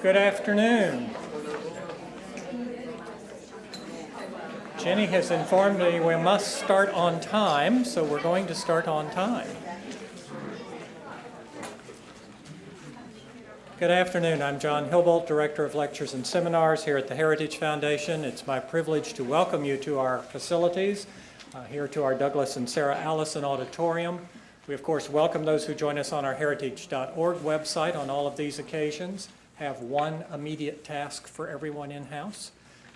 Good afternoon. Jenny has informed me we must start on time, so we're going to start on time. Good afternoon. I'm John Hilbolt, Director of Lectures and Seminars here at the Heritage Foundation. It's my privilege to welcome you to our facilities, here to our Douglas and Sarah Allison Auditorium. We, of course, welcome those who join us on our heritage.org website on all of these occasions. Have one immediate task for everyone in-house.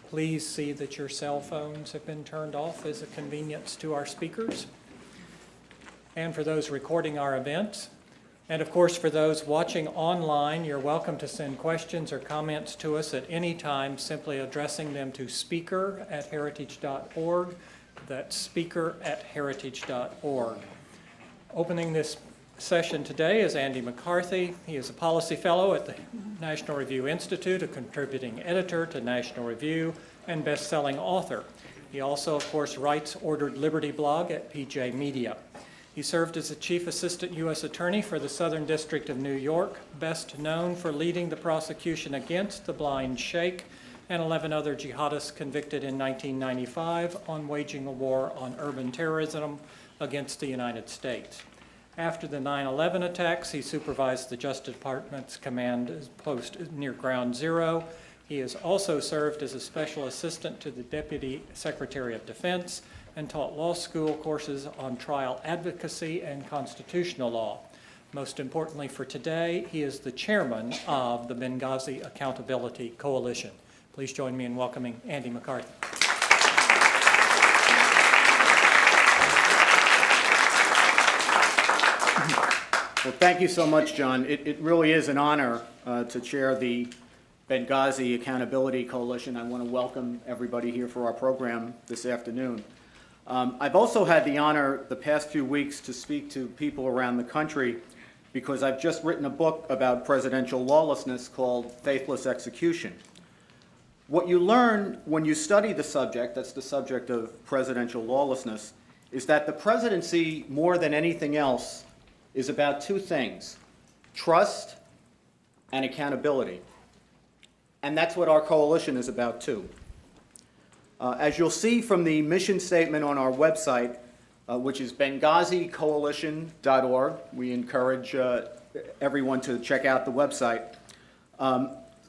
Please see that your cell phones have been turned off as a convenience to our speakers. And for those recording our events, and of course for those watching online, you're welcome to send questions or comments to us at any time, simply addressing them to speaker@heritage.org. That's speaker@heritage.org. Opening this session today is Andy McCarthy. He is a policy fellow at the National Review Institute, a contributing editor to National Review, and best-selling author. He also, of course, writes Ordered Liberty blog at PJ Media. He served as a Chief Assistant U.S. Attorney for the Southern District of New York, best known for leading the prosecution against the Blind Sheikh and 11 other jihadists convicted in 1995 on waging a war on urban terrorism against the United States. After the 9/11 attacks, he supervised the Justice Department's command post near Ground Zero. He has also served as a special assistant to the Deputy Secretary of Defense and taught law school courses on trial advocacy and constitutional law. Most importantly for today, he is the chairman of the Benghazi Accountability Coalition. Please join me in welcoming Andy McCarthy. Well, thank you so much, John. It really is an honor to chair the Benghazi Accountability Coalition. I want to welcome everybody here for our program this afternoon. I've also had the honor the past few weeks to speak to people around the country because I've just written a book about presidential lawlessness called Faithless Execution. What you learn when you study the subject, that's the subject of presidential lawlessness, is that the presidency, more than anything else, is about two things: trust and accountability. And that's what our coalition is about too. As you'll see from the mission statement on our website, which is BenghaziCoalition.org, we encourage everyone to check out the website.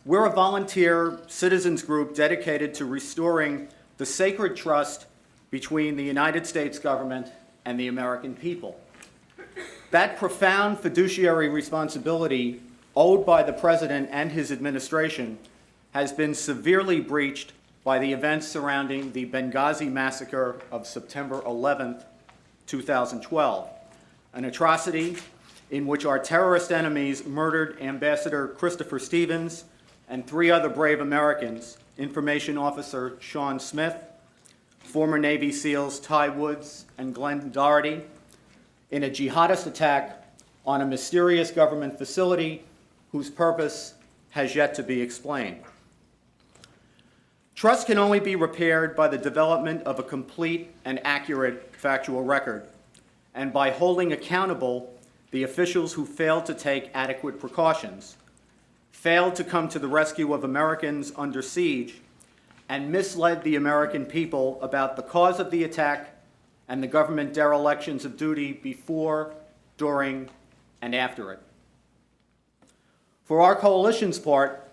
We're a volunteer citizens group dedicated to restoring the sacred trust between the United States government and the American people. That profound fiduciary responsibility owed by the President and his administration has been severely breached by the events surrounding the Benghazi massacre of September 11th, 2012, an atrocity in which our terrorist enemies murdered Ambassador Christopher Stevens and 3 other brave Americans, Information Officer Sean Smith, former Navy SEALs Ty Woods and Glenn Doherty, in a jihadist attack on a mysterious government facility whose purpose has yet to be explained. Trust can only be repaired by the development of a complete and accurate factual record, and by holding accountable the officials who failed to take adequate precautions, failed to come to the rescue of Americans under siege, and misled the American people about the cause of the attack and the government derelictions of duty before, during, and after it. For our coalition's part,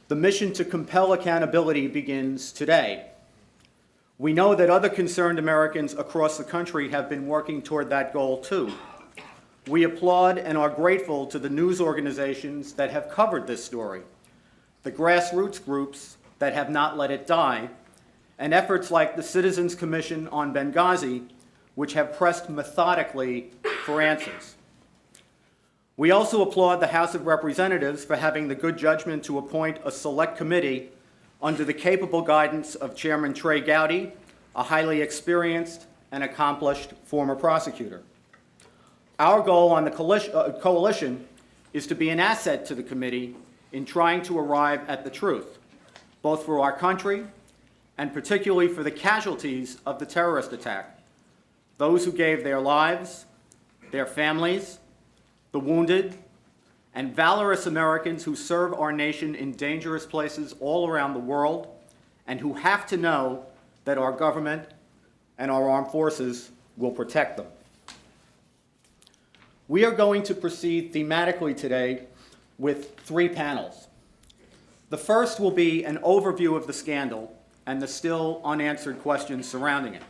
the mission to compel accountability begins today. We know that other concerned Americans across the country have been working toward that goal too. We applaud and are grateful to the news organizations that have covered this story, the grassroots groups that have not let it die, and efforts like the Citizens Commission on Benghazi, which have pressed methodically for answers. We also applaud the House of Representatives for having the good judgment to appoint a select committee under the capable guidance of Chairman Trey Gowdy, a highly experienced and accomplished former prosecutor. Our goal on the coalition is to be an asset to the committee in trying to arrive at the truth, both for our country and particularly for the casualties of the terrorist attack, those who gave their lives, their families, the wounded, and valorous Americans who serve our nation in dangerous places all around the world and who have to know that our government and our armed forces will protect them. We are going to proceed thematically today with 3 panels. The first will be an overview of the scandal and the still unanswered questions surrounding it.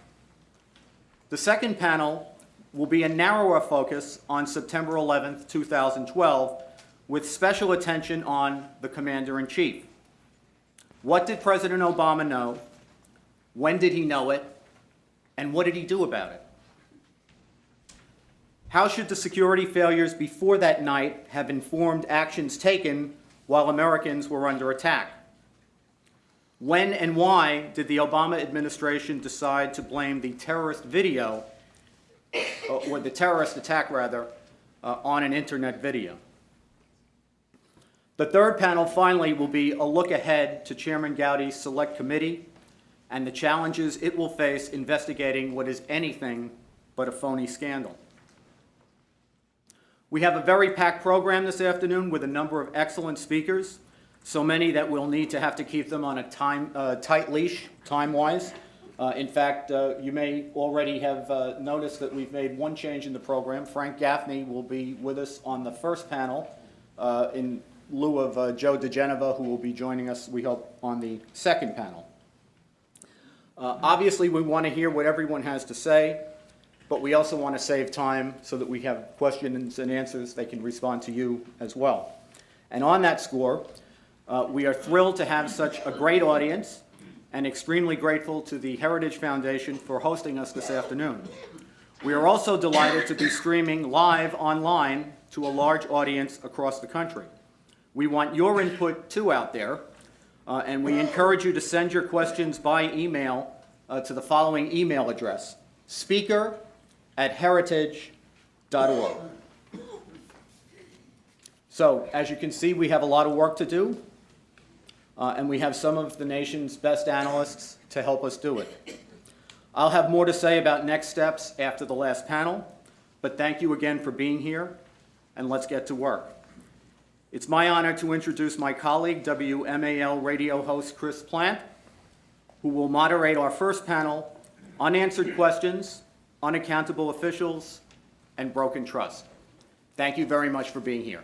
The second panel will be a narrower focus on September 11th, 2012, with special attention on the Commander-in-Chief. What did President Obama know? When did he know it? And what did he do about it? How should the security failures before that night have informed actions taken while Americans were under attack? When and why did the Obama administration decide to blame the terrorist video, or the terrorist attack rather, on an internet video? The third panel, finally, will be a look ahead to Chairman Gowdy's Select Committee and the challenges it will face investigating what is anything but a phony scandal. We have a very packed program this afternoon with a number of excellent speakers, so many that we'll need to have to keep them on a tight leash, time-wise. In fact, you may already have noticed that we've made one change in the program. Frank Gaffney will be with us on the first panel in lieu of Joe DeGeneva, who will be joining us, we hope, on the second panel. Obviously, we want to hear what everyone has to say, but we also want to save time so that we have questions and answers they can respond to you as well. And on that score, we are thrilled to have such a great audience and extremely grateful to the Heritage Foundation for hosting us this afternoon. We are also delighted to be streaming live online to a large audience across the country. We want your input too out there, and we encourage you to send your questions by email to the following email address: speaker@heritage.org. So, as you can see, we have a lot of work to do, and we have some of the nation's best analysts to help us do it. I'll have more to say about next steps after the last panel, but thank you again for being here, and let's get to work. It's my honor to introduce my colleague, WMAL radio host Chris Plant, who will moderate our first panel, Unanswered Questions, Unaccountable Officials, and Broken Trust. Thank you very much for being here.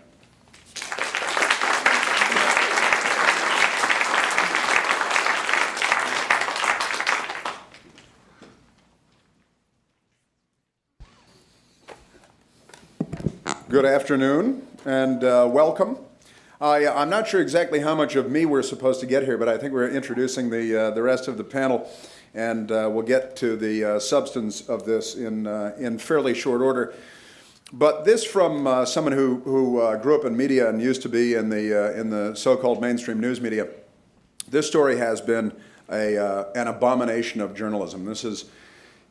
Good afternoon and welcome. I'm not sure exactly how much of me we're supposed to get here, but I think we're introducing the rest of the panel, and we'll get to the substance of this in fairly short order. But this from someone who grew up in media and used to be in the so-called mainstream news media. This story has been an abomination of journalism. This is,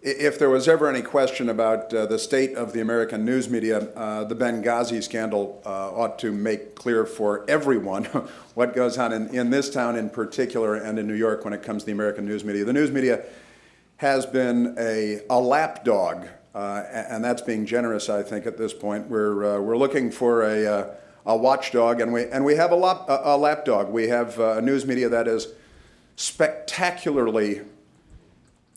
if there was ever any question about the state of the American news media, the Benghazi scandal ought to make clear for everyone what goes on in this town in particular and in New York when it comes to the American news media. The news media has been a lapdog, and that's being generous, I think, at this point. We're looking for a watchdog, and we have a lapdog. We have a news media that is spectacularly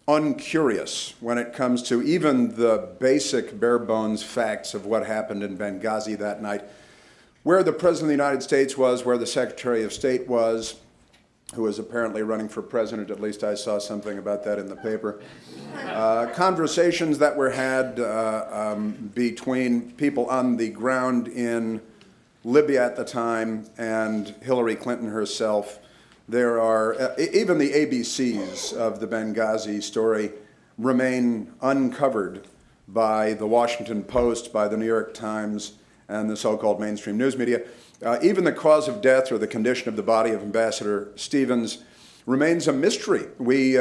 uncurious when it comes to even the basic bare bones facts of what happened in Benghazi that night, where the President of the United States was, where the Secretary of State was, who was apparently running for president. At least I saw something about that in the paper. Conversations that were had between people on the ground in Libya at the time and Hillary Clinton herself. There are, even the ABCs of the Benghazi story remain uncovered by the Washington Post, by the New York Times, and the so-called mainstream news media. Even the cause of death or the condition of the body of Ambassador Stevens remains a mystery. We've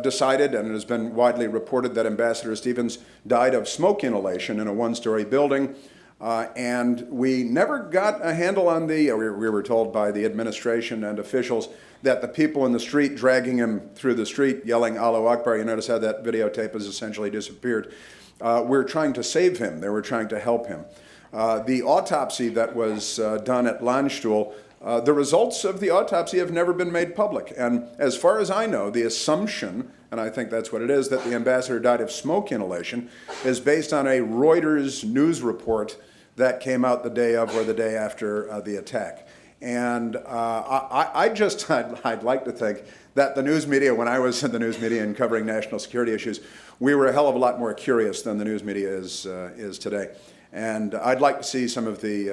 decided, and it has been widely reported, that Ambassador Stevens died of smoke inhalation in a one-story building. And we never got a handle on we were told by the administration and officials that the people in the street dragging him through the street yelling Allahu Akbar, you notice how that videotape has essentially disappeared. We're trying to save him. They were trying to help him. The autopsy that was done at Landstuhl, the results of the autopsy have never been made public. And as far as I know, the assumption, and I think that's what it is, that the ambassador died of smoke inhalation is based on a Reuters news report that came out the day of or the day after the attack. And I'd like to think that the news media, when I was in the news media and covering national security issues, we were a hell of a lot more curious than the news media is today. And I'd like to see some of the,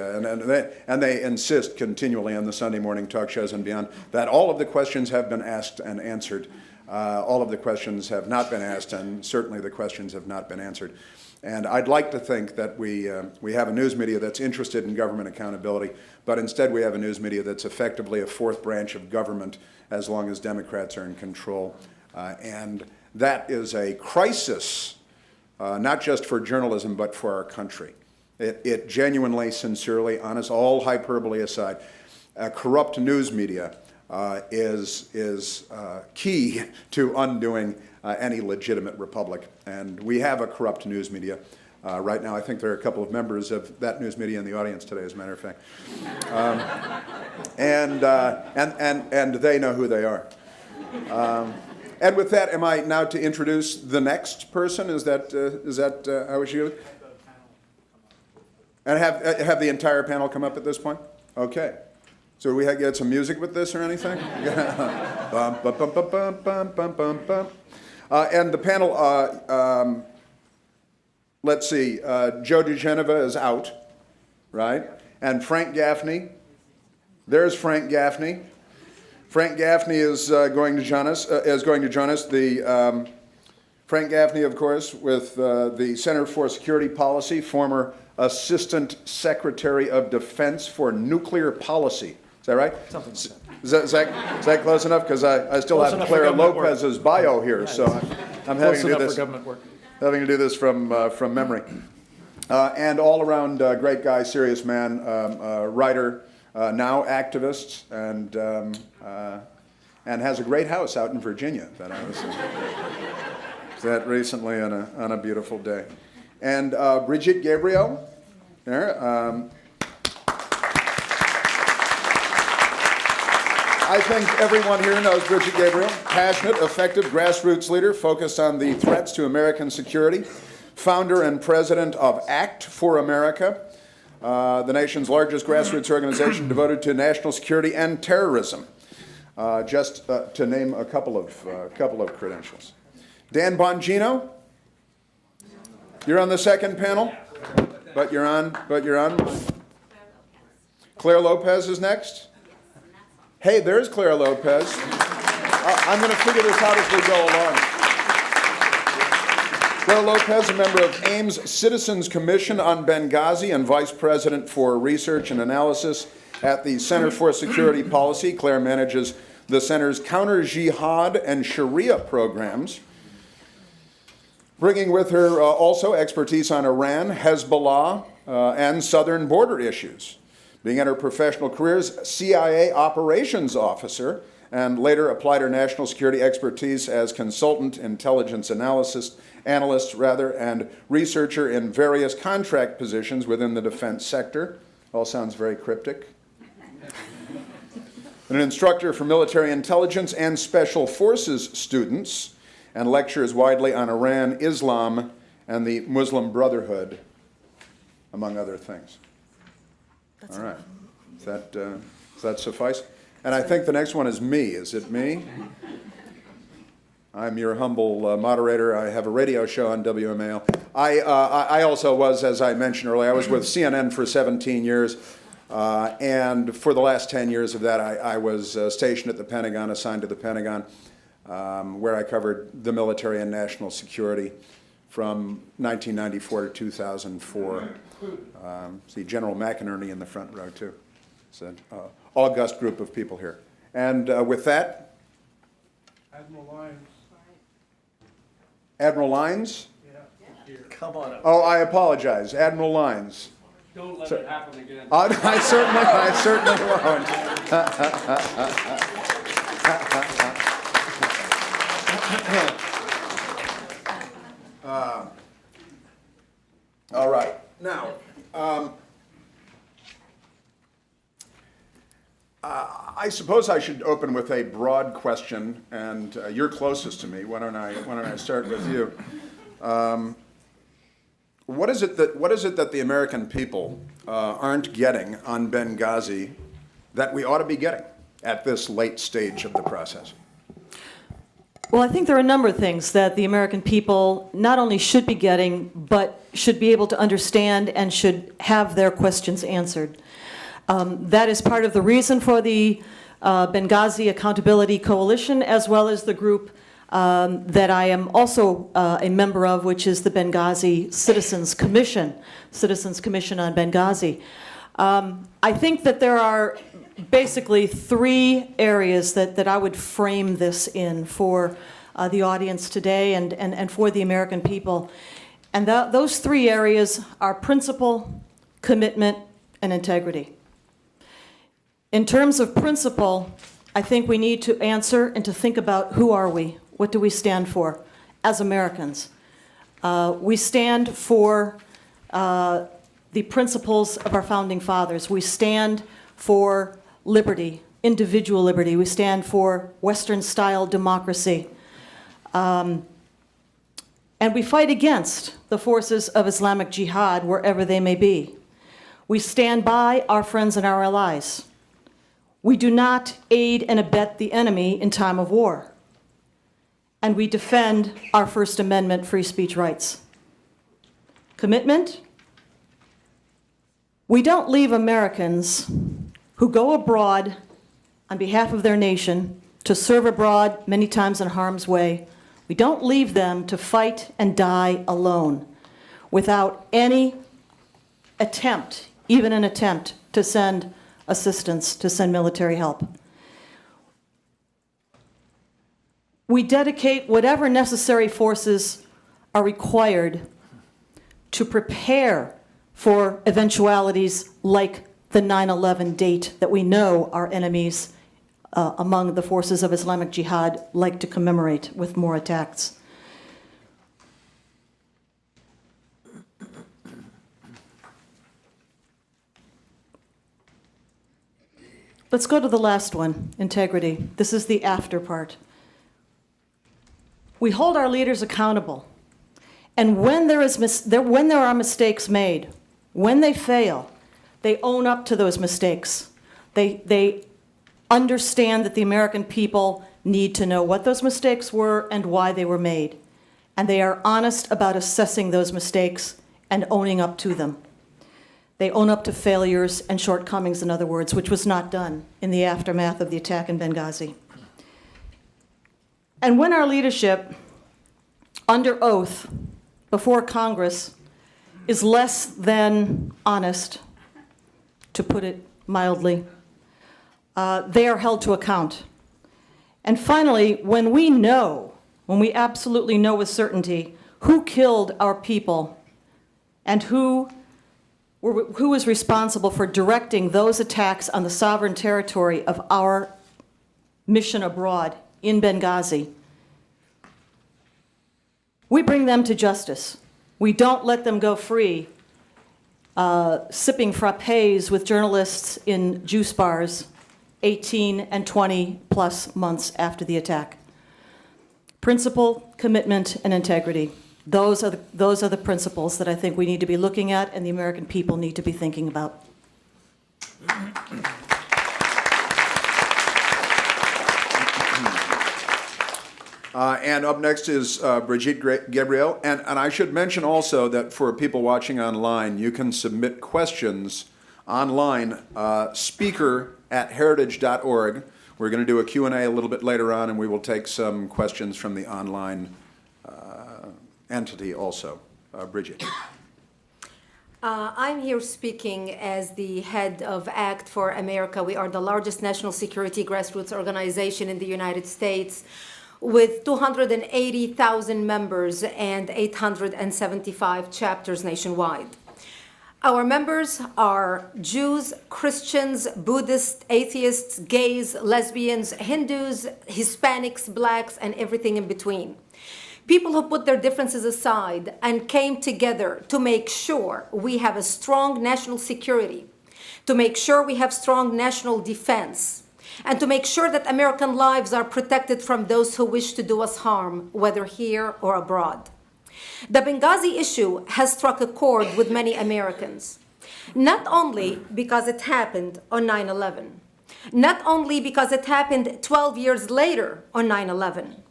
and they insist continually on the Sunday morning talk shows and beyond, that all of the questions have been asked and answered. All of the questions have not been asked, and certainly the questions have not been answered. And I'd like to think that we have a news media that's interested in government accountability, but instead we have a news media that's effectively a fourth branch of government as long as Democrats are in control. And that is a crisis, not just for journalism, but for our country. It genuinely, sincerely, honest, all hyperbole aside, a corrupt news media is key to undoing any legitimate republic. And we have a corrupt news media right now. I think there are a couple of members of that news media in the audience today, as a matter of fact. And they know who they are. And with that, am I now to introduce the next person? Is that how we should do it? And have the entire panel come up at this point? Okay. So do we get some music with this or anything? Bum, bum, bum, bum, bum, bum, bum, bum, bum. And the panel, let's see, Joe DeGeneva is out, right? And Frank Gaffney, there's Frank Gaffney. Frank Gaffney is going to join us. Frank Gaffney, of course, with the Center for Security Policy, former Assistant Secretary of Defense for Nuclear Policy. Is that right? Something like Is that close enough? Because I still Close have enough for Clara government work. Lopez's bio here, Yeah, so I'm Close having to do enough this. for government work. Having to do this from memory. And all around great guy, serious man, writer, now activist, and has a great house out in Virginia that I was that recently on a beautiful day. And Brigitte Gabriel, there. I think everyone here knows Brigitte Gabriel, passionate, effective grassroots leader focused on the threats to American security, founder and president of ACT for America, the nation's largest grassroots organization devoted to national security and terrorism, just to name a couple of credentials. Dan Bongino, you're on the second panel, but you're on. Claire Lopez is next. Hey, there's Clara Lopez. I'm going to figure this out as we go along. Clara Lopez, a member of AIM's Citizens Commission on Benghazi and Vice President for Research and Analysis at the Center for Security Policy. Claire manages the center's counter-jihad and Sharia programs, bringing with her also expertise on Iran, Hezbollah, and southern border issues. Began her professional career as CIA operations officer and later applied her national security expertise as consultant, intelligence analyst, and researcher in various contract positions within the defense sector. All sounds very cryptic. An instructor for military intelligence and special forces students, and lectures widely on Iran, Islam, and the Muslim Brotherhood, among other things. All right. Does that suffice? And I think the next one is me. Is it me? I'm your humble moderator. I have a radio show on WMAL. I also was, as I mentioned earlier, I was with CNN for 17 years. And for the last 10 years of that, I was stationed at the Pentagon, assigned to the Pentagon, where I covered the military and national security from 1994 to 2004. See General McInerney in the front row, too. It's an august group of people here. And with that, Admiral Lyons. Admiral Lyons? Yeah. Come on up. Oh, I apologize. Admiral Lyons. Don't let it happen again. I certainly won't. All right. Now, I suppose I should open with a broad question, and you're closest to me. Why don't I start with you? What is it that the American people aren't getting on Benghazi that we ought to be getting at this late stage of the process? Well, I think there are a number of things that the American people not only should be getting, but should be able to understand and should have their questions answered. That is part of the reason for the Benghazi Accountability Coalition, as well as the group that I am also a member of, which is the Benghazi Citizens Commission on Benghazi. I think that there are basically three areas that I would frame this in for the audience today and for the American people. And those three areas are principle, commitment, and integrity. In terms of principle, I think we need to answer and to think about who are we? What do we stand for as Americans? We stand for the principles of our founding fathers. We stand for liberty, individual liberty. We stand for Western-style democracy. And we fight against the forces of Islamic jihad wherever they may be. We stand by our friends and our allies. We do not aid and abet the enemy in time of war. And we defend our First Amendment free speech rights. Commitment? We don't leave Americans who go abroad on behalf of their nation to serve abroad, many times in harm's way. We don't leave them to fight and die alone without any attempt, even an attempt, to send assistance, to send military help. We dedicate whatever necessary forces are required to prepare for eventualities like the 9/11 date that we know our enemies among the forces of Islamic Jihad like to commemorate with more attacks. Let's go to the last one, integrity. This is the after part. We hold our leaders accountable. And when there are mistakes made, when they fail, they own up to those mistakes. They understand that the American people need to know what those mistakes were and why they were made. And they are honest about assessing those mistakes and owning up to them. They own up to failures and shortcomings, in other words, which was not done in the aftermath of the attack in Benghazi. And when our leadership, under oath, before Congress, is less than honest, to put it mildly, they are held to account. And finally, when we absolutely know with certainty who killed our people and who is responsible for directing those attacks on the sovereign territory of our mission abroad in Benghazi, we bring them to justice. We don't let them go free, sipping frappes with journalists in juice bars 18 and 20 plus months after the attack. Principle, commitment, and integrity. Those are the principles that I think we need to be looking at and the American people need to be thinking about. And up next is Brigitte Gabriel. And I should mention also that for people watching online, you can submit questions online, speaker@heritage.org. We're going to do a Q&A a little bit later on, and we will take some questions from the online entity also. Bridget. I'm here speaking as the head of ACT for America. We are the largest national security grassroots organization in the United States with 280,000 members and 875 chapters nationwide. Our members are Jews, Christians, Buddhists, atheists, gays, lesbians, Hindus, Hispanics, blacks, and everything in between. People who put their differences aside and came together to make sure we have a strong national security, to make sure we have strong national defense, and to make sure that American lives are protected from those who wish to do us harm, whether here or abroad. The Benghazi issue has struck a chord with many Americans, not only because it happened on 9/11, not only because it happened 12 years later on 9/11,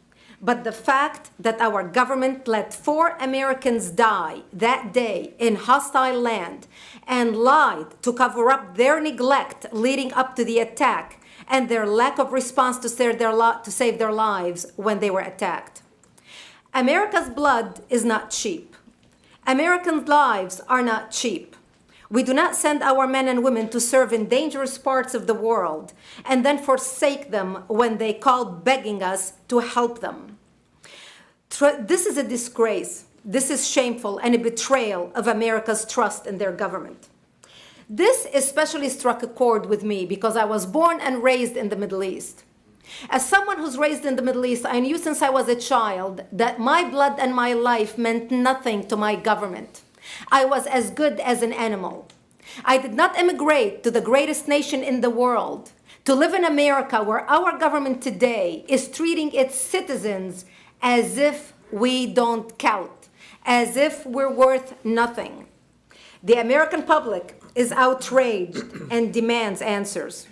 but the fact that our government let 4 Americans die that day in hostile land and lied to cover up their neglect leading up to the attack and their lack of response to save their lives when they were attacked. America's blood is not cheap. American lives are not cheap. We do not send our men and women to serve in dangerous parts of the world and then forsake them when they call begging us to help them. This is a disgrace. This is shameful and a betrayal of America's trust in their government. This especially struck a chord with me because I was born and raised in the Middle East. As someone who's raised in the Middle East, I knew since I was a child that my blood and my life meant nothing to my government. I was as good as an animal. I did not immigrate to the greatest nation in the world to live in America, where our government today is treating its citizens as if we don't count, as if we're worth nothing. The American public is outraged and demands answers.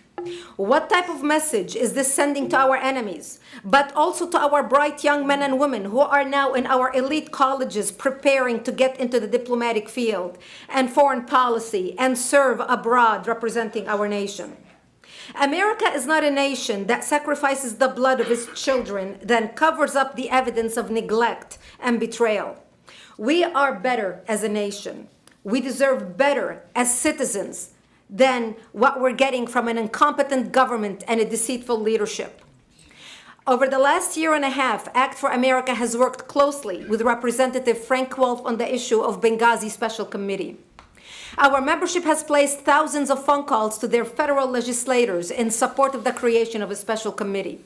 What type of message is this sending to our enemies, but also to our bright young men and women who are now in our elite colleges preparing to get into the diplomatic field and foreign policy and serve abroad representing our nation? America is not a nation that sacrifices the blood of its children, then covers up the evidence of neglect and betrayal. We are better as a nation. We deserve better as citizens than what we're getting from an incompetent government and a deceitful leadership. Over the last year and a half, Act for America has worked closely with Representative Frank Wolf on the issue of Benghazi Special Committee. Our membership has placed thousands of phone calls to their federal legislators in support of the creation of a special committee.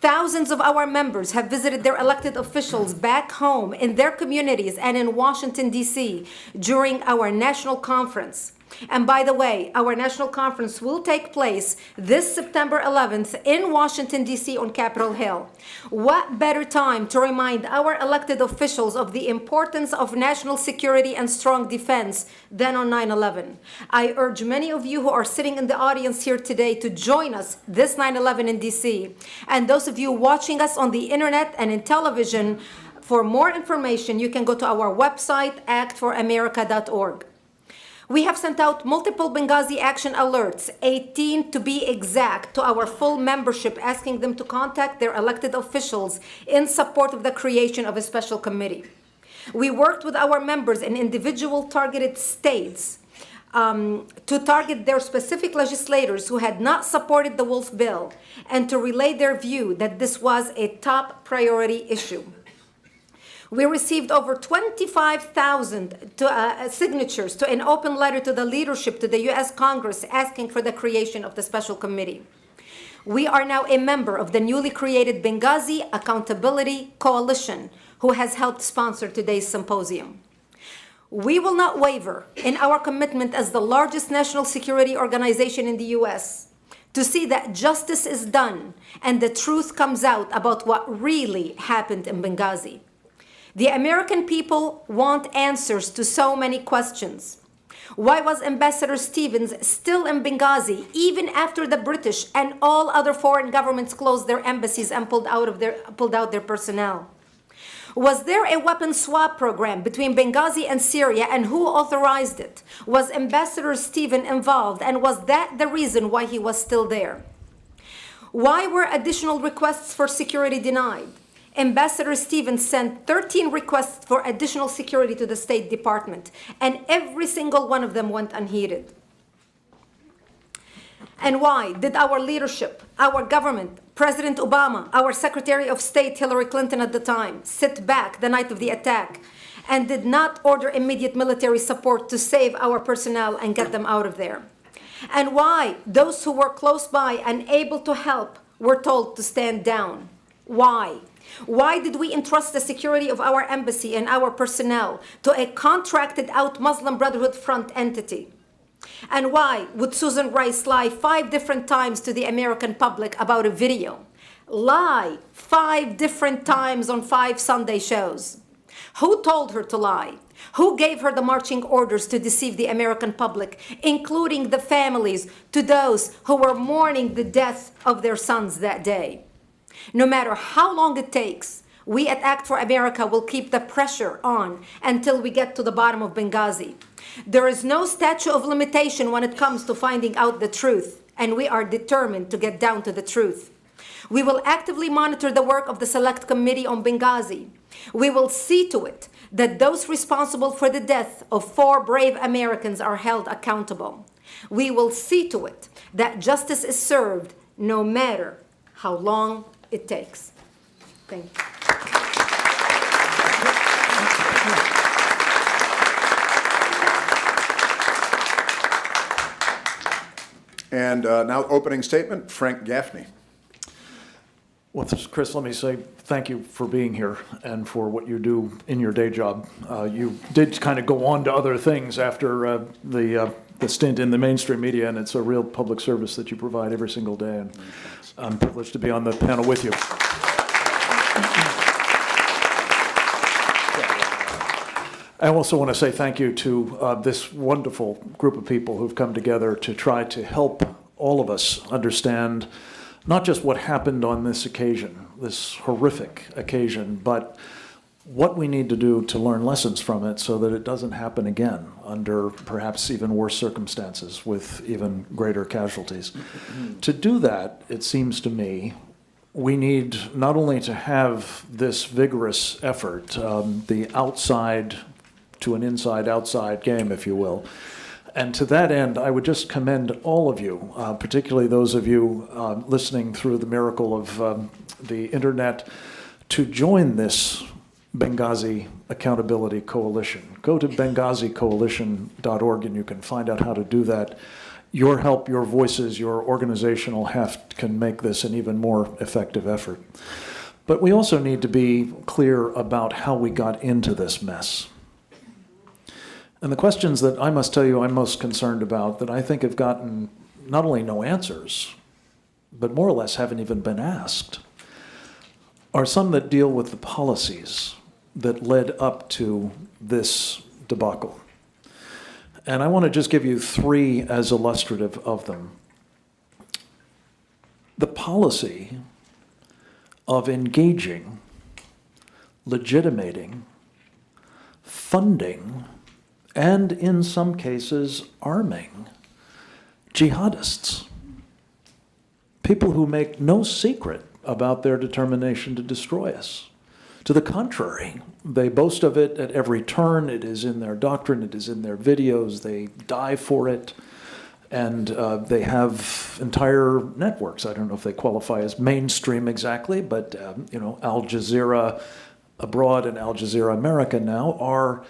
Thousands of our members have visited their elected officials back home in their communities and in Washington, D.C. during our national conference. And by the way, our national conference will take place this September 11th in Washington, D.C. on Capitol Hill. What better time to remind our elected officials of the importance of national security and strong defense than on 9/11? I urge many of you who are sitting in the audience here today to join us this 9/11 in D.C. And those of you watching us on the internet and in television, for more information, you can go to our website, actforamerica.org. We have sent out multiple Benghazi action alerts, 18 to be exact, to our full membership, asking them to contact their elected officials in support of the creation of a special committee. We worked with our members in individual targeted states to target their specific legislators who had not supported the Wolf bill and to relay their view that this was a top priority issue. We received over 25,000 signatures to an open letter to the leadership to the U.S. Congress asking for the creation of the special committee. We are now a member of the newly created Benghazi Accountability Coalition, who has helped sponsor today's symposium. We will not waver in our commitment as the largest national security organization in the U.S. to see that justice is done and the truth comes out about what really happened in Benghazi. The American people want answers to so many questions. Why was Ambassador Stevens still in Benghazi even after the British and all other foreign governments closed their embassies and pulled out their personnel? Was there a weapon swap program between Benghazi and Syria, and who authorized it? Was Ambassador Stevens involved, and was that the reason why he was still there? Why were additional requests for security denied? Ambassador Stevens sent 13 requests for additional security to the State Department, and every single one of them went unheeded. And why did our leadership, our government, President Obama, our Secretary of State Hillary Clinton at the time, sit back the night of the attack and did not order immediate military support to save our personnel and get them out of there? And why those who were close by and able to help were told to stand down? Why? Why did we entrust the security of our embassy and our personnel to a contracted out Muslim Brotherhood Front entity? And why would Susan Rice lie 5 different times to the American public about a video? Lie 5 different times on 5 Sunday shows. Who told her to lie? Who gave her the marching orders to deceive the American public, including the families to those who were mourning the death of their sons that day? No matter how long it takes, we at Act for America will keep the pressure on until we get to the bottom of Benghazi. There is no statute of limitation when it comes to finding out the truth, and we are determined to get down to the truth. We will actively monitor the work of the Select Committee on Benghazi. We will see to it that those responsible for the death of 4 brave Americans are held accountable. We will see to it that justice is served no matter how long it takes. Thank you. And now opening statement, Frank Gaffney. Well, Chris, let me say thank you for being here and for what you do in your day job. You did kind of go on to other things after the stint in the mainstream media, and it's a real public service that you provide every single day, and I'm privileged to be on the panel with you. I also want to say thank you to this wonderful group of people who've come together to try to help all of us understand not just what happened on this occasion, this horrific occasion, but what we need to do to learn lessons from it so that it doesn't happen again under perhaps even worse circumstances with even greater casualties. To do that, it seems to me, we need not only to have this vigorous effort, the outside to an inside-outside game, if you will. And to that end, I would just commend all of you, particularly those of you listening through the miracle of the internet, to join this Benghazi Accountability Coalition. Go to BenghaziCoalition.org and you can find out how to do that. Your help, your voices, your organizational heft can make this an even more effective effort. But we also need to be clear about how we got into this mess. And the questions that I must tell you I'm most concerned about, that I think have gotten not only no answers, but more or less haven't even been asked, are some that deal with the policies that led up to this debacle. And I want to just give you 3 as illustrative of them. The policy of engaging, legitimating, funding, and in some cases arming jihadists, people who make no secret about their determination to destroy us. To the contrary, they boast of it at every turn. It is in their doctrine, it is in their videos, they die for it, and they have entire networks. I don't know if they qualify as mainstream exactly, but Al Jazeera abroad and Al Jazeera America now are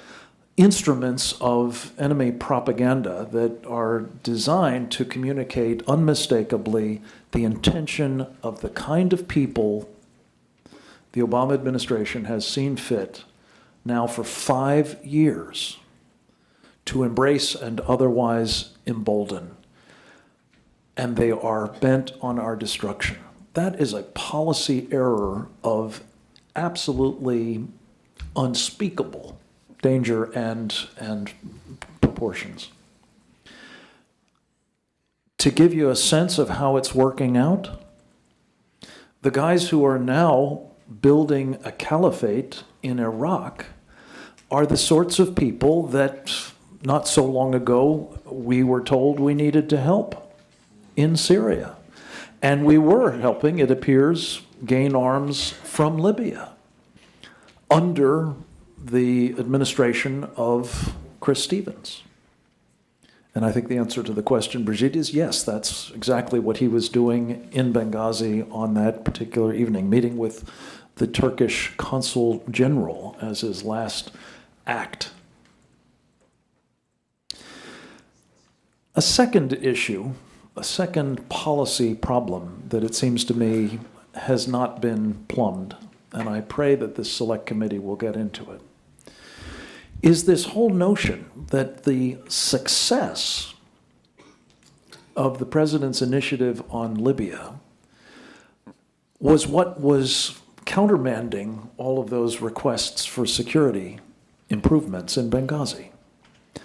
instruments of enemy propaganda that are designed to communicate unmistakably the intention of the kind of people the Obama administration has seen fit now for 5 years to embrace and otherwise embolden. And they are bent on our destruction. That is a policy error of absolutely unspeakable danger and proportions. To give you a sense of how it's working out, the guys who are now building a caliphate in Iraq are the sorts of people that not so long ago we were told we needed to help in Syria. And we were helping, it appears, gain arms from Libya under the administration of Chris Stevens. And I think the answer to the question, Brigitte, is yes, that's exactly what he was doing in Benghazi on that particular evening, meeting with the Turkish consul general as his last act. A second issue, a second policy problem that it seems to me has not been plumbed, and I pray that this select committee will get into it, is this whole notion that the success of the president's initiative on Libya was what was countermanding all of those requests for security improvements in Benghazi.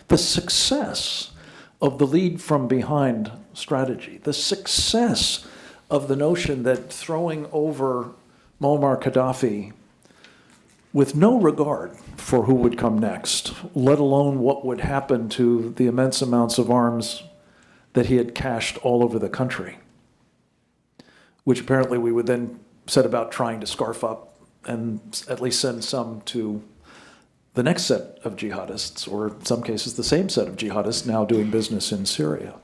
The success of the lead from behind strategy, the success of the notion that throwing over Muammar Gaddafi with no regard for who would come next, let alone what would happen to the immense amounts of arms that he had cached all over the country, which apparently we would then set about trying to scarf up and at least send some to the next set of jihadists, or in some cases the same set of jihadists now doing business in Syria.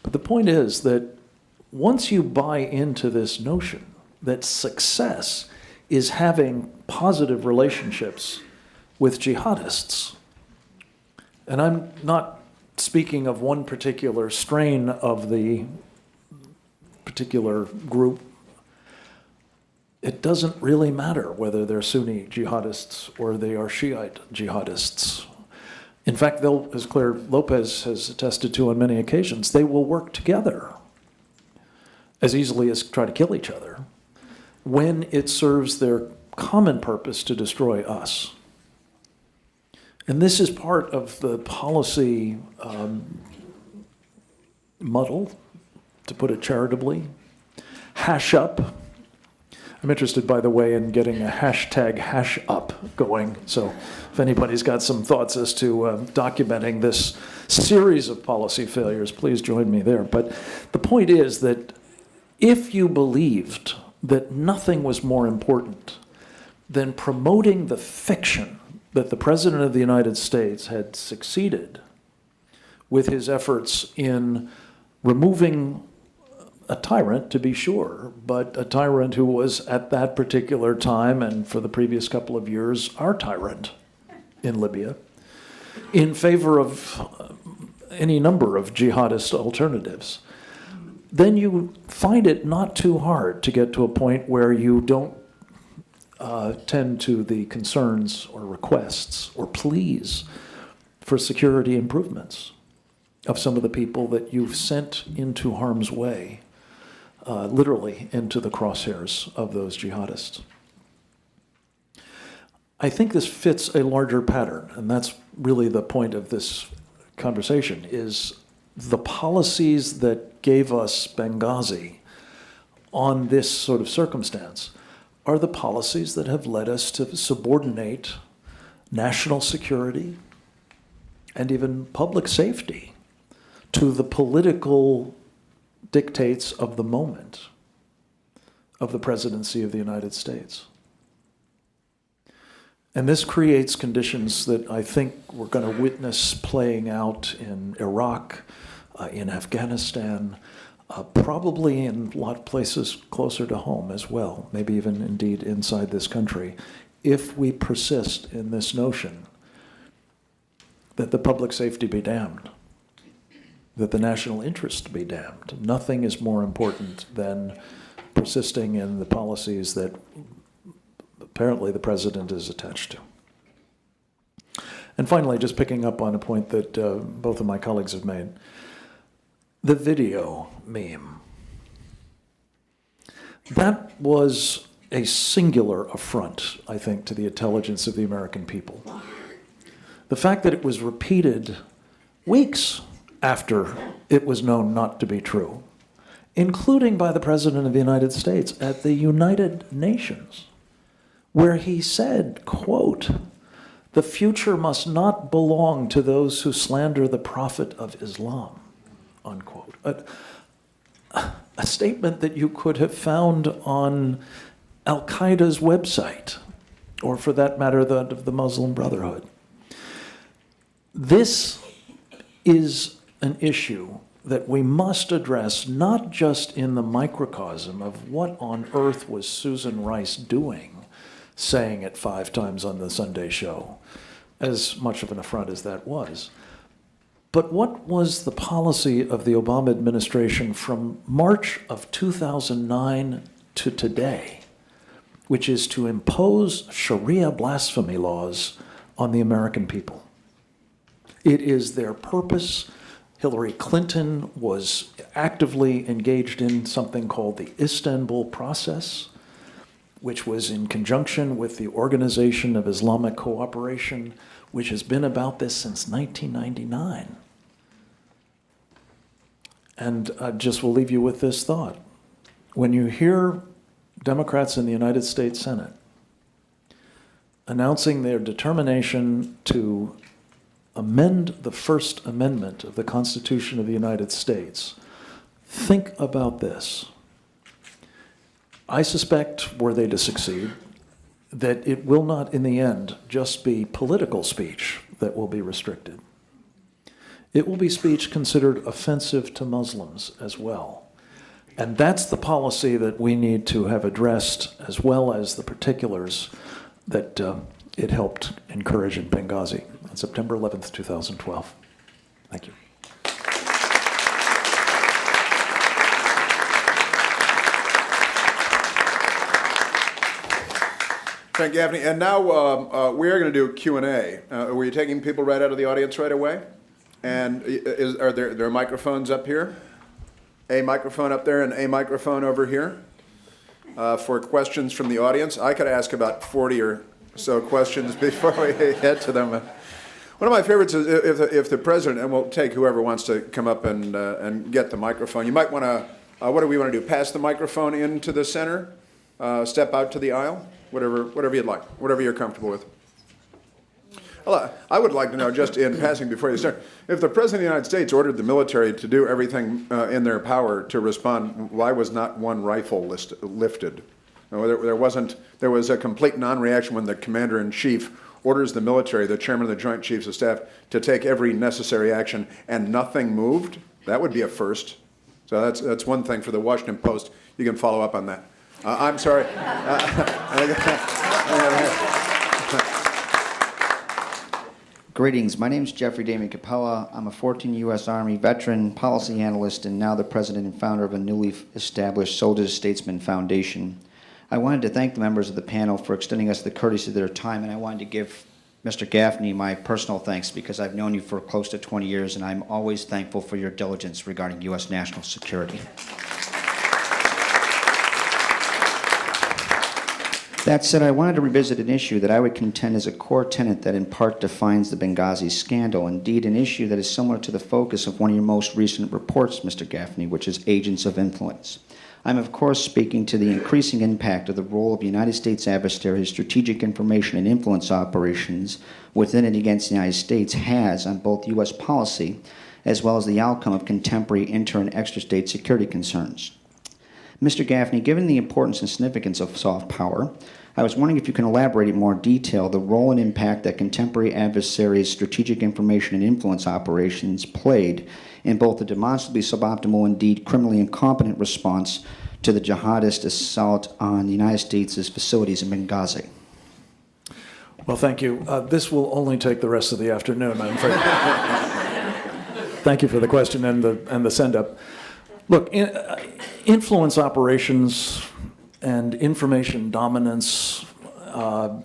But the point is that once you buy into this notion that success is having positive relationships with jihadists, and I'm not speaking of one particular strain of the particular group, it doesn't really matter whether they're Sunni jihadists or they are Shiite jihadists. In fact, they'll, as Claire Lopez has attested to on many occasions, they will work together as easily as try to kill each other when it serves their common purpose to destroy us. And this is part of the policy muddle, to put it charitably, hash up. I'm interested, by the way, in getting a hashtag hash up going. So if anybody's got some thoughts as to documenting this series of policy failures, please join me there. But the point is that if you believed that nothing was more important than promoting the fiction that the President of the United States had succeeded with his efforts in removing a tyrant, to be sure, but a tyrant who was at that particular time and for the previous couple of years our tyrant in Libya, in favor of any number of jihadist alternatives, then you find it not too hard to get to a point where you don't tend to the concerns or requests or pleas for security improvements of some of the people that you've sent into harm's way, literally into the crosshairs of those jihadists. I think this fits a larger pattern, and that's really the point of this conversation, is the policies that gave us Benghazi on this sort of circumstance are the policies that have led us to subordinate national security and even public safety to the political dictates of the moment of the presidency of the United States. And this creates conditions that I think we're going to witness playing out in Iraq, in Afghanistan, probably in a lot of places closer to home as well, maybe even indeed inside this country, if we persist in this notion that the public safety be damned, that the national interest be damned. Nothing is more important than persisting in the policies that apparently the president is attached to. And finally, just picking up on a point that both of my colleagues have made, the video meme. That was a singular affront, I think, to the intelligence of the American people. The fact that it was repeated weeks after it was known not to be true, including by the President of the United States at the United Nations, where he said, quote, "The future must not belong to those who slander the Prophet of Islam," unquote. A statement that you could have found on Al-Qaeda's website, or for that matter, that of the Muslim Brotherhood. This is an issue that we must address not just in the microcosm of what on earth was Susan Rice doing, saying it 5 times on the Sunday show, as much of an affront as that was. But what was the policy of the Obama administration from March of 2009 to today, which is to impose Sharia blasphemy laws on the American people? It is their purpose Hillary Clinton was actively engaged in something called the Istanbul process, which was in conjunction with the Organization of Islamic Cooperation, which has been about this since 1999. And I just will leave you with this thought. When you hear Democrats in the United States Senate announcing their determination to amend the First Amendment of the Constitution of the United States, think about this. I suspect, were they to succeed, that it will not in the end just be political speech that will be restricted. It will be speech considered offensive to Muslims as well. And that's the policy that we need to have addressed, as well as the particulars that it helped encourage in Benghazi on September 11th, 2012. Thank you. Thank you, Gaffney. And now we are going to do Q&A. Were you taking people right out of the audience right away? And are there microphones up here? A microphone up there and a microphone over here for questions from the audience. I could ask about 40 or so questions before we get to them. One of my favorites is if the president, and we'll take whoever wants to come up and get the microphone. You might want to, what do we want to do? Pass the microphone into the center, step out to the aisle, whatever you'd like, whatever you're comfortable with. Well, I would like to know, just in passing before you start, if the President of the United States ordered the military to do everything in their power to respond, why was not one rifle lifted? No, there was a complete non-reaction when the Commander-in-Chief orders the military, the Chairman of the Joint Chiefs of Staff, to take every necessary action, and nothing moved. That would be a first. So that's one thing for the Washington Post. You can follow up on that. I'm sorry. Greetings. My name is Jeffrey Damon Capella. I'm a 14 U.S. Army veteran, policy analyst, and now the president and founder of a newly established Soldiers Statesman Foundation. I wanted to thank the members of the panel for extending us the courtesy of their time, and I wanted to give Mr. Gaffney my personal thanks because I've known you for close to 20 years, and I'm always thankful for your diligence regarding U.S. national security. That said, I wanted to revisit an issue that I would contend is a core tenet that in part defines the Benghazi scandal, indeed an issue that is similar to the focus of one of your most recent reports, Mr. Gaffney, which is agents of influence. I'm, of course, speaking to the increasing impact of the role of United States adversaries' strategic information and influence operations within and against the United States has on both U.S. policy as well as the outcome of contemporary inter- and extra-state security concerns. Mr. Gaffney, given the importance and significance of soft power, I was wondering if you can elaborate in more detail the role and impact that contemporary adversaries' strategic information and influence operations played in both the demonstrably suboptimal, indeed criminally incompetent response to the jihadist assault on the United States' facilities in Benghazi. Well, thank you. This will only take the rest of the afternoon, I'm afraid. Thank you for the question and the send-up. Look, influence operations and information dominance,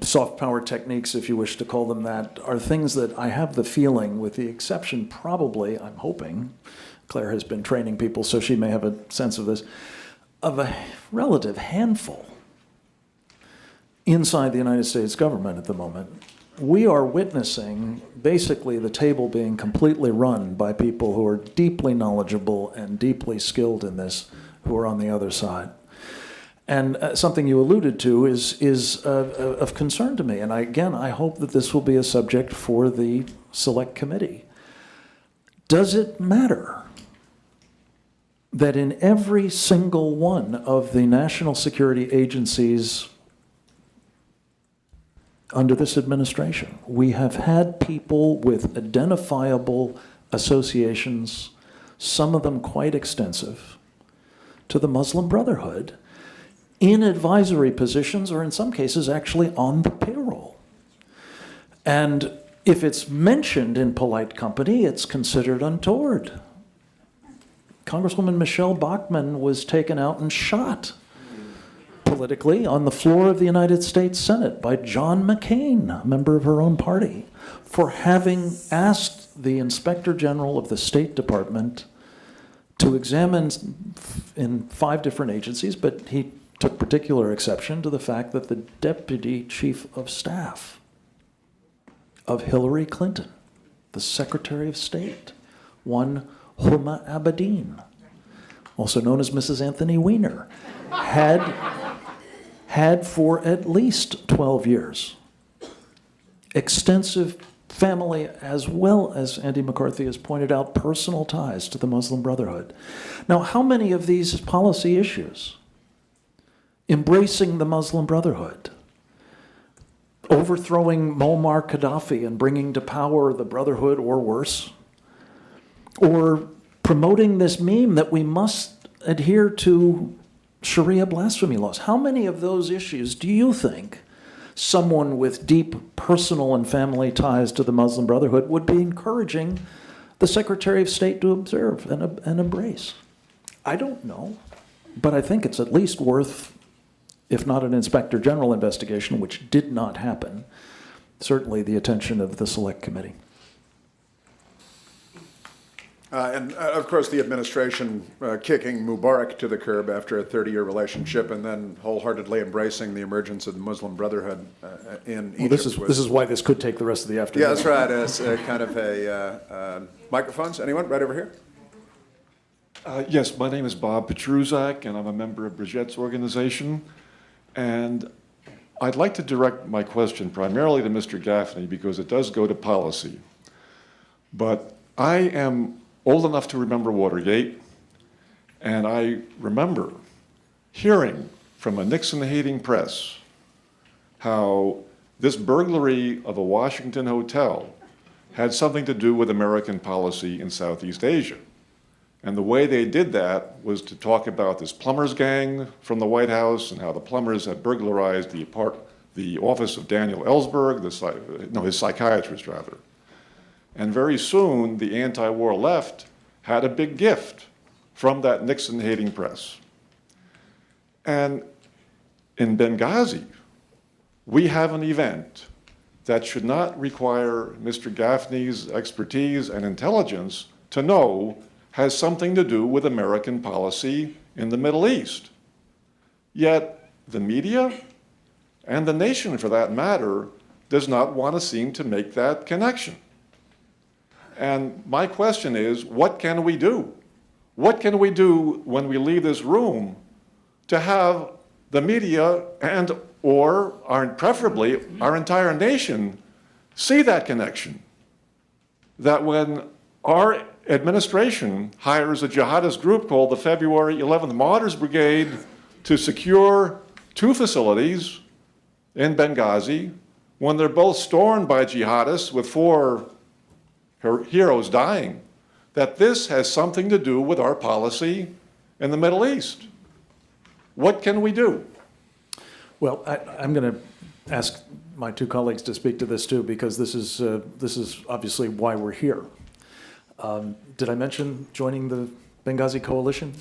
soft power techniques, if you wish to call them that, are things that I have the feeling, with the exception probably, I'm hoping, Claire has been training people so she may have a sense of this, of a relative handful inside the United States government at the moment. We are witnessing basically the table being completely run by people who are deeply knowledgeable and deeply skilled in this, who are on the other side. And something you alluded to is of concern to me. And I hope that this will be a subject for the Select Committee. Does it matter that in every single one of the national security agencies under this administration, we have had people with identifiable associations, some of them quite extensive, to the Muslim Brotherhood, in advisory positions, or in some cases actually on the payroll? And if it's mentioned in polite company, it's considered untoward. Congresswoman Michelle Bachmann was taken out and shot politically on the floor of the United States Senate by John McCain, a member of her own party, for having asked the Inspector General of the State Department to examine in 5 different agencies, but he took particular exception to the fact that the Deputy Chief of Staff of Hillary Clinton, the Secretary of State, one Huma Abedin, also known as Mrs. Anthony Weiner, had for at least 12 years extensive family, as well as Andy McCarthy has pointed out, personal ties to the Muslim Brotherhood. Now, how many of these policy issues, embracing the Muslim Brotherhood, overthrowing Muammar Gaddafi and bringing to power the Brotherhood or worse, or promoting this meme that we must adhere to Sharia blasphemy laws, how many of those issues do you think someone with deep personal and family ties to the Muslim Brotherhood would be encouraging the Secretary of State to observe and embrace? I don't know, but I think it's at least worth, if not an Inspector General investigation, which did not happen, certainly the attention of the Select Committee. And of course, the administration kicking Mubarak to the curb after a 30-year relationship, and then wholeheartedly embracing the emergence of the Muslim Brotherhood in Egypt. Well, this is why this could take the rest of the afternoon. Yeah, that's right. It's kind of a microphones. Anyone right over here? Yes, my name is Bob Petruzak, and I'm a member of Bridgette's organization. And I'd like to direct my question primarily to Mr. Gaffney because it does go to policy. But I am old enough to remember Watergate, and I remember hearing from a Nixon-hating press how this burglary of a Washington hotel had something to do with American policy in Southeast Asia. And the way they did that was to talk about this plumbers gang from the White House and how the plumbers had burglarized the office of Daniel Ellsberg, his psychiatrist rather. And very soon, the anti-war left had a big gift from that Nixon-hating press. And in Benghazi, we have an event that should not require Mr. Gaffney's expertise and intelligence to know has something to do with American policy in the Middle East. Yet the media, and the nation for that matter, does not want to seem to make that connection. And my question is, what can we do? What can we do when we leave this room to have the media preferably our entire nation see that connection? That when our administration hires a jihadist group called the February 11th Martyrs Brigade to secure 2 facilities in Benghazi, when they're both stormed by jihadists with 4 heroes dying, that this has something to do with our policy in the Middle East. What can we do? Well, I'm going to ask my 2 colleagues to speak to this too, because this is obviously why we're here. Did I mention joining the Benghazi Coalition?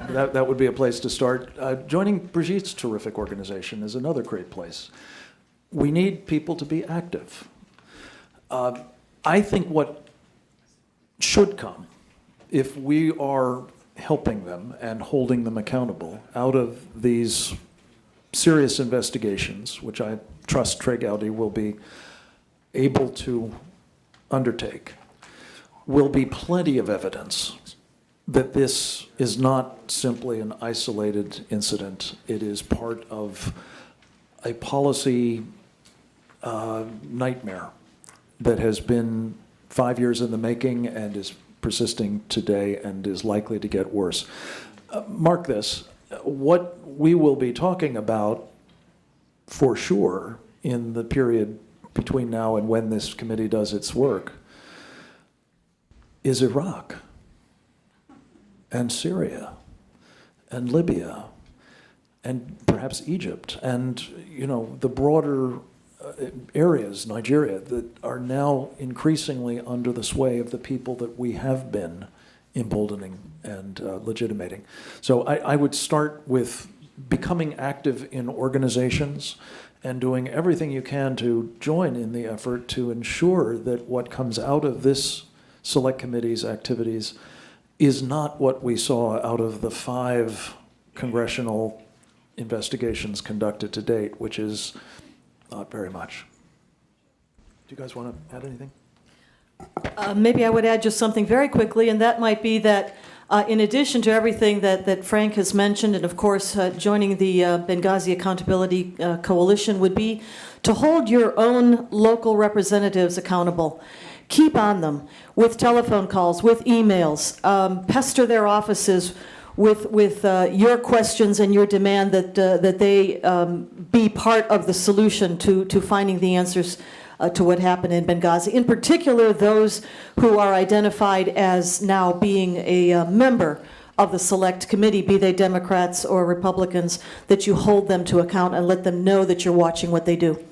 That would be a place to start. Joining Brigitte's terrific organization is another great place. We need people to be active. I think what should come, if we are helping them and holding them accountable out of these serious investigations, which I trust Trey Gowdy will be able to undertake, will be plenty of evidence that this is not simply an isolated incident. It is part of a policy nightmare that has been 5 years in the making and is persisting today and is likely to get worse. Mark this, what we will be talking about for sure in the period between now and when this committee does its work is Iraq and Syria and Libya and perhaps Egypt and, the broader areas, Nigeria, that are now increasingly under the sway of the people that we have been emboldening and legitimating. So I would start with becoming active in organizations and doing everything you can to join in the effort to ensure that what comes out of this Select Committee's activities is not what we saw out of the 5 congressional investigations conducted to date, which is not very much. Do you guys want to add anything? Maybe I would add just something very quickly, and that might be that in addition to everything that Frank has mentioned, and of course joining the Benghazi Accountability Coalition would be to hold your own local representatives accountable. Keep on them with telephone calls, with emails, pester their offices with your questions and your demand that they be part of the solution to finding the answers to what happened in Benghazi. In particular, those who are identified as now being a member of the Select Committee, be they Democrats or Republicans, that you hold them to account and let them know that you're watching what they do.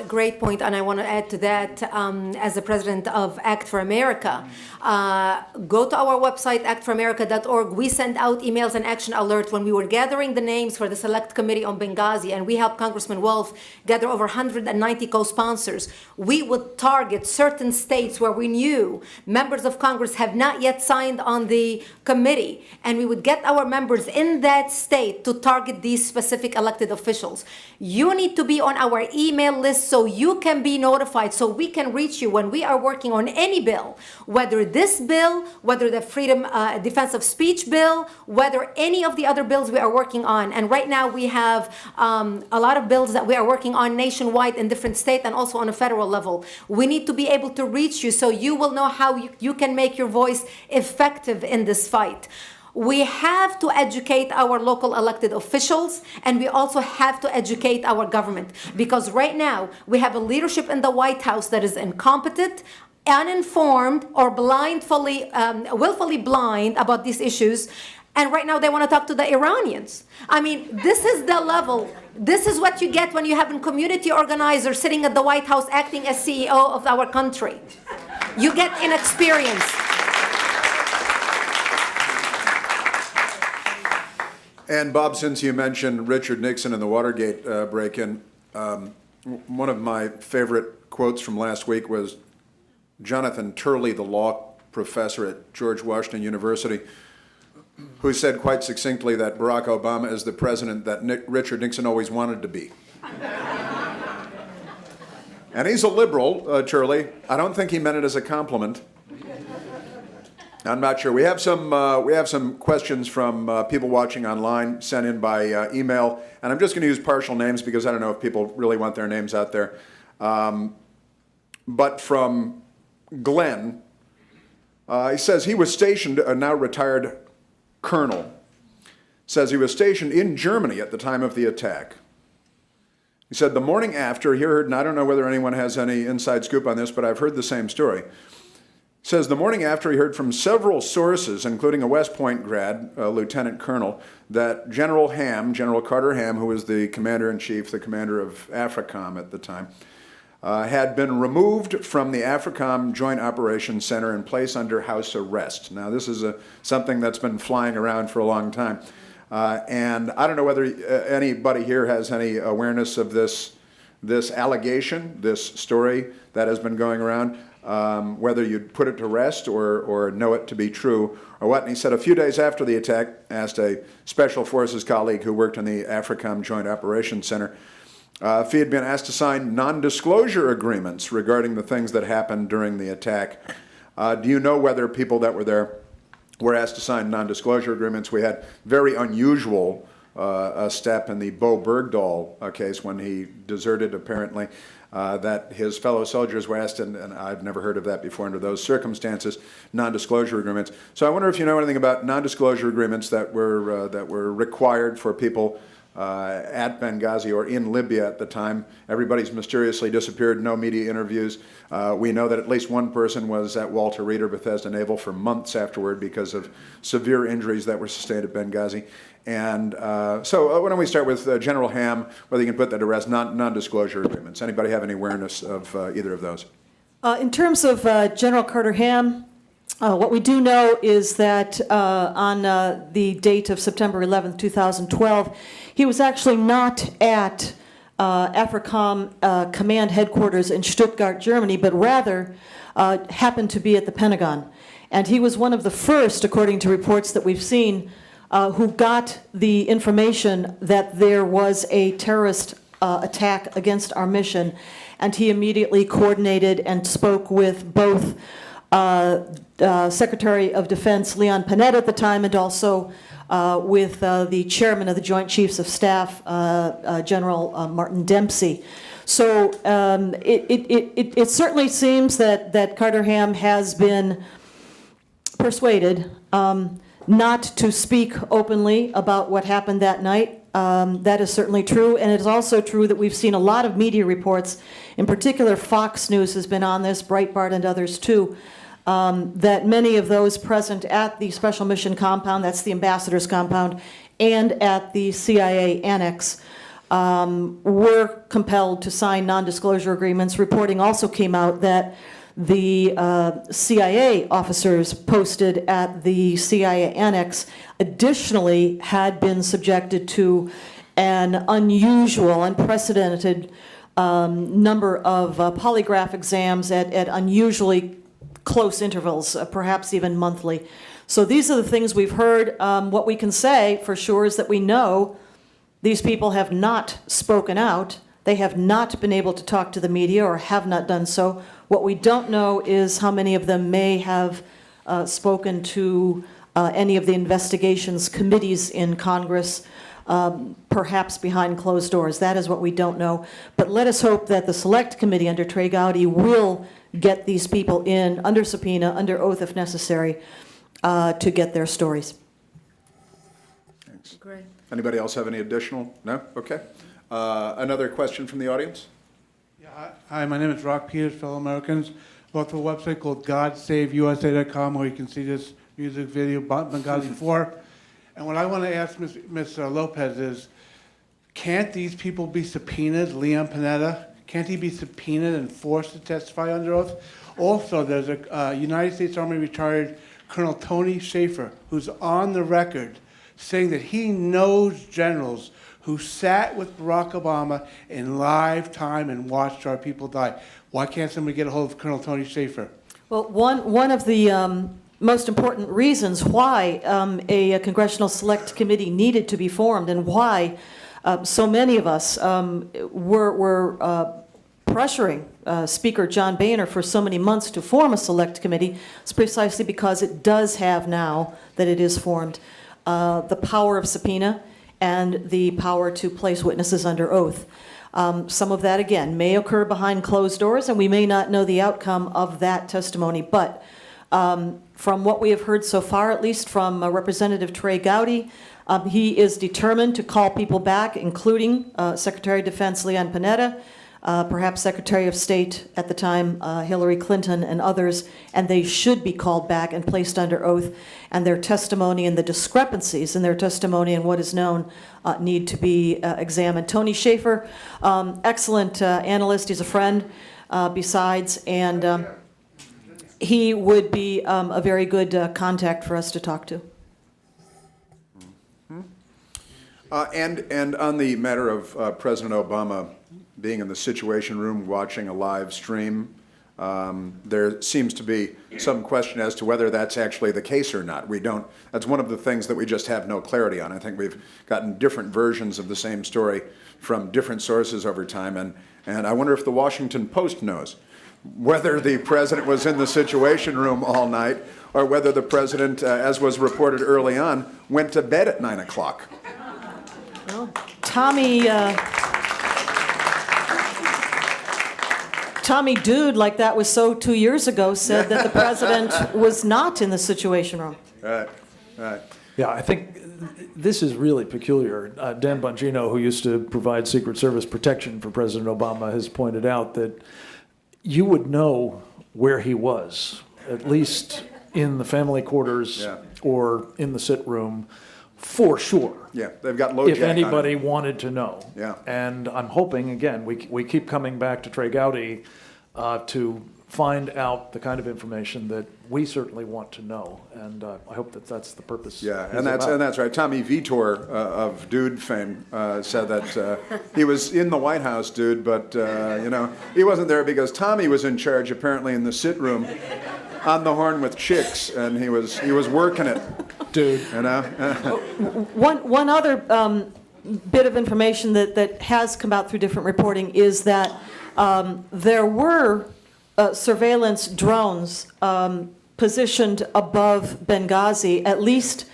Great point, and I want to add to that, as the president of Act for America, go to our website, actforamerica.org. We send out emails and action alerts when we were gathering the names for the Select Committee on Benghazi, and we helped Congressman Wolf gather over 190 co-sponsors. We would target certain states where we knew members of Congress have not yet signed on the committee, and we would get our members in that state to target these specific elected officials. You need to be on our email list so you can be notified, so we can reach you when we are working on any bill, whether this bill, whether the freedom defense of speech bill, whether any of the other bills we are working on. And right now we have a lot of bills that we are working on nationwide in different states and also on a federal level. We need to be able to reach you so you will know how you can make your voice effective in this fight. We have to educate our local elected officials, and we also have to educate our government, because right now we have a leadership in the White House that is incompetent, uninformed, or willfully blind about these issues. And right now they want to talk to the Iranians. I mean, this is the level. This is what you get when you have a community organizer sitting at the White House acting as CEO of our country. You get inexperience. And Bob, since you mentioned Richard Nixon and the Watergate break-in, one of my favorite quotes from last week was Jonathan Turley, the law professor at George Washington University, who said quite succinctly that Barack Obama is the president that Richard Nixon always wanted to be. And he's a liberal, Turley. I don't think he meant it as a compliment. I'm not sure. We have some questions from people watching online sent in by email, and I'm just going to use partial names because I don't know if people really want their names out there. But from Glenn, he says he was stationed, a now retired colonel, says he was stationed in Germany at the time of the attack. He said the morning after he heard, and I don't know whether anyone has any inside scoop on this, but I've heard the same story. Says the morning after he heard from several sources, including a West Point grad, lieutenant colonel, that General Carter Ham, who was the commander-in-chief, the commander of AFRICOM at the time, had been removed from the AFRICOM Joint Operations Center and placed under house arrest. Now, this is something that's been flying around for a long time. And I don't know whether anybody here has any awareness of this allegation, this story that has been going around. Whether you'd put it to rest or know it to be true or what. And he said a few days after the attack, asked a Special Forces colleague who worked in the AFRICOM Joint Operations Center if he had been asked to sign non-disclosure agreements regarding the things that happened during the attack. Do you know whether people that were there were asked to sign non-disclosure agreements? We had very unusual a step in the Bo Bergdahl case when he deserted, apparently, that his fellow soldiers were asked, and I've never heard of that before under those circumstances, non-disclosure agreements. So I wonder if you know anything about non-disclosure agreements that were required for people at Benghazi or in Libya at the time. Everybody's mysteriously disappeared, no media interviews. We know that at least one person was at Walter Reed or Bethesda Naval for months afterward because of severe injuries that were sustained at Benghazi. And so why don't we start with General Ham, whether you can put that to rest, non-disclosure agreements. Anybody have any awareness of either of those? In terms of General Carter Ham, what we do know is that on the date of September 11th, 2012, he was actually not at AFRICOM command headquarters in Stuttgart, Germany, but rather happened to be at the Pentagon. And he was one of the first, according to reports that we've seen, who got the information that there was a terrorist attack against our mission. And he immediately coordinated and spoke with both Secretary of Defense Leon Panetta at the time, and also with the chairman of the Joint Chiefs of Staff, General Martin Dempsey. So it certainly seems that Carter Ham has been persuaded not to speak openly about what happened that night. That is certainly true, and it is also true that we've seen a lot of media reports, in particular Fox News has been on this, Breitbart and others too, that many of those present at the Special Mission Compound, that's the ambassador's compound, and at the CIA annex, were compelled to sign non-disclosure agreements. Reporting also came out that the CIA officers posted at the CIA annex additionally had been subjected to an unusual, unprecedented number of polygraph exams at unusually close intervals, perhaps even monthly. So these are the things we've heard. What we can say for sure is that we know these people have not spoken out. They have not been able to talk to the media or have not done so. What we don't know is how many of them may have spoken to any of the investigations committees in Congress, perhaps behind closed doors. That is what we don't know. But let us hope that the Select Committee under Trey Gowdy will get these people in under subpoena, under oath if necessary, to get their stories. Thanks. Great. Anybody else have any additional? No? Okay. Another question from the audience? Yeah, hi, my name is Rock Peters, fellow Americans. Wrote to a website called GodSaveUSA.com where you can see this music video, Benghazi 4. And what I want to ask Ms. Lopez is, can't these people be subpoenaed, Leon Panetta? Can't he be subpoenaed and forced to testify under oath? Also, there's a United States Army retired Colonel Tony Schaefer, who's on the record saying that he knows generals who sat with Barack Obama in live time and watched our people die. Why can't somebody get a hold of Colonel Tony Schaefer? Well, one of the most important reasons why a Congressional Select Committee needed to be formed and why so many of us were pressuring Speaker John Boehner for so many months to form a Select Committee is precisely because it does have now that it is formed the power of subpoena and the power to place witnesses under oath. Some of that, again, may occur behind closed doors, and we may not know the outcome of that testimony. But from what we have heard so far, at least from Representative Trey Gowdy, he is determined to call people back, including Secretary of Defense Leon Panetta, perhaps Secretary of State at the time, Hillary Clinton, and others, and they should be called back and placed under oath, and their testimony and the discrepancies in their testimony and what is known need to be examined. Tony Schaefer, excellent analyst, he's a friend besides, and he would be a very good contact for us to talk to. And on the matter of President Obama being in the Situation Room watching a live stream, there seems to be some question as to whether that's actually the case or not. We don't, that's one of the things that we just have no clarity on. I think we've gotten different versions of the same story from different sources over time, and I wonder if the Washington Post knows whether the president was in the Situation Room all night or whether the president, as was reported early on, went to bed at 9 o'clock. Well, Tommy Dude, like that was so 2 years ago, said that the president was not in the Situation Room. Right, right. Yeah, I think this is really peculiar. Dan Bongino, who used to provide Secret Service protection for President Obama, has pointed out that you would know where he was, at least in the family quarters or in the sit room, for sure. Yeah, they've got low if jack anybody on it. wanted to know. Yeah. And I'm hoping, again, we keep coming back to Trey Gowdy to find out the kind of information that we certainly want to know, and I hope that that's the purpose. Yeah, he's and about. that's right. Tommy Vitor of Dude fame said that he was in the White House, dude, but he wasn't there because Tommy was in charge apparently in the sit room on the horn with chicks, and he was working it, Dude. One other bit of information that has come out through different reporting is that there were surveillance drones positioned above Benghazi, at least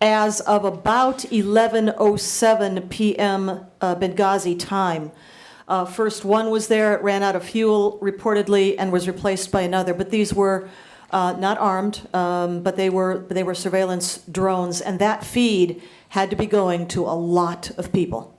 as of about 11:07 p.m. Benghazi time. First one was there, it ran out of fuel reportedly and was replaced by another, but these were not armed, but they were surveillance drones, and that feed had to be going to a lot of people.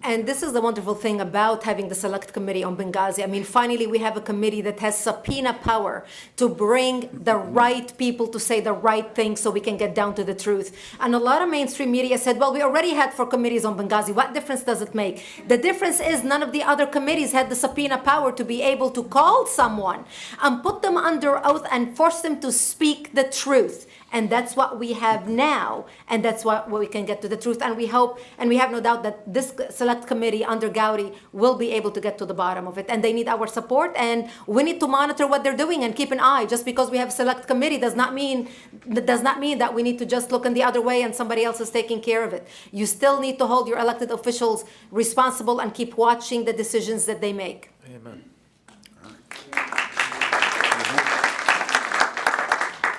And this is the wonderful thing about having the Select Committee on Benghazi. I mean, finally, we have a committee that has subpoena power to bring the right people to say the right thing so we can get down to the truth. And a lot of mainstream media said, well, we already had 4 committees on Benghazi. What difference does it make? The difference is none of the other committees had the subpoena power to be able to call someone and put them under oath and force them to speak the truth. And that's what we have now, and that's what we can get to the truth. And we hope, and we have no doubt that this Select Committee under Gowdy will be able to get to the bottom of it. And they need our support, and we need to monitor what they're doing and keep an eye. Just because we have Select Committee does not mean that we need to just look in the other way and somebody else is taking care of it. You still need to hold your elected officials responsible and keep watching the decisions that they make. Amen.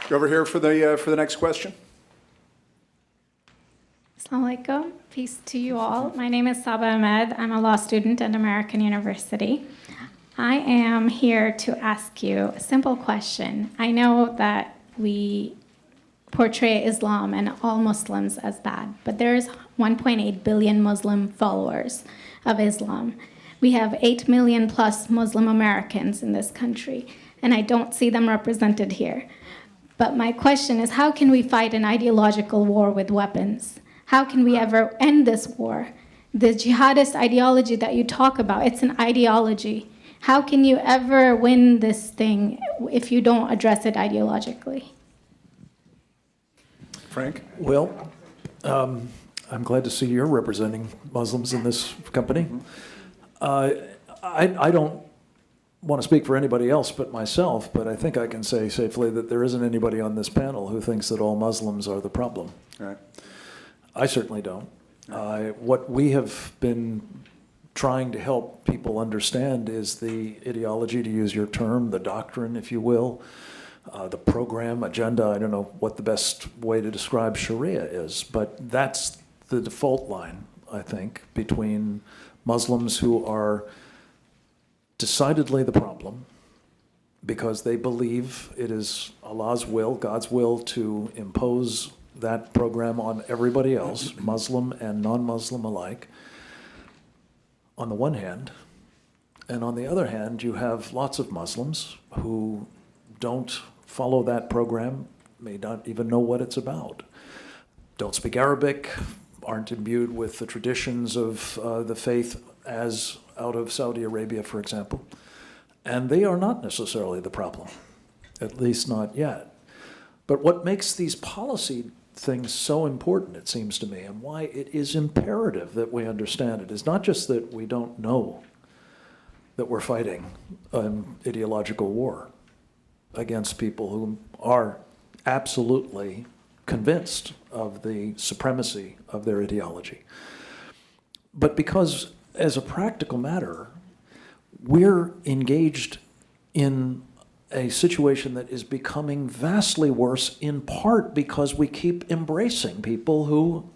Go over here for the next question. Assalamu alaikum. Peace to you all. My name is Saba Ahmed. I'm a law student at American University. I am here to ask you a simple question. I know that we portray Islam and all Muslims as bad, but there's 1.8 billion Muslim followers of Islam. We have 8 million plus Muslim Americans in this country, and I don't see them represented here. But my question is, how can we fight an ideological war with weapons? How can we ever end this war? The jihadist ideology that you talk about, it's an ideology. How can you ever win this thing if you don't address it ideologically? Frank? Well, I'm glad to see you're representing Muslims in this company. I don't want to speak for anybody else but myself, but I think I can say safely that there isn't anybody on this panel who thinks that all Muslims are the problem. Right. I certainly don't. What we have been trying to help people understand is the ideology, to use your term, the doctrine, if you will, the program, agenda. I don't know what the best way to describe Sharia is, but that's the default line, I think, between Muslims who are decidedly the problem because they believe it is Allah's will, God's will, to impose that program on everybody else, Muslim and non-Muslim alike, on the one hand. And on the other hand, you have lots of Muslims who don't follow that program, may not even know what it's about, don't speak Arabic, aren't imbued with the traditions of the faith as out of Saudi Arabia, for example. And they are not necessarily the problem, at least not yet. But what makes these policy things so important, it seems to me, and why it is imperative that we understand it, is not just that we don't know that we're fighting an ideological war against people who are absolutely convinced of the supremacy of their ideology, but because as a practical matter, we're engaged in a situation that is becoming vastly worse, in part because we keep embracing people who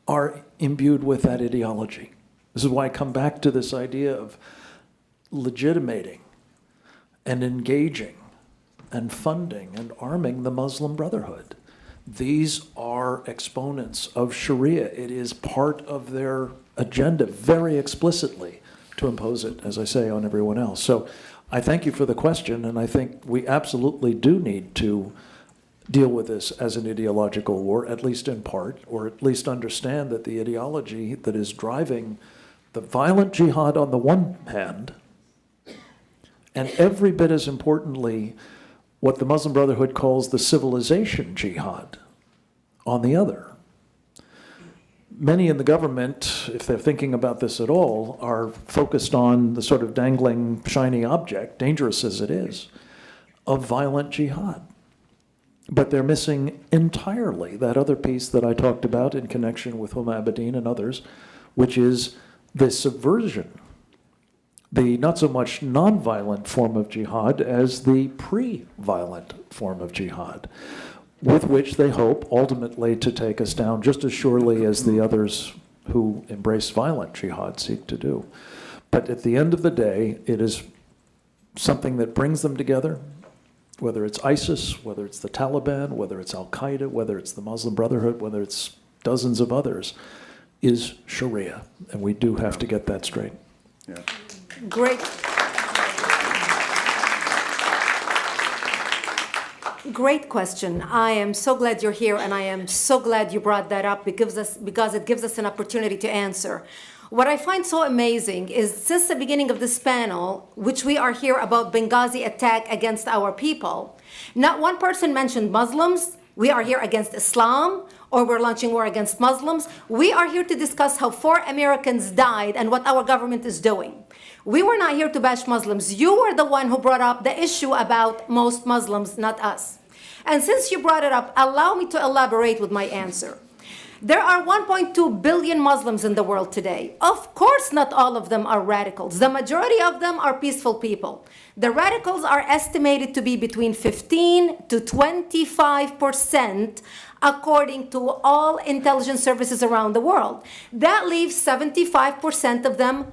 are imbued with that ideology. This is why I come back to this idea of legitimating and engaging and funding and arming the Muslim Brotherhood. These are exponents of Sharia. It is part of their agenda very explicitly to impose it, as I say, on everyone else. So I thank you for the question, and I think we absolutely do need to deal with this as an ideological war, at least in part, or at least understand that the ideology that is driving the violent jihad on the one hand and every bit as importantly, what the Muslim Brotherhood calls the civilization jihad on the other. Many in the government, if they're thinking about this at all, are focused on the sort of dangling, shiny object, dangerous as it is, of violent jihad. But they're missing entirely that other piece that I talked about in connection with Huma Abedin and others, which is the subversion, the not so much nonviolent form of jihad as the pre-violent form of jihad, with which they hope ultimately to take us down just as surely as the others who embrace violent jihad seek to do. But at the end of the day, it is something that brings them together, whether it's ISIS, whether it's the Taliban, whether it's Al-Qaeda, whether it's the Muslim Brotherhood, whether it's dozens of others, is Sharia. And we do have to get that straight. Yeah. Great. Great question. I am so glad you're here, and I am so glad you brought that up because it gives us an opportunity to answer. What I find so amazing is since the beginning of this panel, which we are here about Benghazi attack against our people, not one person mentioned Muslims. We are here against Islam, or we're launching war against Muslims. We are here to discuss how 4 Americans died and what our government is doing. We were not here to bash Muslims. You were the one who brought up the issue about most Muslims, not us. And since you brought it up, allow me to elaborate with my answer. There are 1.2 billion Muslims in the world today. Of course, not all of them are radicals. The majority of them are peaceful people. The radicals are estimated to be between 15 to 25%, according to all intelligence services around the world. That leaves 75% of them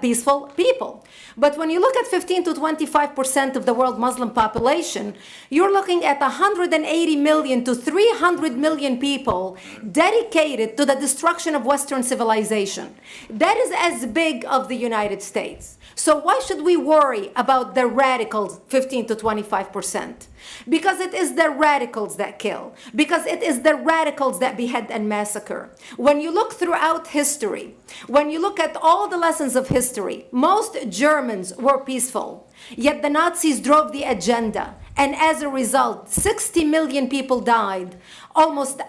peaceful people. But when you look at 15 to 25% of the world Muslim population, you're looking at 180 million to 300 million people dedicated to the destruction of Western civilization. That is as big of the United States. So why should we worry about the radicals, 15 to 25%? Because it is the radicals that kill. Because it is the radicals that behead and massacre. When you look throughout history, when you look at all the lessons of history, most Germans were peaceful. Yet the Nazis drove the agenda. And as a result, 60 million people died. Almost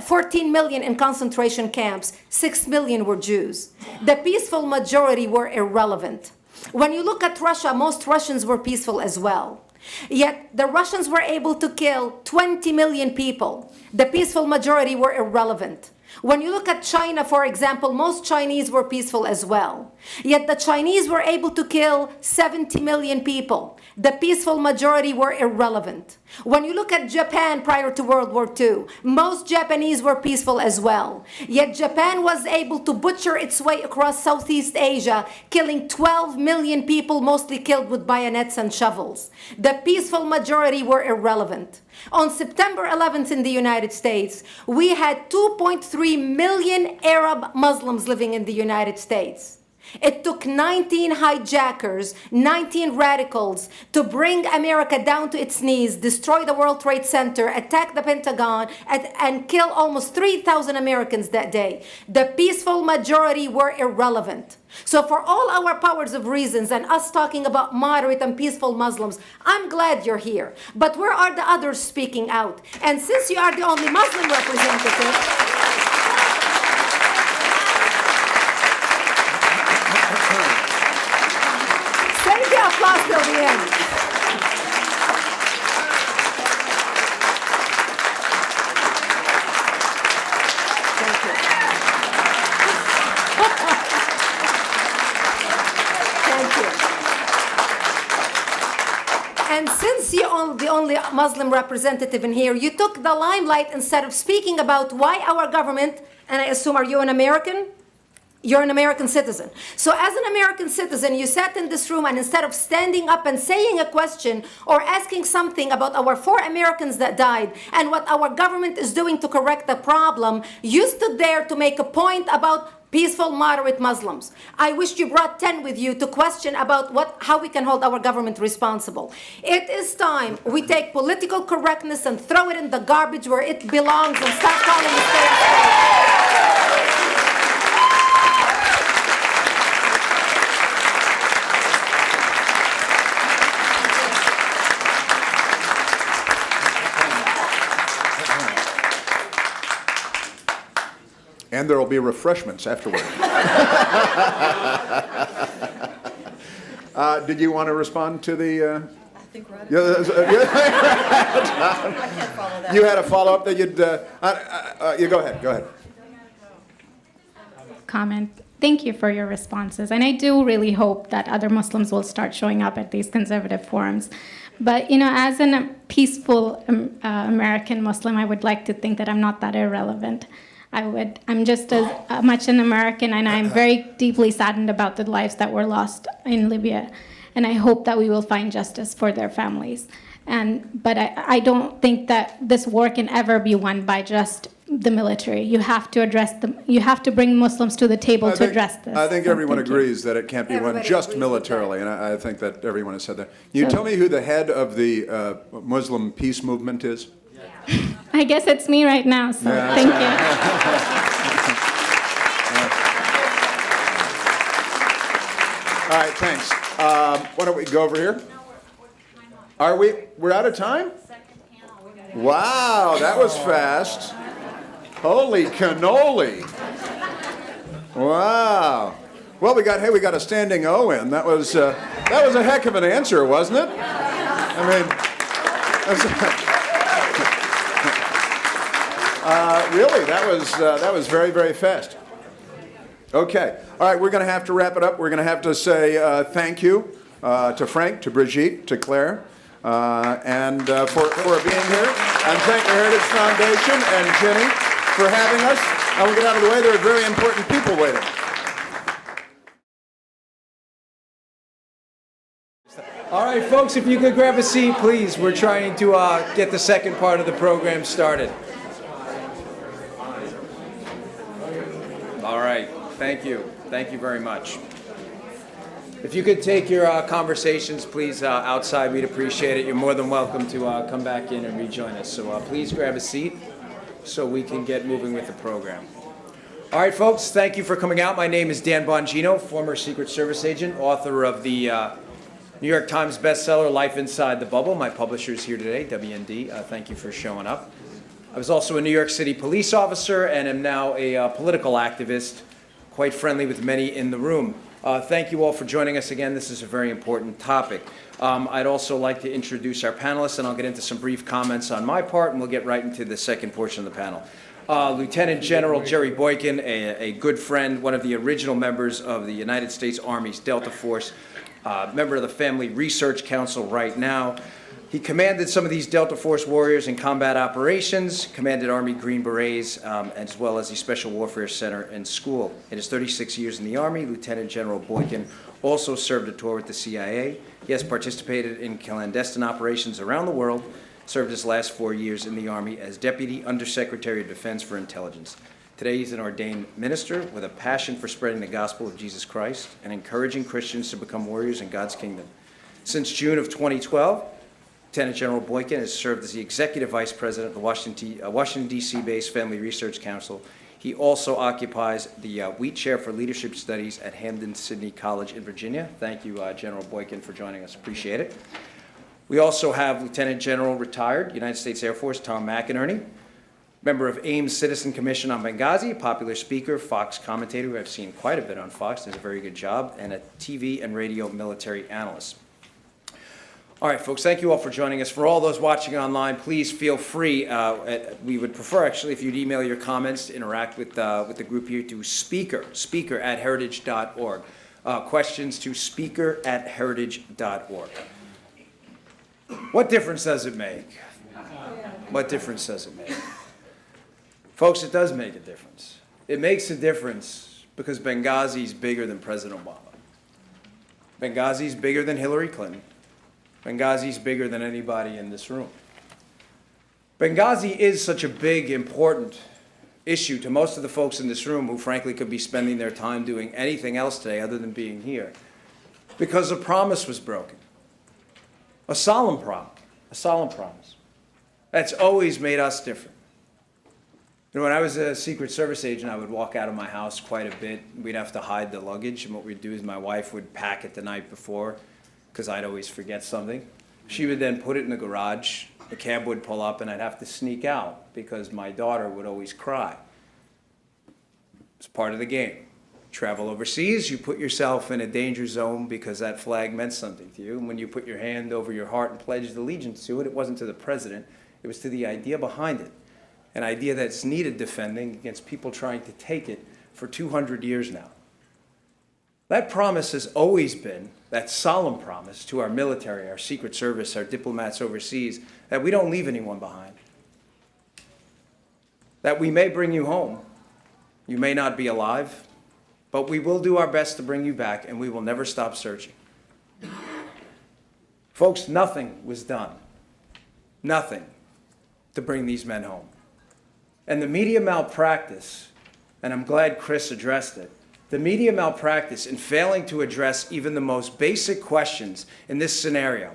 14 million in concentration camps. 6 million were Jews. The peaceful majority were irrelevant. When you look at Russia, most Russians were peaceful as well. Yet the Russians were able to kill 20 million people. The peaceful majority were irrelevant. When you look at China, for example, most Chinese were peaceful as well. Yet the Chinese were able to kill 70 million people. The peaceful majority were irrelevant. When you look at Japan prior to World War II, most Japanese were peaceful as well. Yet Japan was able to butcher its way across Southeast Asia, killing 12 million people, mostly killed with bayonets and shovels. The peaceful majority were irrelevant. On September 11th in the United States, we had 2.3 million Arab Muslims living in the United States. It took 19 hijackers, 19 radicals to bring America down to its knees, destroy the World Trade Center, attack the Pentagon, and kill almost 3,000 Americans that day. The peaceful majority were irrelevant. So for all our powers of reasons and us talking about moderate and peaceful Muslims, I'm glad you're here. But where are the others speaking out? And since you are the only Muslim representative, save the applause till the end. Thank you. Thank you. And since you're the only Muslim representative in here, you took the limelight instead of speaking about why our government, and I assume, are you an American? You're an American citizen. So as an American citizen, you sat in this room and instead of standing up and saying a question or asking something about our 4 Americans that died and what our government is doing to correct the problem, you stood there to make a point about peaceful, moderate Muslims. I wish you brought 10 with you to question about how we can hold our government responsible. It is time we take political correctness and throw it in the garbage where it belongs and start calling it state. And there will be refreshments afterward. Did you want to respond to the... I think we're out of Yeah, I can't follow that. you had a follow-up that you'd... you go ahead. Comment. Thank you for your responses. And I do really hope that other Muslims will start showing up at these conservative forums. But, as a peaceful American Muslim, I would like to think that I'm not that irrelevant. I'm just as much an American, and I'm very deeply saddened about the lives that were lost in Libya. And I hope that we will find justice for their families. But I don't think that this war can ever be won by just the military. You have to address them. You have to bring Muslims to the table to address this. I think So everyone thank you. agrees that it can't be won Everybody just agrees with militarily, and I think that everyone has said that. Can you tell me who the head of the Muslim peace movement is? I guess it's me right now, so Yeah, thank you. All right, thanks. Why don't we go over here? Are we? We're out of time? Wow, that was fast. Holy cannoli. Wow. Well, we got a standing O in. That was a heck of an answer, wasn't it? I mean, really, that was very, very fast. Okay. All right, we're going to have to wrap it up. We're going to have to say thank you to Frank, to Brigitte, to Claire, and for being here. And thank the Heritage Foundation and Jenny for having us. And we'll get out of the way. There are very important people waiting. All right, folks, if you could grab a seat, please. We're trying to get the second part of the program started. All right, thank you. Thank you very much. If you could take your conversations, please, outside, we'd appreciate it. You're more than welcome to come back in and rejoin us. So please grab a seat so we can get moving with the program. All right, folks, thank you for coming out. My name is Dan Bongino, former Secret Service agent, author of the New York Times bestseller, Life Inside the Bubble. My publisher is here today, WND. Thank you for showing up. I was also a New York City police officer and am now a political activist, quite friendly with many in the room. Thank you all for joining us again. This is a very important topic. I'd also like to introduce our panelists, and I'll get into some brief comments on my part, and we'll get right into the second portion of the panel. Lieutenant General Jerry Boykin, a good friend, one of the original members of the United States Army's Delta Force, member of the Family Research Council right now. He commanded some of these Delta Force warriors in combat operations, commanded Army Green Berets, as well as the Special Warfare Center and School. In his 36 years in the Army, Lieutenant General Boykin also served a tour with the CIA. He has participated in clandestine operations around the world, served his last 4 years in the Army as Deputy Undersecretary of Defense for Intelligence. Today, he's an ordained minister with a passion for spreading the gospel of Jesus Christ and encouraging Christians to become warriors in God's kingdom. Since June of 2012, Lieutenant General Boykin has served as the Executive Vice President of the Washington, D.C.-based Family Research Council. He also occupies the Wheat Chair for Leadership Studies at Hampden-Sydney College in Virginia. Thank you, General Boykin, for joining us. Appreciate it. We also have Lieutenant General retired United States Air Force Tom McInerney, member of AIM's Citizen Commission on Benghazi, a popular speaker, Fox commentator who I've seen quite a bit on Fox, does a very good job, and a TV and radio military analyst. All right, folks, thank you all for joining us. For all those watching online, please feel free. We would prefer, actually, if you'd email your comments to interact with the group here to speaker@heritage.org. Questions to speaker@heritage.org. What difference does it make? What difference does it make? Folks, it does make a difference. It makes a difference because Benghazi is bigger than President Obama. Benghazi is bigger than Hillary Clinton. Benghazi is bigger than anybody in this room. Benghazi is such a big, important issue to most of the folks in this room who frankly could be spending their time doing anything else today other than being here because a promise was broken. A solemn promise. That's always made us different. You know, when I was a Secret Service agent, I would walk out of my house quite a bit. We'd have to hide the luggage, and what we'd do is my wife would pack it the night before because I'd always forget something. She would then put it in the garage, the cab would pull up, and I'd have to sneak out because my daughter would always cry. It's part of the game. Travel overseas, you put yourself in a danger zone because that flag meant something to you. And when you put your hand over your heart and pledged allegiance to it, it wasn't to the president, it was to the idea behind it. An idea that's needed defending against people trying to take it for 200 years now. That promise has always been, that solemn promise to our military, our Secret Service, our diplomats overseas, that we don't leave anyone behind. That we may bring you home. You may not be alive, but we will do our best to bring you back, and we will never stop searching. Folks, nothing was done. Nothing to bring these men home. And the media malpractice, and I'm glad Chris addressed it, the media malpractice in failing to address even the most basic questions in this scenario,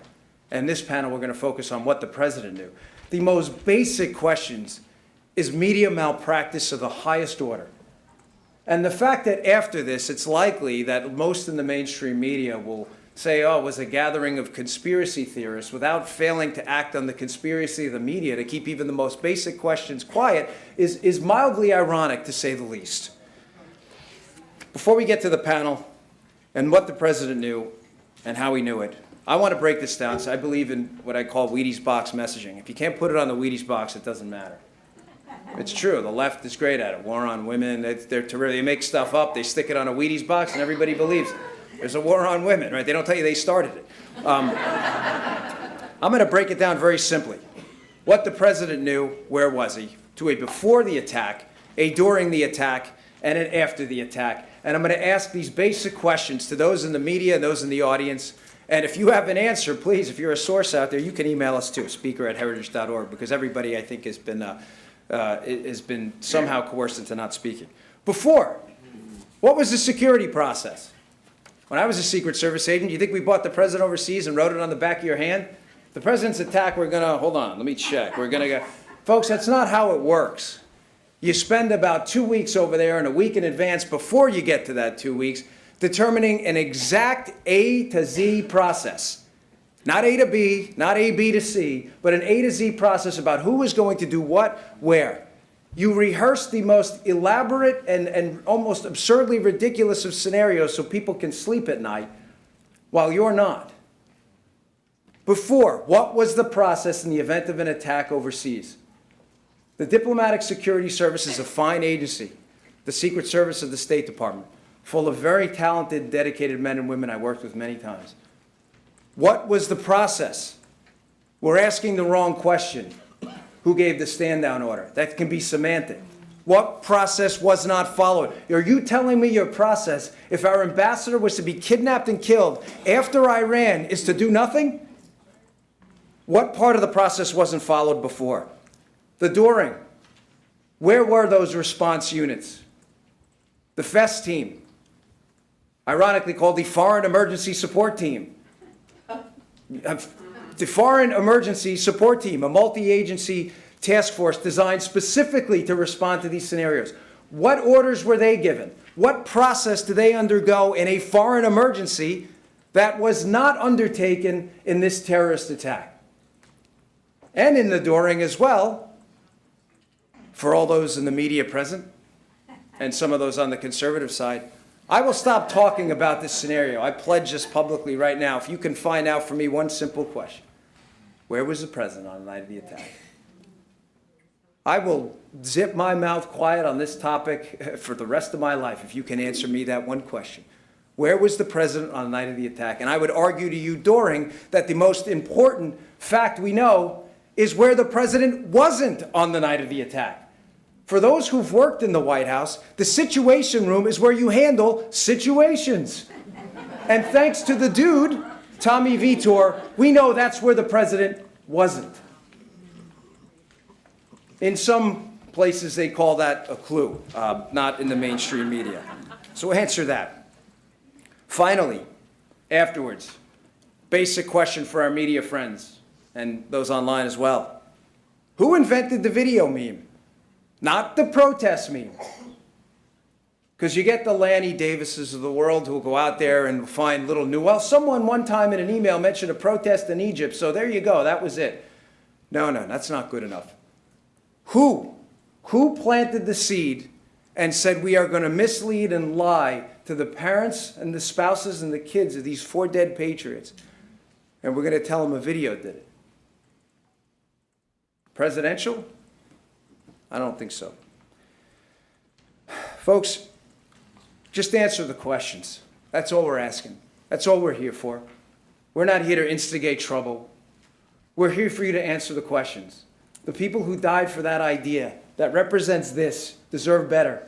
and this panel we're going to focus on what the president knew. The most basic questions is media malpractice of the highest order. And the fact that after this, it's likely that most in the mainstream media will say, oh, it was a gathering of conspiracy theorists, without failing to act on the conspiracy of the media to keep even the most basic questions quiet, is mildly ironic, to say the least. Before we get to the panel and what the president knew and how he knew it, I want to break this down. So I believe in what I call Wheaties box messaging. If you can't put it on the Wheaties box, it doesn't matter. It's true. The left is great at it. War on women. They're terrific. They make stuff up. They stick it on a Wheaties box, and everybody believes it. There's a war on women, right? They don't tell you they started it. I'm going to break it down very simply. What the president knew, where was he, to a before the attack, a during the attack, and an after the attack. And I'm going to ask these basic questions to those in the media and those in the audience. And if you have an answer, please, if you're a source out there, you can email us too, speaker@heritage.org, because everybody, I think, has been somehow coerced into not speaking. Before, what was the security process? When I was a Secret Service agent, you think we bought the president overseas and wrote it on the back of your hand? The president's attack, we're going to, hold on, let me check. We're going to go, folks, that's not how it works. You spend about 2 weeks over there and a week in advance before you get to that 2 weeks determining an exact A to Z process. Not A to B, not A, B to C, but an A to Z process about who is going to do what, where. You rehearse the most elaborate and almost absurdly ridiculous of scenarios so people can sleep at night while you're not. Before, what was the process in the event of an attack overseas? The Diplomatic Security Service is a fine agency, the Secret Service of the State Department, full of very talented, dedicated men and women I worked with many times. What was the process? We're asking the wrong question. Who gave the stand-down order? That can be semantic. What process was not followed? Are you telling me your process, if our ambassador was to be kidnapped and killed after Iran, is to do nothing? What part of the process wasn't followed before? The during. Where were those response units? The FES team, ironically called the Foreign Emergency Support Team. The Foreign Emergency Support Team, a multi-agency task force designed specifically to respond to these scenarios. What orders were they given? What process did they undergo in a foreign emergency that was not undertaken in this terrorist attack? And in the during as well, for all those in the media present, and some of those on the conservative side, I will stop talking about this scenario. I pledge this publicly right now. If you can find out for me one simple question. Where was the president on the night of the attack? I will zip my mouth quiet on this topic for the rest of my life if you can answer me that one question. Where was the president on the night of the attack? And I would argue to you during that the most important fact we know is where the president wasn't on the night of the attack. For those who've worked in the White House, the Situation Room is where you handle situations. And thanks to the dude, Tommy Vitor, we know that's where the president wasn't. In some places, they call that a clue, not in the mainstream media. So answer that. Finally, afterwards, basic question for our media friends and those online as well. Who invented the video meme? Not the protest meme. Because you get the Lanny Davises of the world who will go out there and find little new, well, someone one time in an email mentioned a protest in Egypt, so there you go, that was it. No, that's not good enough. Who planted the seed and said, we are going to mislead and lie to the parents and the spouses and the kids of these 4 dead patriots. And we're going to tell them a video did it. Presidential? I don't think so. Folks, just answer the questions. That's all we're asking. That's all we're here for. We're not here to instigate trouble. We're here for you to answer the questions. The people who died for that idea that represents this deserve better.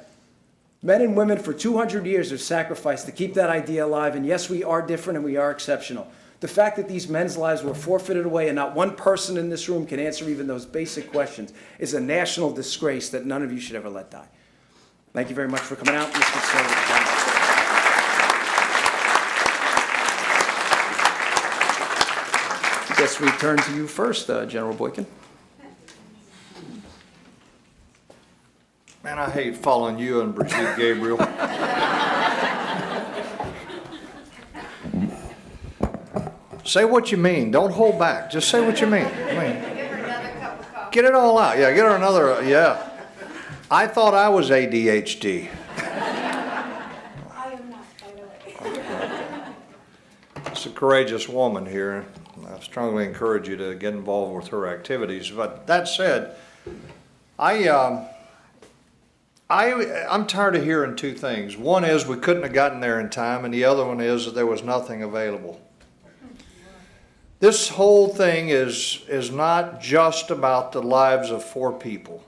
Men and women for 200 years have sacrificed to keep that idea alive, and yes, we are different and we are exceptional. The fact that these men's lives were forfeited away and not one person in this room can answer even those basic questions is a national disgrace that none of you should ever let die. Thank you very much for coming out. Let's get started. I guess we turn to you first, General Boykin. Man, I hate following you and Brigitte Gabriel. Say what you mean. Don't hold back. Just say what you mean. Get it all out. Yeah, get her another. Yeah. I thought I was ADHD. I am not, by the way. It's a courageous woman here. I strongly encourage you to get involved with her activities. But that said, I'm tired of hearing 2 things. One is we couldn't have gotten there in time, and the other one is that there was nothing available. This whole thing is not just about the lives of 4 people.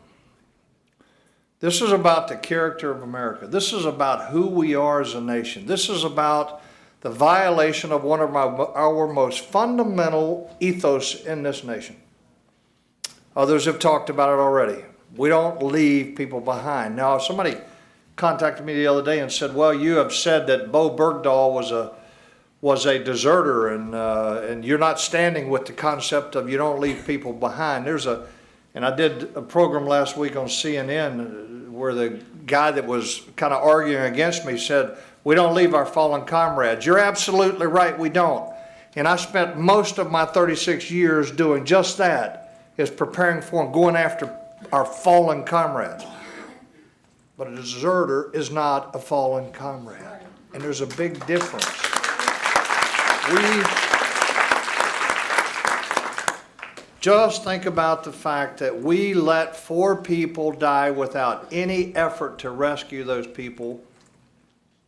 This is about the character of America. This is about who we are as a nation. This is about the violation of one of our most fundamental ethos in this nation. Others have talked about it already. We don't leave people behind. Now, somebody contacted me the other day and said, well, you have said that Bo Bergdahl was a deserter, and you're not standing with the concept of you don't leave people behind. And I did a program last week on CNN where the guy that was kind of arguing against me said, we don't leave our fallen comrades. You're absolutely right, we don't. And I spent most of my 36 years doing just that, is preparing for and going after our fallen comrades. But a deserter is not a fallen comrade. And there's a big difference. Just think about the fact that we let 4 people die without any effort to rescue those people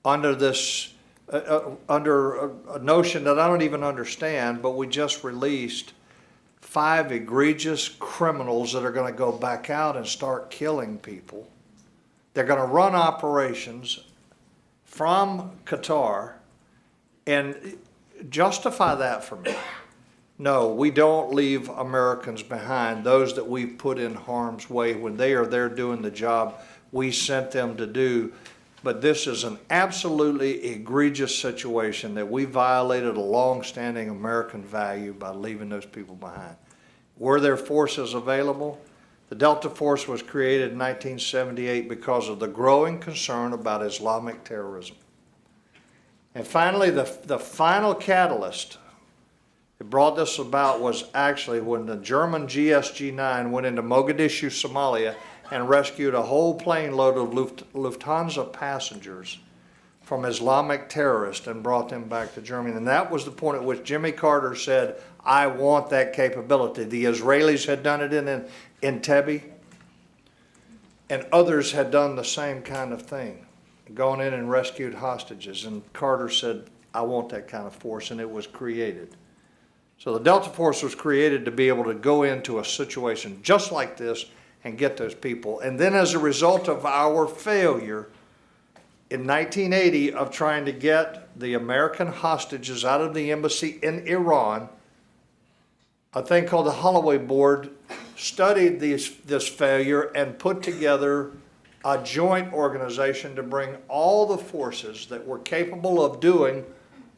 under this, under a notion that I don't even understand, but we just released 5 egregious criminals that are going to go back out and start killing people. They're going to run operations from Qatar and justify that for me. No, we don't leave Americans behind, those that we've put in harm's way when they are there doing the job we sent them to do. But this is an absolutely egregious situation that we violated a long-standing American value by leaving those people behind. Were there forces available? The Delta Force was created in 1978 because of the growing concern about Islamic terrorism. And finally, the final catalyst that brought this about was actually when the German GSG-9 went into Mogadishu, Somalia, and rescued a whole plane load of Lufthansa passengers from Islamic terrorists and brought them back to Germany. And that was the point at which Jimmy Carter said, I want that capability. The Israelis had done it in Entebbe, and others had done the same kind of thing, gone in and rescued hostages. And Carter said, I want that kind of force, and it was created. So the Delta Force was created to be able to go into a situation just like this and get those people. And then as a result of our failure in 1980 of trying to get the American hostages out of the embassy in Iran, a thing called the Holloway Board studied this failure and put together a joint organization to bring all the forces that were capable of doing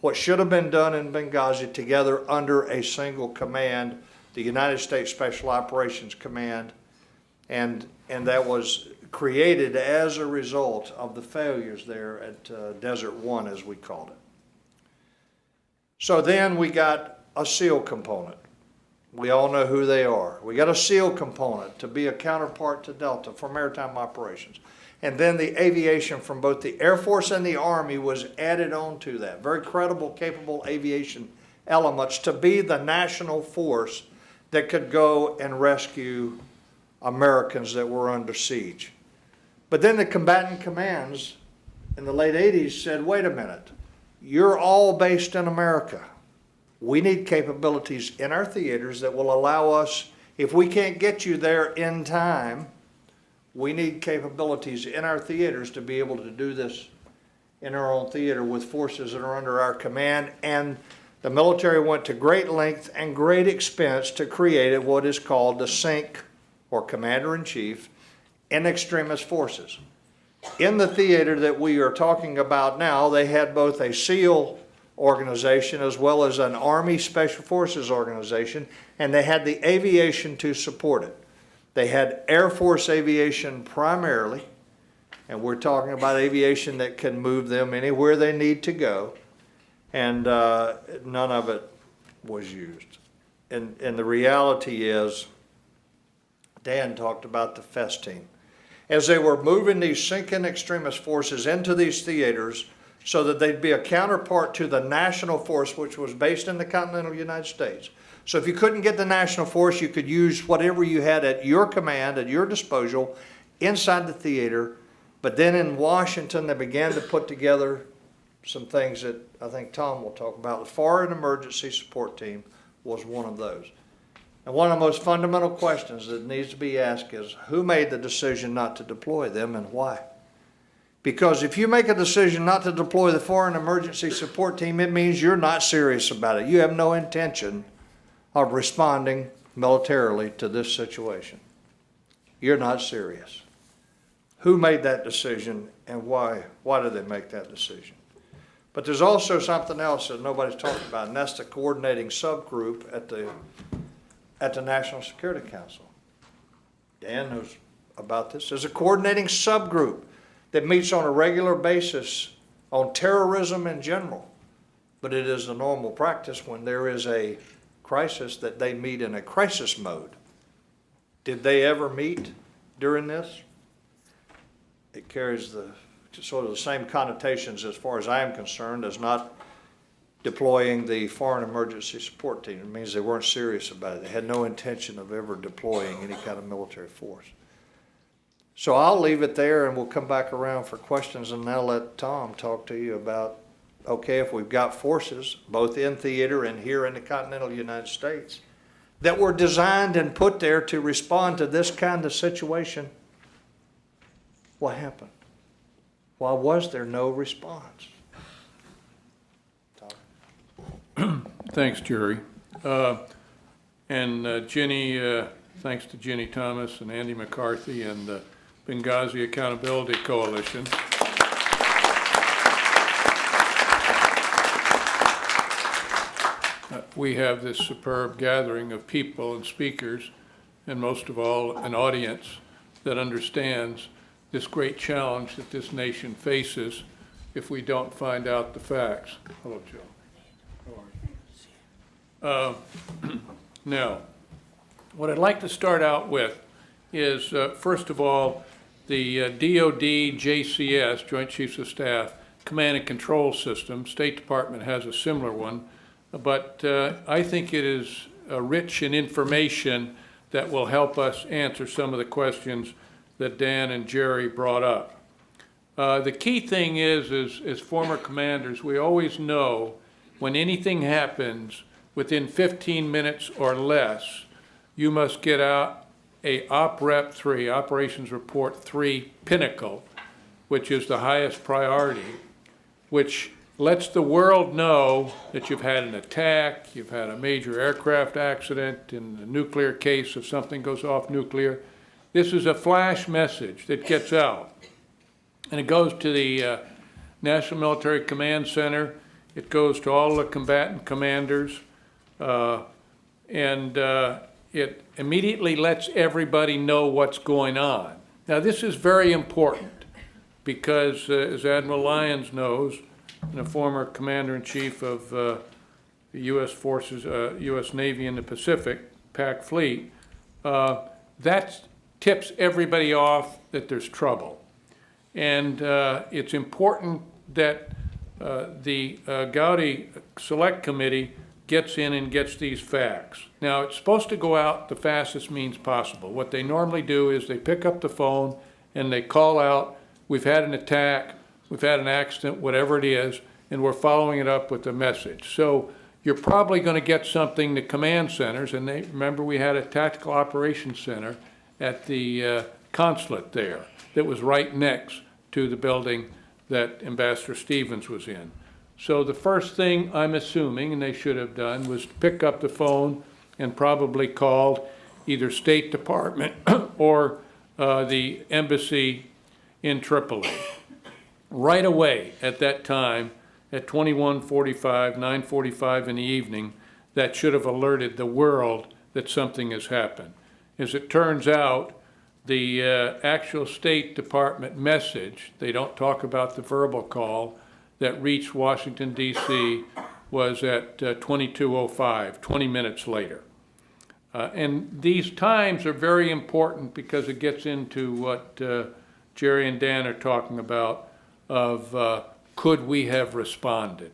what should have been done in Benghazi together under a single command, the United States Special Operations Command, and that was created as a result of the failures there at Desert One, as we called it. So then we got a SEAL component. We all know who they are. We got a SEAL component to be a counterpart to Delta for maritime operations. And then the aviation from both the Air Force and the Army was added on to that. Very credible, capable aviation elements to be the national force that could go and rescue Americans that were under siege. But then the combatant commands in the late 80s said, wait a minute, you're all based in America. We need capabilities in our theaters that will allow us, if we can't get you there in time, we need capabilities in our theaters to be able to do this in our own theater with forces that are under our command. And the military went to great length and great expense to create what is called the CINC, or Commander-in-Chief, in Extremis Forces. In the theater that we are talking about now, they had both a SEAL organization as well as an Army Special Forces organization, and they had the aviation to support it. They had Air Force aviation primarily, and we're talking about aviation that can move them anywhere they need to go, and none of it was used. And the reality is, Dan talked about the FEST team. As they were moving these sinking extremist forces into these theaters so that they'd be a counterpart to the national force, which was based in the continental United States. So if you couldn't get the national force, you could use whatever you had at your command, at your disposal, inside the theater. But then in Washington, they began to put together some things that I think Tom will talk about. The Foreign Emergency Support Team was one of those. And one of the most fundamental questions that needs to be asked is, who made the decision not to deploy them and why? Because if you make a decision not to deploy the Foreign Emergency Support Team, it means you're not serious about it. You have no intention of responding militarily to this situation. You're not serious. Who made that decision and why? Why did they make that decision? But there's also something else that nobody's talked about, and that's the coordinating subgroup at the National Security Council. Dan knows about this. There's a coordinating subgroup that meets on a regular basis on terrorism in general. But it is a normal practice when there is a crisis that they meet in a crisis mode. Did they ever meet during this? It carries the sort of the same connotations as far as I am concerned as not deploying the Foreign Emergency Support Team. It means they weren't serious about it. They had no intention of ever deploying any kind of military force. So I'll leave it there and we'll come back around for questions, and now let Tom talk to you about, okay, if we've got forces both in theater and here in the continental United States that were designed and put there to respond to this kind of situation, what happened? Why was there no response? Thanks, Jerry. Ginny, thanks to Ginny Thomas and Andy McCarthy and the Benghazi Accountability Coalition. We have this superb gathering of people and speakers, and most of all, an audience that understands this great challenge that this nation faces if we don't find out the facts. Hello, Joe. Now, what I'd like to start out with is, first of all, the DoD JCS, Joint Chiefs of Staff, Command and Control System. State Department has a similar one, but I think it is rich in information that will help us answer some of the questions that Dan and Jerry brought up. The key thing is, as former commanders, we always know when anything happens, within 15 minutes or less, you must get out a OPREP 3, Operations Report 3 Pinnacle, which is the highest priority, which lets the world know that you've had an attack, you've had a major aircraft accident, in the nuclear case, if something goes off nuclear. This is a flash message that gets out. And it goes to the National Military Command Center. It goes to all the combatant commanders. It immediately lets everybody know what's going on. Now, this is very important because, as Admiral Lyons knows, and a former Commander-in-Chief of the U.S. Forces, U.S. Navy in the Pacific, pack fleet, that tips everybody off that there's trouble. And it's important that the Gowdy Select Committee gets in and gets these facts. Now, it's supposed to go out the fastest means possible. What they normally do is they pick up the phone and they call out, we've had an attack, we've had an accident, whatever it is, and we're following it up with a message. So you're probably going to get something, the command centers, and remember we had a tactical operations center at the consulate there that was right next to the building that Ambassador Stevens was in. So the first thing I'm assuming, and they should have done, was pick up the phone and probably called either State Department or the embassy in Tripoli. Right away at that time, at 21:45, 9:45 in the evening, that should have alerted the world that something has happened. As it turns out, the actual State Department message, they don't talk about the verbal call, that reached Washington, D.C. was at 22:05, 20 minutes later. And these times are very important because it gets into what Jerry and Dan are talking about of could we have responded?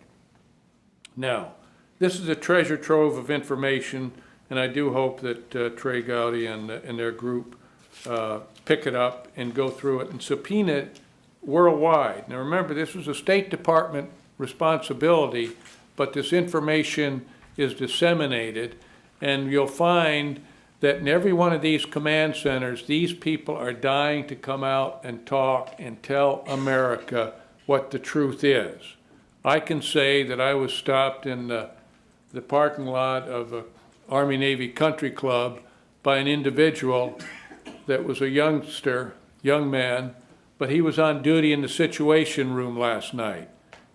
Now, this is a treasure trove of information, and I do hope that Trey Gowdy and their group pick it up and go through it and subpoena it worldwide. Now remember, this was a State Department responsibility, but this information is disseminated, and you'll find that in every one of these command centers, these people are dying to come out and talk and tell America what the truth is. I can say that I was stopped in the parking lot of a Army-Navy country club by an individual that was a young man, but he was on duty in the Situation Room last night.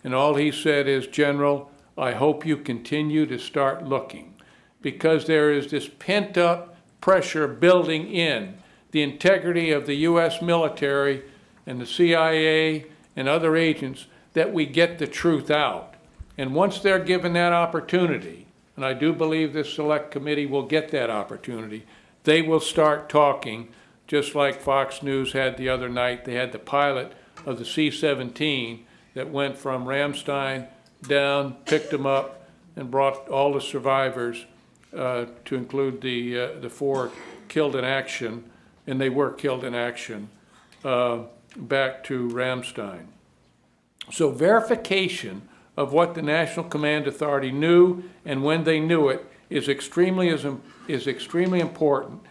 And all he said is, General, I hope you continue to start looking, because there is this pent-up pressure building in the integrity of the U.S. military and the CIA and other agents that we get the truth out. And once they're given that opportunity, and I do believe this select committee will get that opportunity, they will start talking, just like Fox News had the other night. They had the pilot of the C-17 that went from Ramstein down, picked them up, and brought all the survivors, to include the 4 killed in action, and they were killed in action, back to Ramstein. So verification of what the National Command Authority knew and when they knew it is extremely important,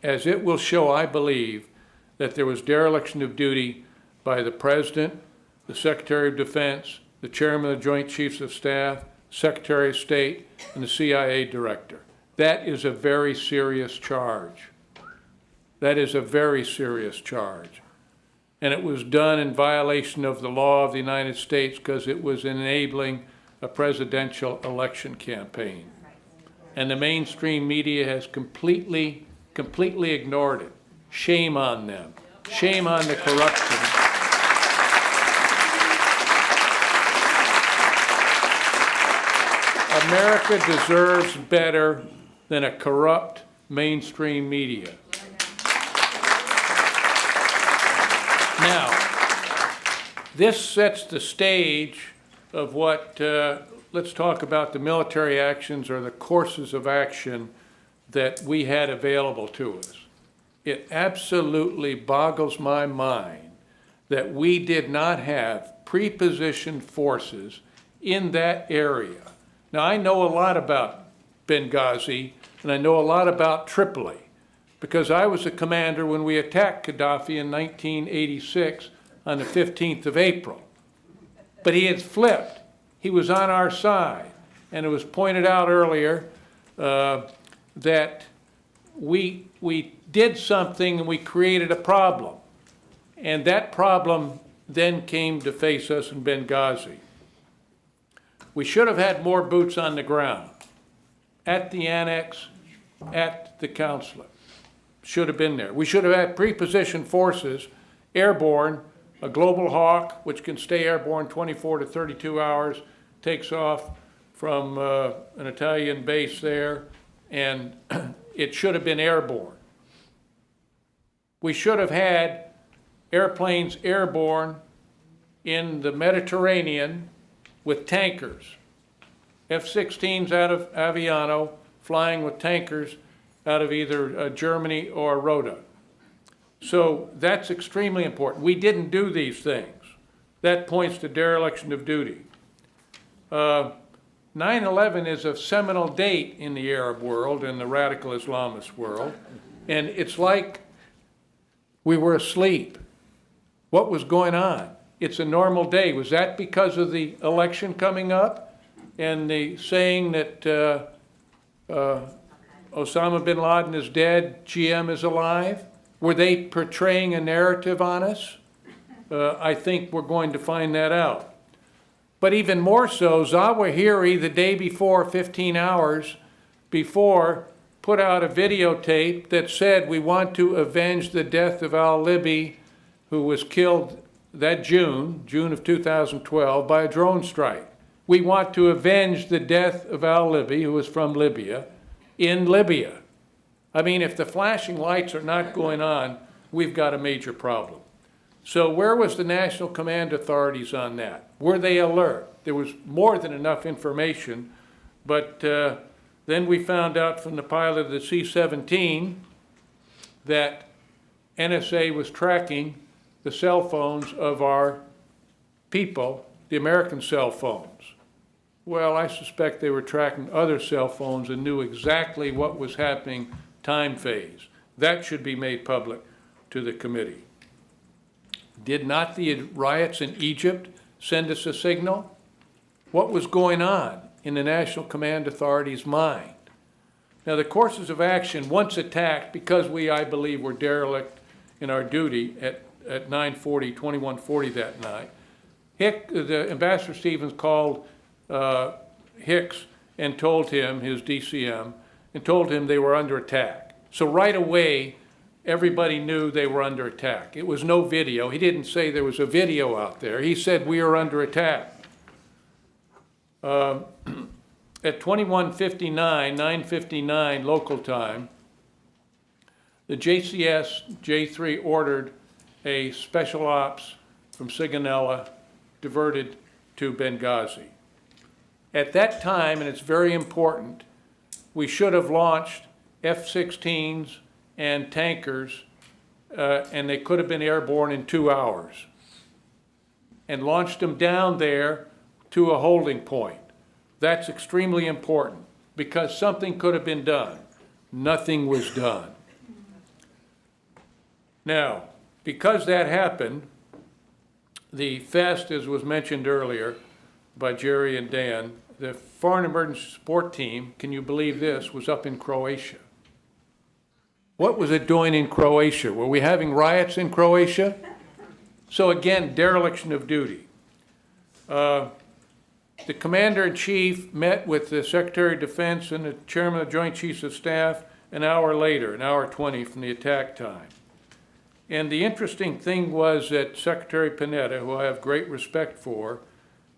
as it will show, I believe, that there was dereliction of duty by the President, the Secretary of Defense, the Chairman of the Joint Chiefs of Staff, Secretary of State, and the CIA Director. That is a very serious charge. That is a very serious charge. And it was done in violation of the law of the United States because it was enabling a presidential election campaign. And the mainstream media has completely ignored it. Shame on them. Shame on the corruption. America deserves better than a corrupt mainstream media. Now, this sets the stage of what, let's talk about the military actions or the courses of action that we had available to us. It absolutely boggles my mind that we did not have pre-positioned forces in that area. Now, I know a lot about Benghazi, and I know a lot about Tripoli, because I was a commander when we attacked Gaddafi in 1986 on the 15th of April. But he had flipped. He was on our side. And it was pointed out earlier that we did something and we created a problem. And that problem then came to face us in Benghazi. We should have had more boots on the ground at the annex, at the consulate. Should have been there. We should have had pre-positioned forces, airborne, a Global Hawk, which can stay airborne 24 to 32 hours, takes off from an Italian base there, and it should have been airborne. We should have had airplanes airborne in the Mediterranean with tankers. F-16s out of Aviano flying with tankers out of either Germany or Rota. So that's extremely important. We didn't do these things. That points to dereliction of duty. 9/11 is a seminal date in the Arab world and the radical Islamist world, and it's like we were asleep. What was going on? It's a normal day. Was that because of the election coming up and the saying that Osama bin Laden is dead, GM is alive? Were they portraying a narrative on us? I think we're going to find that out. But even more so, Zawahiri, the day before, 15 hours before, put out a videotape that said, we want to avenge the death of al-Libi, who was killed that June of 2012, by a drone strike. We want to avenge the death of al-Libi, who was from Libya, in Libya. I mean, if the flashing lights are not going on, we've got a major problem. So where was the National Command Authorities on that? Were they alert? There was more than enough information, but then we found out from the pilot of the C-17 that NSA was tracking the cell phones of our people, the American cell phones. Well, I suspect they were tracking other cell phones and knew exactly what was happening time phase. That should be made public to the committee. Did not the riots in Egypt send us a signal? What was going on in the National Command Authority's mind? Now, the courses of action, once attacked, because we, I believe, were derelict in our duty at 21:40 that night, the Ambassador Stevens called Hicks and told him, his DCM, and told him they were under attack. So right away, everybody knew they were under attack. It was no video. He didn't say there was a video out there. He said we are under attack. At 21:59, 9:59 local time, the JCS J3 ordered a special ops from Sigonella diverted to Benghazi. At that time, and it's very important, we should have launched F-16s and tankers, and they could have been airborne in 2 hours, and launched them down there to a holding point. That's extremely important because something could have been done. Nothing was done. Now, because that happened, the FEST, as was mentioned earlier by Jerry and Dan, the Foreign Emergency Support Team, can you believe this, was up in Croatia. What was it doing in Croatia? Were we having riots in Croatia? So again, dereliction of duty. The Commander-in-Chief met with the Secretary of Defense and the Chairman of the Joint Chiefs of Staff an hour later, an hour 20 from the attack time. And the interesting thing was that Secretary Panetta, who I have great respect for,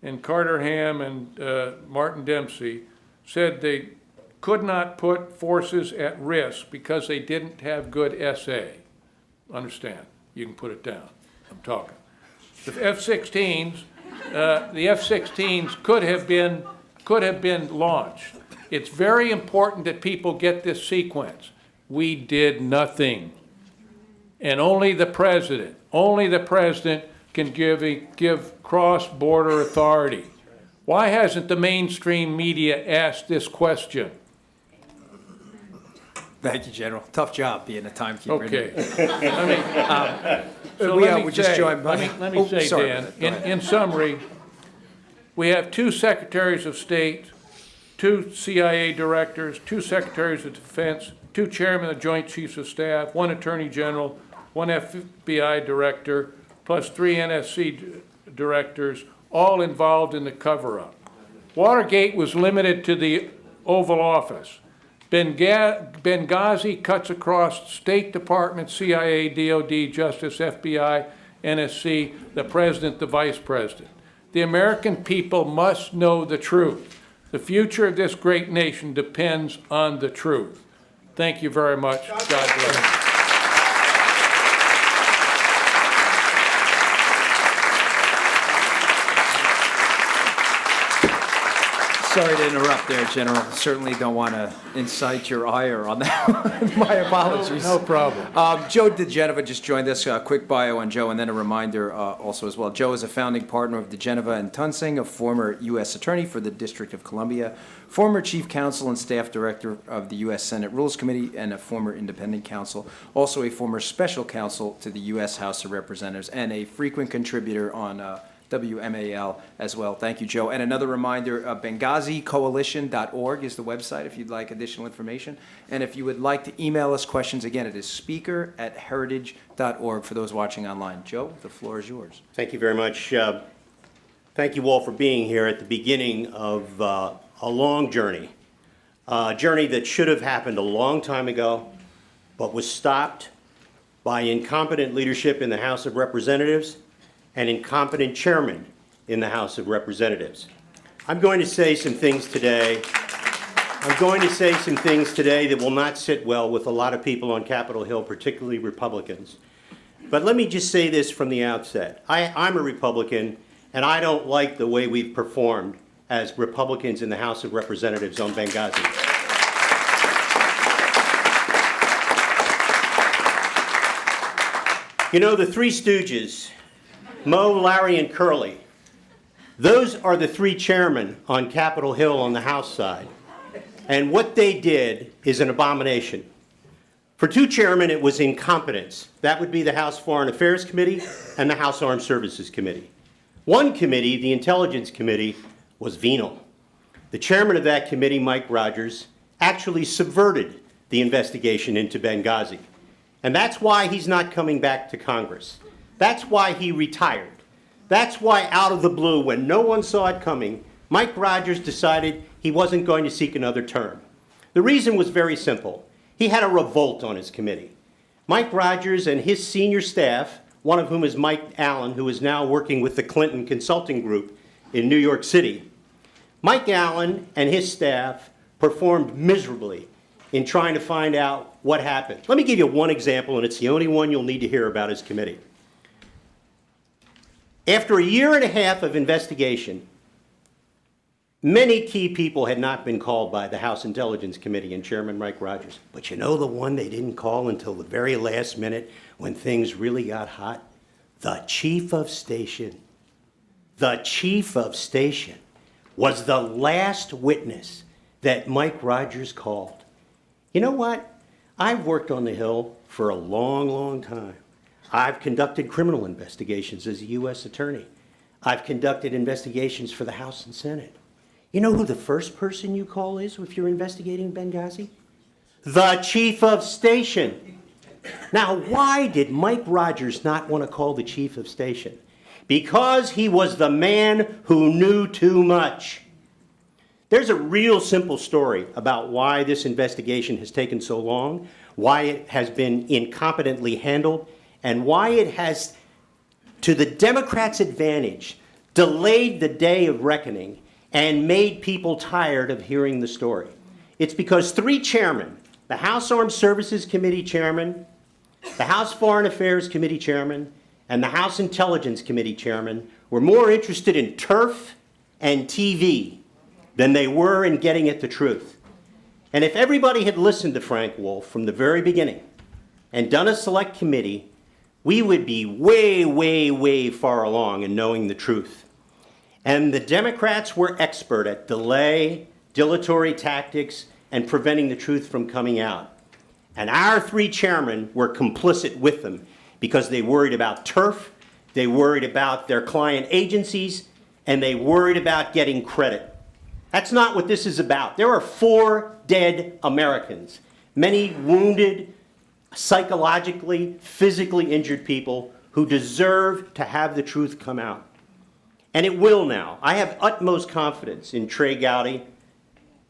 and Carter Ham and Martin Dempsey said they could not put forces at risk because they didn't have good SA. Understand? You can put it down. I'm talking. The F-16s, could have been launched. It's very important that people get this sequence. We did nothing. And only the president can give cross-border authority. Why hasn't the mainstream media asked this question? Thank you, General. Tough job being a timekeeper. Okay. So we let me just say, joined by. let me say, sorry, Dan, in summary, we have 2 secretaries of state, 2 CIA directors, 2 secretaries of defense, 2 chairmen of the Joint Chiefs of Staff, 1 attorney general, 1 FBI director, plus 3 NSC directors, all involved in the cover-up. Watergate was limited to the Oval Office. Benghazi cuts across State Department, CIA, DOD, Justice, FBI, NSC, the President, the Vice President. The American people must know the truth. The future of this great nation depends on the truth. Thank you very much. God bless. Sorry to interrupt there, General. Certainly don't want to incite your ire on that. My apologies. No problem. Joe DeGenova just joined us. A quick bio on Joe, and then a reminder also as well. Joe is a founding partner of DeGenova and Tunsing, a former U.S. Attorney for the District of Columbia, former Chief Counsel and Staff Director of the U.S. Senate Rules Committee, and a former independent counsel, also a former Special Counsel to the U.S. House of Representatives, and a frequent contributor on WMAL as well. Thank you, Joe. And another reminder, BenghaziCoalition.org is the website if you'd like additional information. And if you would like to email us questions, again, it is speaker@heritage.org for those watching online. Joe, the floor is yours. Thank you very much. Thank you all for being here at the beginning of a long journey, a journey that should have happened a long time ago, but was stopped by incompetent leadership in the House of Representatives and incompetent chairman in the House of Representatives. I'm going to say some things today. That will not sit well with a lot of people on Capitol Hill, particularly Republicans. But let me just say this from the outset. I'm a Republican, and I don't like the way we've performed as Republicans in the House of Representatives on Benghazi. You know, the Three Stooges, Moe, Larry, and Curly, those are the three chairmen on Capitol Hill on the House side. And what they did is an abomination. For two chairmen, it was incompetence. That would be the House Foreign Affairs Committee and the House Armed Services Committee. One committee, the Intelligence Committee, was venal. The chairman of that committee, Mike Rogers, actually subverted the investigation into Benghazi. And that's why he's not coming back to Congress. That's why he retired. That's why out of the blue, when no one saw it coming, Mike Rogers decided he wasn't going to seek another term. The reason was very simple. He had a revolt on his committee. Mike Rogers and his senior staff, one of whom is Mike Allen, who is now working with the Clinton Consulting Group in New York City. Mike Allen and his staff performed miserably in trying to find out what happened. Let me give you one example, and it's the only one you'll need to hear about his committee. After a year and a half of investigation, many key people had not been called by the House Intelligence Committee and Chairman Mike Rogers. But you know the one they didn't call until the very last minute when things really got hot? The Chief of Station. The Chief of Station was the last witness that Mike Rogers called. You know what? I've worked on the Hill for a long, long time. I've conducted criminal investigations as a U.S. attorney. I've conducted investigations for the House and Senate. You know who the first person you call is if you're investigating Benghazi? The Chief of Station. Now, why did Mike Rogers not want to call the Chief of Station? Because he was the man who knew too much. There's a real simple story about why this investigation has taken so long, why it has been incompetently handled, and why it has, to the Democrats' advantage, delayed the day of reckoning and made people tired of hearing the story. It's because three chairmen, the House Armed Services Committee chairman, the House Foreign Affairs Committee chairman, and the House Intelligence Committee chairman, were more interested in turf and TV than they were in getting at the truth. And if everybody had listened to Frank Wolf from the very beginning and done a select committee, we would be way, way, way far along in knowing the truth. And the Democrats were expert at delay, dilatory tactics, and preventing the truth from coming out. And our three chairmen were complicit with them because they worried about turf, they worried about their client agencies, and they worried about getting credit. That's not what this is about. There are 4 dead Americans, many wounded, psychologically, physically injured people who deserve to have the truth come out. And it will now. I have utmost confidence in Trey Gowdy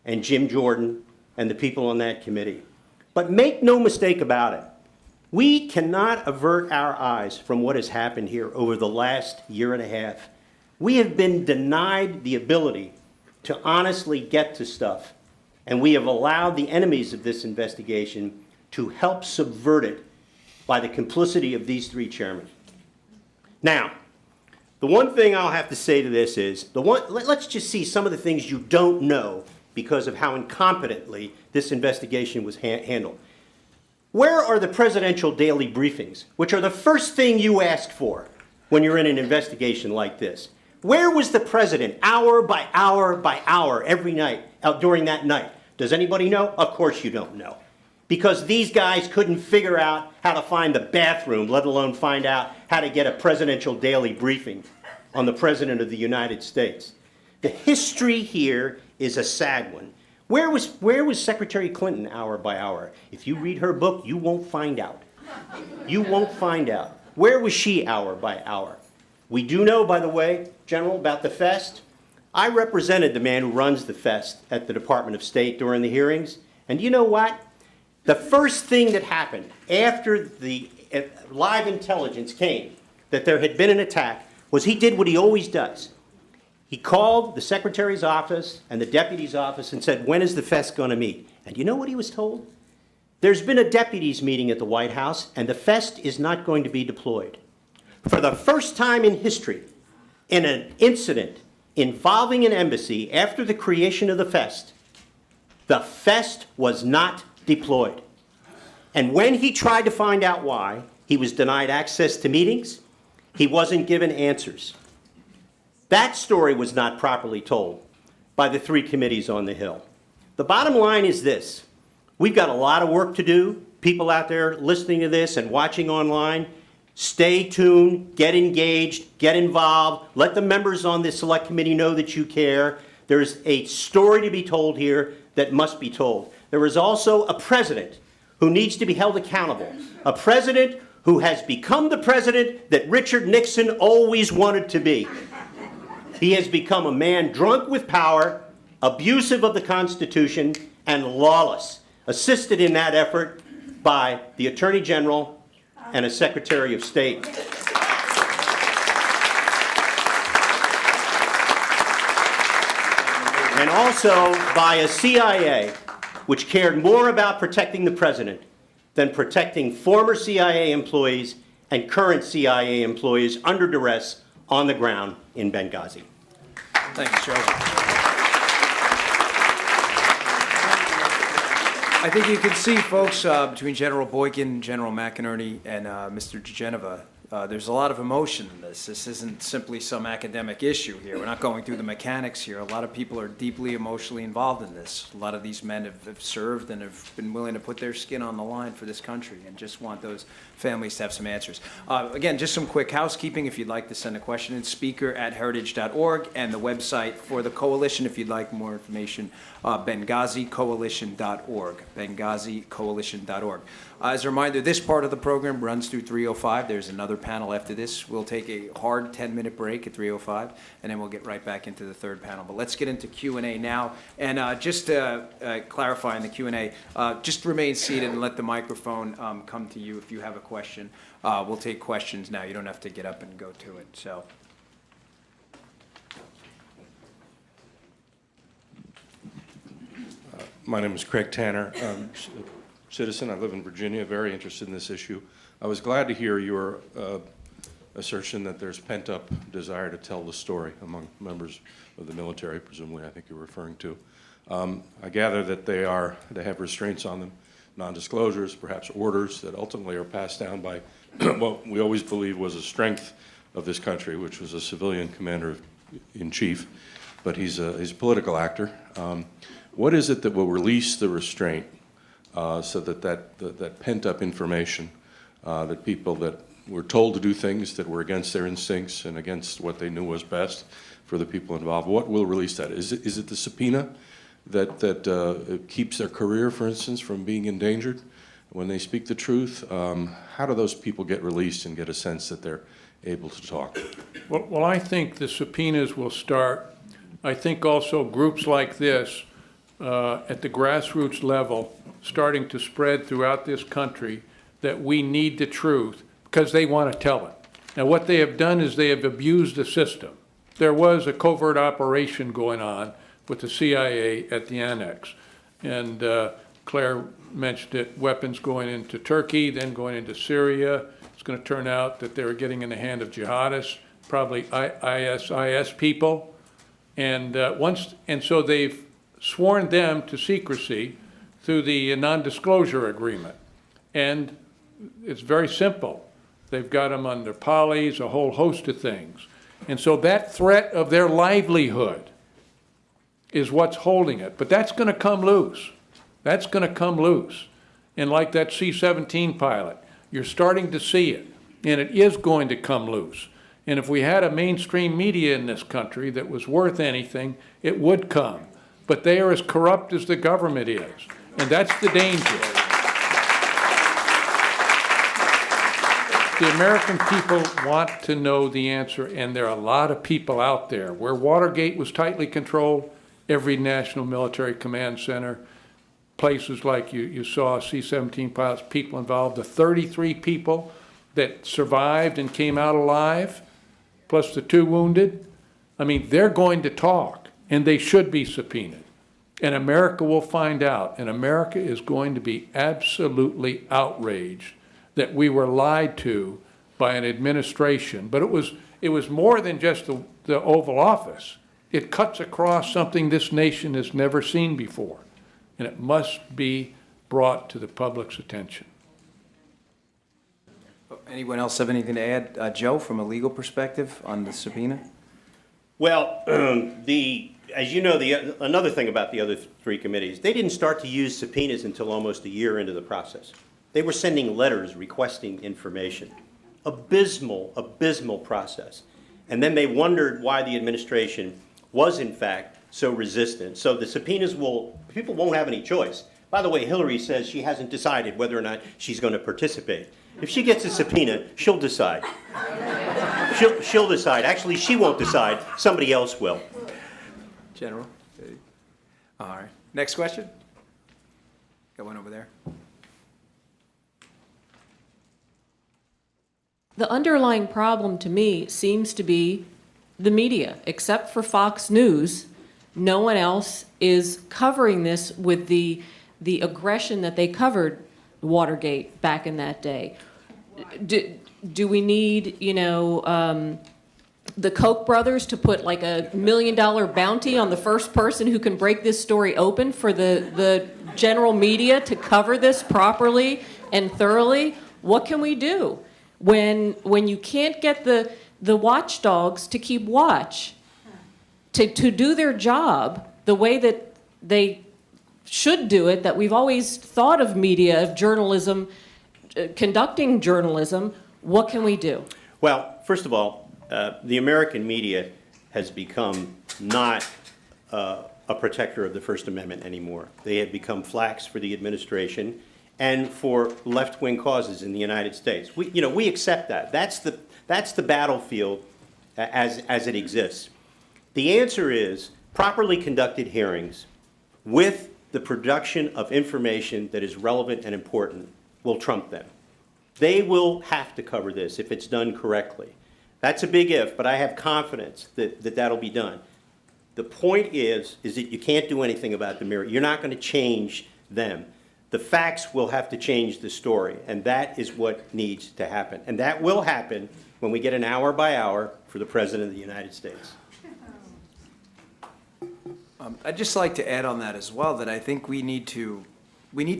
and Jim Jordan and the people on that committee. But make no mistake about it. We cannot avert our eyes from what has happened here over the last year and a half. We have been denied the ability to honestly get to stuff And we have allowed the enemies of this investigation to help subvert it by the complicity of these three chairmen. Now, the one thing I'll have to say to this is, let's just see some of the things you don't know because of how incompetently this investigation was handled. Where are the presidential daily briefings, which are the first thing you ask for when you're in an investigation like this? Where was the president hour by hour by hour every night during that night? Does anybody know? Of course you don't know. Because these guys couldn't figure out how to find the bathroom, let alone find out how to get a presidential daily briefing on the President of the United States. The history here is a sad one. Where was Secretary Clinton hour by hour? If you read her book, you won't find out. You won't find out. Where was she hour by hour? We do know, by the way, General, about the fest. I represented the man who runs the fest at the Department of State during the hearings. And you know what? The first thing that happened after the live intelligence came that there had been an attack was he did what he always does. He called the secretary's office and the deputy's office and said, when is the fest going to meet? And you know what he was told? There's been a deputies meeting at the White House and the fest is not going to be deployed. For the first time in history, in an incident involving an embassy after the creation of the fest was not deployed. And when he tried to find out why, he was denied access to meetings. He wasn't given answers. That story was not properly told by the three committees on the Hill. The bottom line is this. We've got a lot of work to do. People out there listening to this and watching online, stay tuned, get engaged, get involved. Let the members on this select committee know that you care. There's a story to be told here that must be told. There is also a president who needs to be held accountable. A president who has become the president that Richard Nixon always wanted to be. He has become a man drunk with power, abusive of the Constitution, and lawless, assisted in that effort by the Attorney General and a Secretary of State. And also by a CIA which cared more about protecting the president than protecting former CIA employees and current CIA employees under duress on the ground in Benghazi. Thank you, Joe. I think you can see, folks, between General Boykin, General McInerney, and Mr. DeGeneva, there's a lot of emotion in this. This isn't simply some academic issue here. We're not going through the mechanics here. A lot of people are deeply emotionally involved in this. A lot of these men have served and have been willing to put their skin on the line for this country and just want those families to have some answers. Again, just some quick housekeeping. If you'd like to send a question, it's speaker@heritage.org, and the website for the coalition, if you'd like more information, BenghaziCoalition.org, BenghaziCoalition.org. As a reminder, this part of the program runs through 3:05. There's another panel after this. We'll take a hard 10-minute break at 3:05, and then we'll get right back into the third panel. But let's get into Q&A now. And just to clarify in the Q&A, just remain seated and let the microphone come to you if you have a question. We'll take questions now. You don't have to get up and go to it. So. My name is Craig Tanner. Citizen. I live in Virginia, very interested in this issue. I was glad to hear your assertion that there's pent-up desire to tell the story among members of the military, presumably I think you're referring to. I gather that they have restraints on them, non-disclosures, perhaps orders that ultimately are passed down by what we always believed was a strength of this country, which was a civilian commander-in-chief, but he's a political actor. What is it that will release the restraint so that pent-up information, that people that were told to do things that were against their instincts and against what they knew was best for the people involved, what will release that? Is it the subpoena that keeps their career, for instance, from being endangered when they speak the truth? How do those people get released and get a sense that they're able to talk? Well, I think the subpoenas will start. I think also groups like this at the grassroots level starting to spread throughout this country that we need the truth because they want to tell it. Now, what they have done is they have abused the system. There was a covert operation going on with the CIA at the annex. And Claire mentioned it, weapons going into Turkey, then going into Syria. It's going to turn out that they were getting in the hand of jihadists, probably ISIS people. And so they've sworn them to secrecy through the non-disclosure agreement. And it's very simple. They've got them under polys, a whole host of things. And so that threat of their livelihood is what's holding it. But that's going to come loose. That's going to come loose. And like that C-17 pilot, you're starting to see it. And it is going to come loose. And if we had a mainstream media in this country that was worth anything, it would come. But they are as corrupt as the government is. And that's the danger. The American people want to know the answer, and there are a lot of people out there. Where Watergate was tightly controlled, every national military command center, places like you saw C-17 pilots, people involved, the 33 people that survived and came out alive, plus the 2 wounded. I mean, they're going to talk, and they should be subpoenaed. And America will find out, and America is going to be absolutely outraged that we were lied to by an administration. But it was more than just the Oval Office. It cuts across something this nation has never seen before, and it must be brought to the public's attention. Anyone else have anything to add? Joe, from a legal perspective on the subpoena? Well, as you know, another thing about the other 3 committees, they didn't start to use subpoenas until almost a year into the process. They were sending letters requesting information. Abysmal process. And then they wondered why the administration was, in fact, so resistant. So the subpoenas people won't have any choice. By the way, Hillary says she hasn't decided whether or not she's going to participate. If she gets a subpoena, she'll decide. She'll decide. Actually, she won't decide. Somebody else will. General? All right. Next question? Got one over there. The underlying problem to me seems to be the media. Except for Fox News, no one else is covering this with the aggression that they covered Watergate back in that day. Do we need, the Koch brothers to put like $1 million bounty on the first person who can break this story open for the general media to cover this properly and thoroughly? What can we do when you can't get the watchdogs to keep watch, to do their job the way that they should do it, that we've always thought of media, of journalism, conducting journalism? What can we do? Well, first of all, the American media has become not a protector of the First Amendment anymore. They have become flax for the administration and for left-wing causes in the United States. We accept that. That's the battlefield as it exists. The answer is properly conducted hearings with the production of information that is relevant and important will trump them. They will have to cover this if it's done correctly. That's a big if, but I have confidence that that'll be done. The point is that you can't do anything about the mirror. You're not going to change them. The facts will have to change the story, and that is what needs to happen. And that will happen when we get an hour by hour for the President of the United States. I'd just like to add on that as well, that I think we need to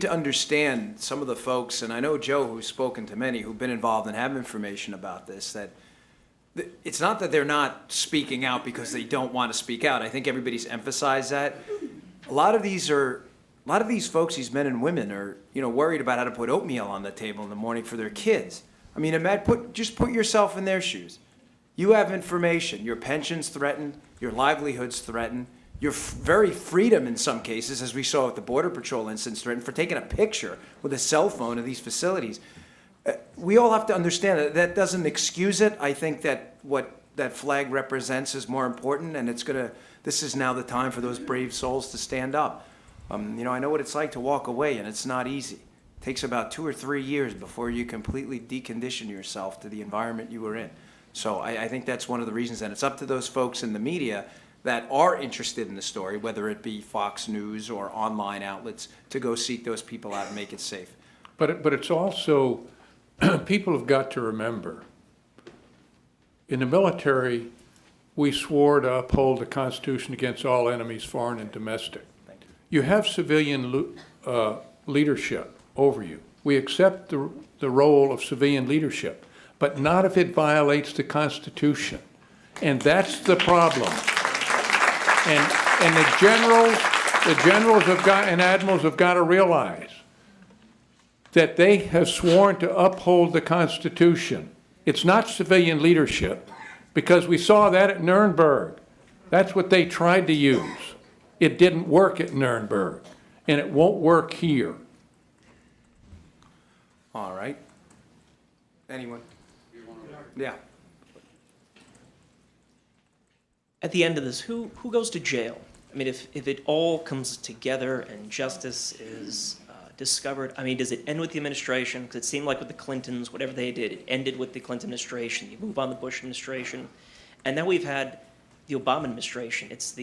understand some of the folks, and I know Joe, who's spoken to many who've been involved and have information about this, that it's not that they're not speaking out because they don't want to speak out. I think everybody's emphasized that. A lot of these folks, these men and women, are worried about how to put oatmeal on the table in the morning for their kids. I mean, just put yourself in their shoes. You have information. Your pension's threatened. Your livelihood's threatened. Your very freedom in some cases, as we saw with the Border Patrol incidents, threatened for taking a picture with a cell phone of these facilities. We all have to understand that doesn't excuse it. I think that what that flag represents is more important, and this is now the time for those brave souls to stand up. I know what it's like to walk away, and it's not easy. It takes about 2 or 3 years before you completely decondition yourself to the environment you were in. So I think that's one of the reasons, and it's up to those folks in the media that are interested in the story, whether it be Fox News or online outlets, to go seek those people out and make it safe. But it's also, people have got to remember, in the military, we swore to uphold the Constitution against all enemies, foreign and domestic. You have civilian leadership over you. We accept the role of civilian leadership, but not if it violates the Constitution. And that's the problem. And the generals have got, and admirals have got to realize that they have sworn to uphold the Constitution. It's not civilian leadership, because we saw that at Nuremberg. That's what they tried to use. It didn't work at Nuremberg, and it won't work here. All right. Anyone? Yeah. At the end of this, who goes to jail? I mean, if it all comes together and justice is discovered, I mean, does it end with the administration? Because it seemed like with the Clintons, whatever they did, it ended with the Clinton administration. You move on the Bush administration. And now we've had the Obama administration. It's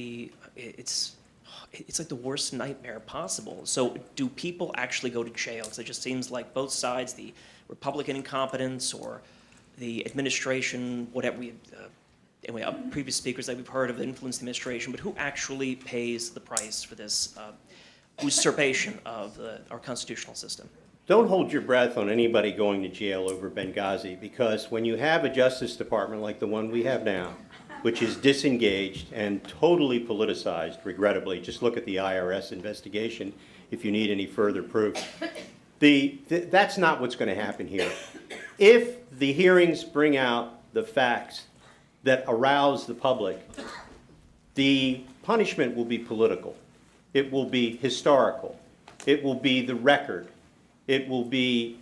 like the worst nightmare possible. So do people actually go to jail? Because it just seems like both sides, the Republican incompetence or the administration, whatever anyway, previous speakers that we've heard have influenced the administration, but who actually pays the price for this usurpation of our constitutional system? Don't hold your breath on anybody going to jail over Benghazi, because when you have a Justice Department like the one we have now, which is disengaged and totally politicized, regrettably, just look at the IRS investigation if you need any further proof. That's not what's going to happen here. If the hearings bring out the facts that arouse the public, the punishment will be political. It will be historical. It will be the record. It will be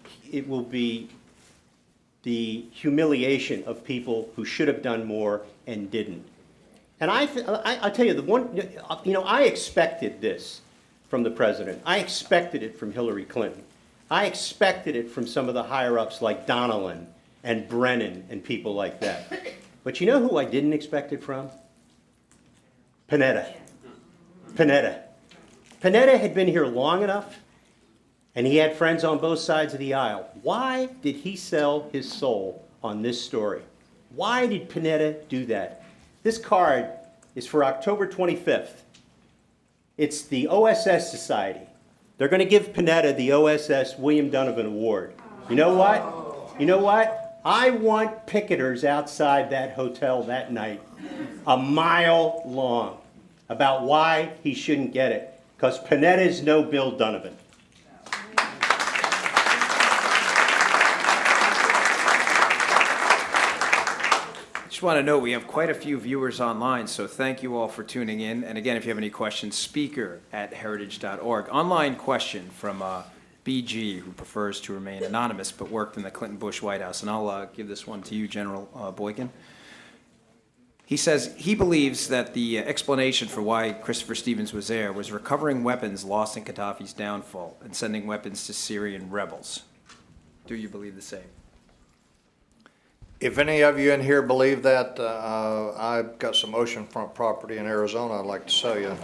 the humiliation of people who should have done more and didn't. And I tell you, I expected this from the president. I expected it from Hillary Clinton. I expected it from some of the higher-ups like Donnellan and Brennan and people like that. But you know who I didn't expect it from? Panetta. Panetta had been here long enough, and he had friends on both sides of the aisle. Why did he sell his soul on this story? Why did Panetta do that? This card is for October 25th. It's the OSS Society. They're going to give Panetta the OSS William Donovan Award. You know what? You know what? I want picketers outside that hotel that night, a mile long, about why he shouldn't get it. Because Panetta is no Bill Donovan. Just want to note we have quite a few viewers online, so thank you all for tuning in. And again, if you have any questions, speaker@heritage.org. Online question from BG, who prefers to remain anonymous but worked in the Clinton-Bush White House. And I'll give this one to you, General Boykin. He says he believes that the explanation for why Christopher Stevens was there was recovering weapons lost in Gaddafi's downfall and sending weapons to Syrian rebels. Do you believe the same? If any of you in here believe that, I've got some oceanfront property in Arizona I'd like to sell you.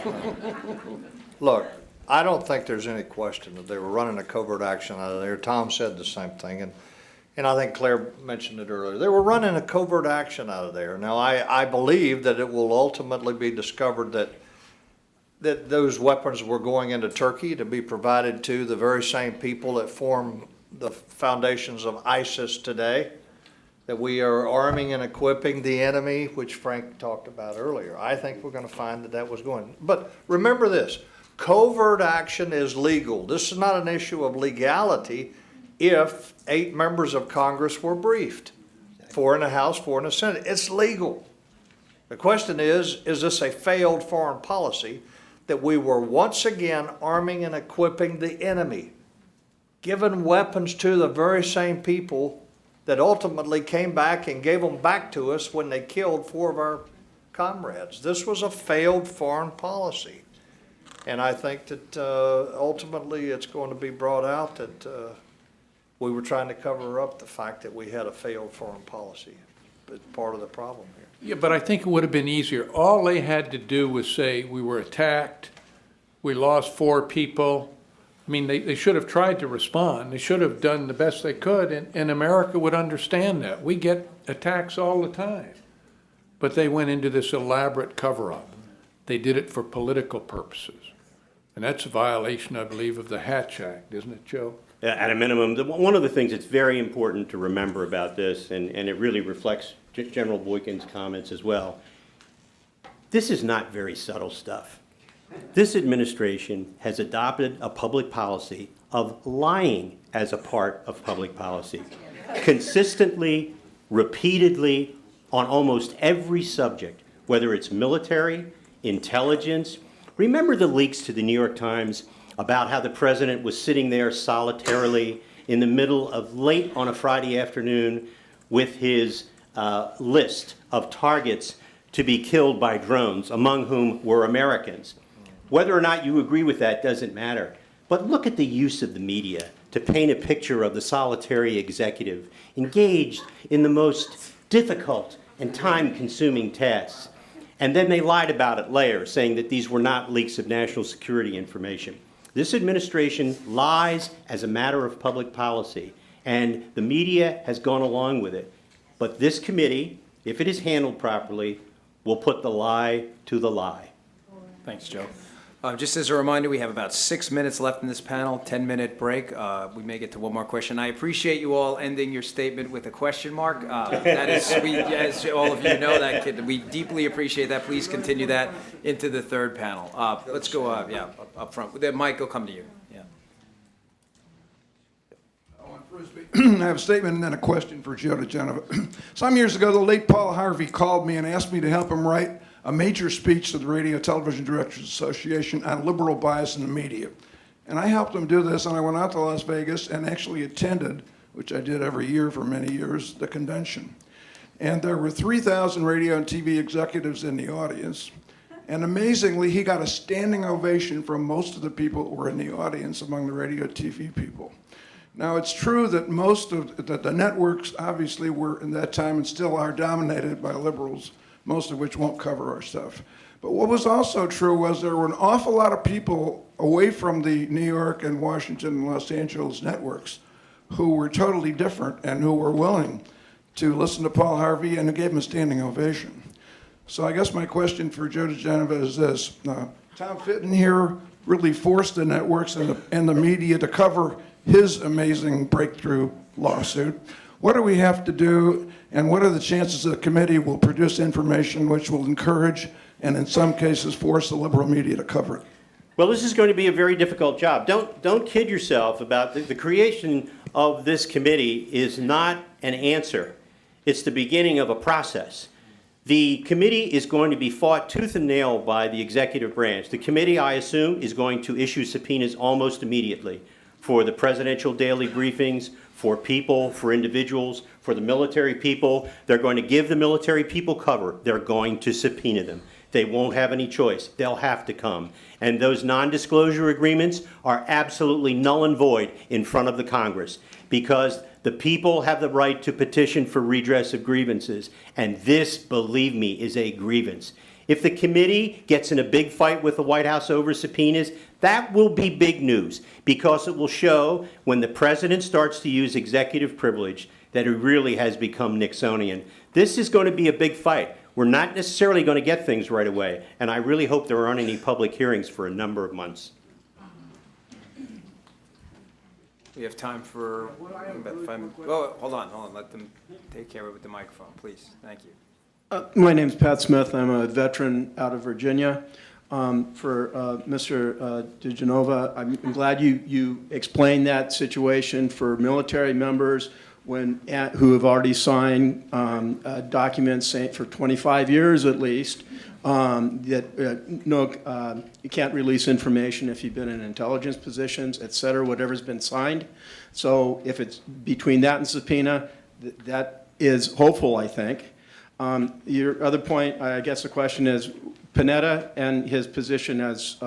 Look, I don't think there's any question that they were running a covert action out of there. Tom said the same thing, and I think Claire mentioned it earlier. They were running a covert action out of there. Now, I believe that it will ultimately be discovered that those weapons were going into Turkey to be provided to the very same people that form the foundations of ISIS today, that we are arming and equipping the enemy, which Frank talked about earlier. I think we're going to find that was going. But remember this, covert action is legal. This is not an issue of legality if 8 members of Congress were briefed, 4 in the House, 4 in the Senate. It's legal. The question is this a failed foreign policy that we were once again arming and equipping the enemy, giving weapons to the very same people that ultimately came back and gave them back to us when they killed 4 of our comrades? This was a failed foreign policy. And I think that ultimately it's going to be brought out that we were trying to cover up the fact that we had a failed foreign policy. It's part of the problem here. Yeah, but I think it would have been easier. All they had to do was say, we were attacked, we lost 4 people. I mean, they should have tried to respond. They should have done the best they could, and America would understand that. We get attacks all the time. But they went into this elaborate cover-up. They did it for political purposes. And that's a violation, I believe, of the Hatch Act, isn't it, Joe? At a minimum, one of the things that's very important to remember about this, and it really reflects General Boykin's comments as well, this is not very subtle stuff. This administration has adopted a public policy of lying as a part of public policy, consistently, repeatedly, on almost every subject, whether it's military, intelligence. Remember the leaks to the New York Times about how the president was sitting there solitarily in the middle of late on a Friday afternoon with his list of targets to be killed by drones, among whom were Americans. Whether or not you agree with that doesn't matter. But look at the use of the media to paint a picture of the solitary executive engaged in the most difficult and time-consuming tasks. And then they lied about it later, saying that these were not leaks of national security information. This administration lies as a matter of public policy, and the media has gone along with it. But this committee, if it is handled properly, will put the lie to the lie. Thanks, Joe. Just as a reminder, we have about 6 minutes left in this panel, 10-minute break. We may get to one more question. I appreciate you all ending your statement with a question mark. That is, as all of you know, we deeply appreciate that. Please continue that into the third panel. Let's go, up front. Mike, will come to you. Yeah. I have a statement and then a question for Joe DeGenova. Some years ago, the late Paul Harvey called me and asked me to help him write a major speech to the Radio Television Directors Association on liberal bias in the media. And I helped him do this, and I went out to Las Vegas and actually attended, which I did every year for many years, the convention. And there were 3,000 radio and TV executives in the audience. And amazingly, he got a standing ovation from most of the people who were in the audience among the radio and TV people. Now, it's true that that the networks obviously were, in that time and still are, dominated by liberals, most of which won't cover our stuff. But what was also true was there were an awful lot of people away from the New York and Washington and Los Angeles networks who were totally different and who were willing to listen to Paul Harvey and who gave him a standing ovation. So I guess my question for Joe DeGenova is this. Tom Fitton here really forced the networks and the media to cover his amazing breakthrough lawsuit. What do we have to do, and what are the chances that the committee will produce information which will encourage and in some cases force the liberal media to cover it? Well, this is going to be a very difficult job. Don't kid yourself about the creation of this committee is not an answer. It's the beginning of a process. The committee is going to be fought tooth and nail by the executive branch. The committee, I assume, is going to issue subpoenas almost immediately for the presidential daily briefings, for people, for individuals, for the military people. They're going to give the military people cover. They're going to subpoena them. They won't have any choice. They'll have to come. And those non-disclosure agreements are absolutely null and void in front of the Congress because the people have the right to petition for redress of grievances. And this, believe me, is a grievance. If the committee gets in a big fight with the White House over subpoenas, that will be big news because it will show when the president starts to use executive privilege that he really has become Nixonian. This is going to be a big fight. We're not necessarily going to get things right away, and I really hope there aren't any public hearings for a number of months. We have time for about 5 minutes. Oh, hold on. Let them take care of it with the microphone, please. Thank you. My name's Pat Smith. I'm a veteran out of Virginia. For Mr. DeGenova, I'm glad you explained that situation for military members who have already signed documents saying for 25 years at least that you can't release information if you've been in intelligence positions, et cetera, whatever's been signed. So if it's between that and subpoena, that is hopeful, I think. Your other point, I guess the question is, Panetta and his position as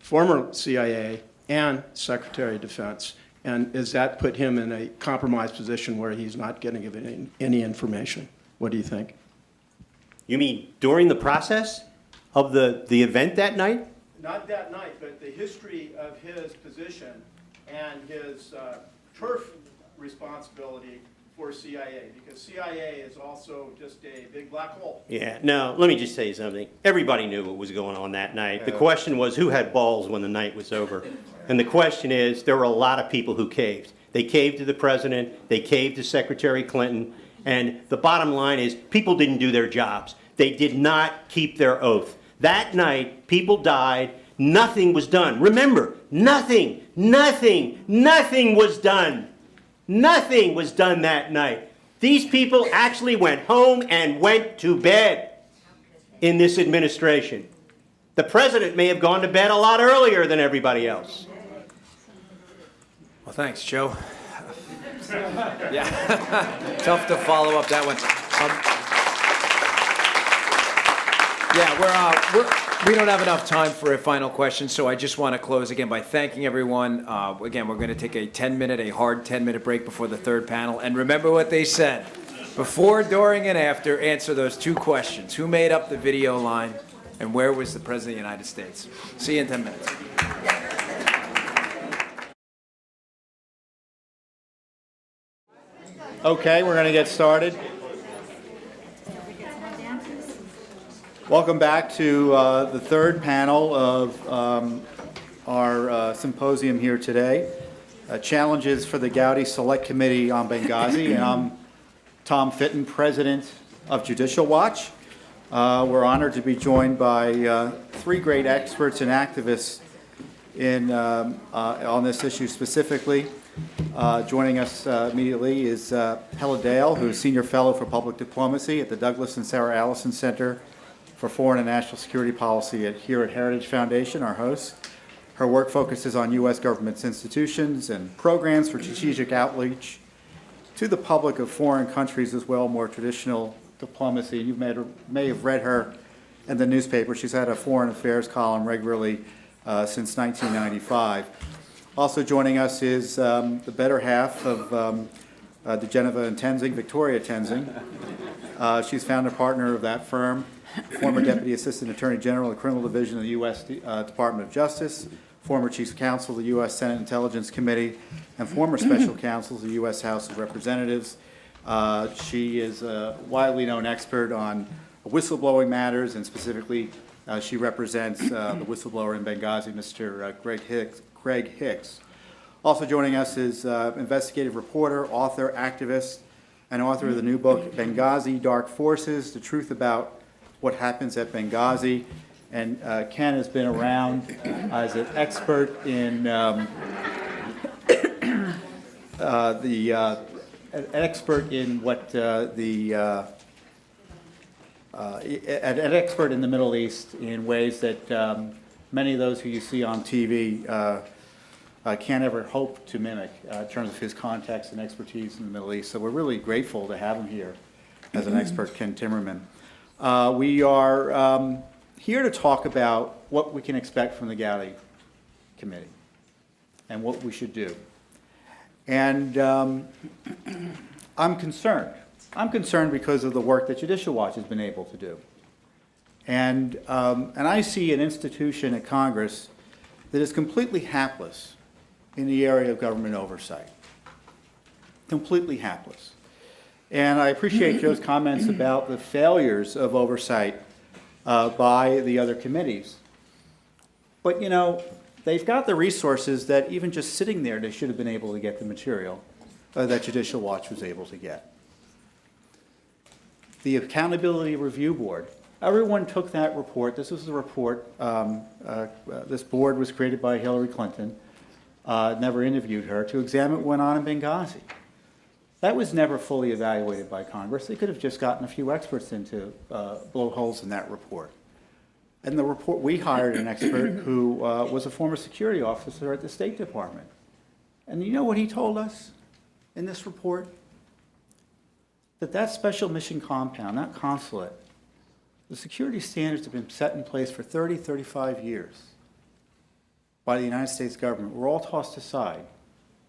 former CIA and Secretary of Defense, and does that put him in a compromised position where he's not getting any information? What do you think? You mean during the process of the event that night? Not that night, but the history of his position and his turf responsibility for CIA, because CIA is also just a big black hole. Yeah, no, let me just tell you something. Everybody knew what was going on that night. The question was who had balls when the night was over. And the question is, there were a lot of people who caved. They caved to the president, they caved to Secretary Clinton, and the bottom line is people didn't do their jobs. They did not keep their oath. That night, people died, nothing was done. Remember, nothing was done. Nothing was done that night. These people actually went home and went to bed in this administration. The president may have gone to bed a lot earlier than everybody else. Well, thanks, Joe. Yeah, tough to follow up that one. We don't have enough time for a final question, so I just want to close again by thanking everyone. Again, we're going to take a hard 10-minute break before the third panel. And remember what they said. Before, during, and after, answer those two questions. Who made up the video line, and where was the President of the United States? See you in 10 minutes. Okay, we're going to get started. Welcome back to the third panel of our symposium here today, Challenges for the Gowdy Select Committee on Benghazi. And I'm Tom Fitton, President of Judicial Watch. We're honored to be joined by three great experts and activists on this issue specifically. Joining us immediately is Hella Dale, who's Senior Fellow for Public Diplomacy at the Douglas and Sarah Allison Center for Foreign and National Security Policy here at Heritage Foundation, our host. Her work focuses on U.S. government's institutions and programs for strategic outreach to the public of foreign countries as well, more traditional diplomacy. You may have read her in the newspaper. She's had a foreign affairs column regularly since 1995. Also joining us is the better half of DeGeneva and Tenzing, Victoria Tenzing. She's founder partner of that firm, former Deputy Assistant Attorney General of the Criminal Division of the U.S. Department of Justice, former Chief Counsel of the U.S. Senate Intelligence Committee, and former Special Counsel of the U.S. House of Representatives. She is a widely known expert on whistleblowing matters, and specifically she represents the whistleblower in Benghazi, Mr. Greg Hicks. Also joining us is investigative reporter, author, activist, and author of the new book, Benghazi, Dark Forces, The Truth About What Happens at Benghazi. And Ken has been around as an expert in an expert in what an expert in the Middle East in ways that many of those who you see on TV can't ever hope to mimic in terms of his context and expertise in the Middle East. So we're really grateful to have him here as an expert, Ken Timmerman. We are here to talk about what we can expect from the Gowdy Committee and what we should do. And I'm concerned. I'm concerned because of the work that Judicial Watch has been able to do. And I see an institution at Congress that is completely hapless in the area of government oversight. Completely hapless. And I appreciate Joe's comments about the failures of oversight by the other committees. But, you know, they've got the resources that even just sitting there, they should have been able to get the material that Judicial Watch was able to get. The Accountability Review Board. Everyone took that report. This was the report. This board was created by Hillary Clinton. Never interviewed her to examine what went on in Benghazi. That was never fully evaluated by Congress. They could have just gotten a few experts in to blow holes in that report. And the report, we hired an expert who was a former security officer at the State Department. And you know what he told us in this report? That special mission compound, that consulate, the security standards have been set in place for 30, 35 years by the United States government. We're all tossed aside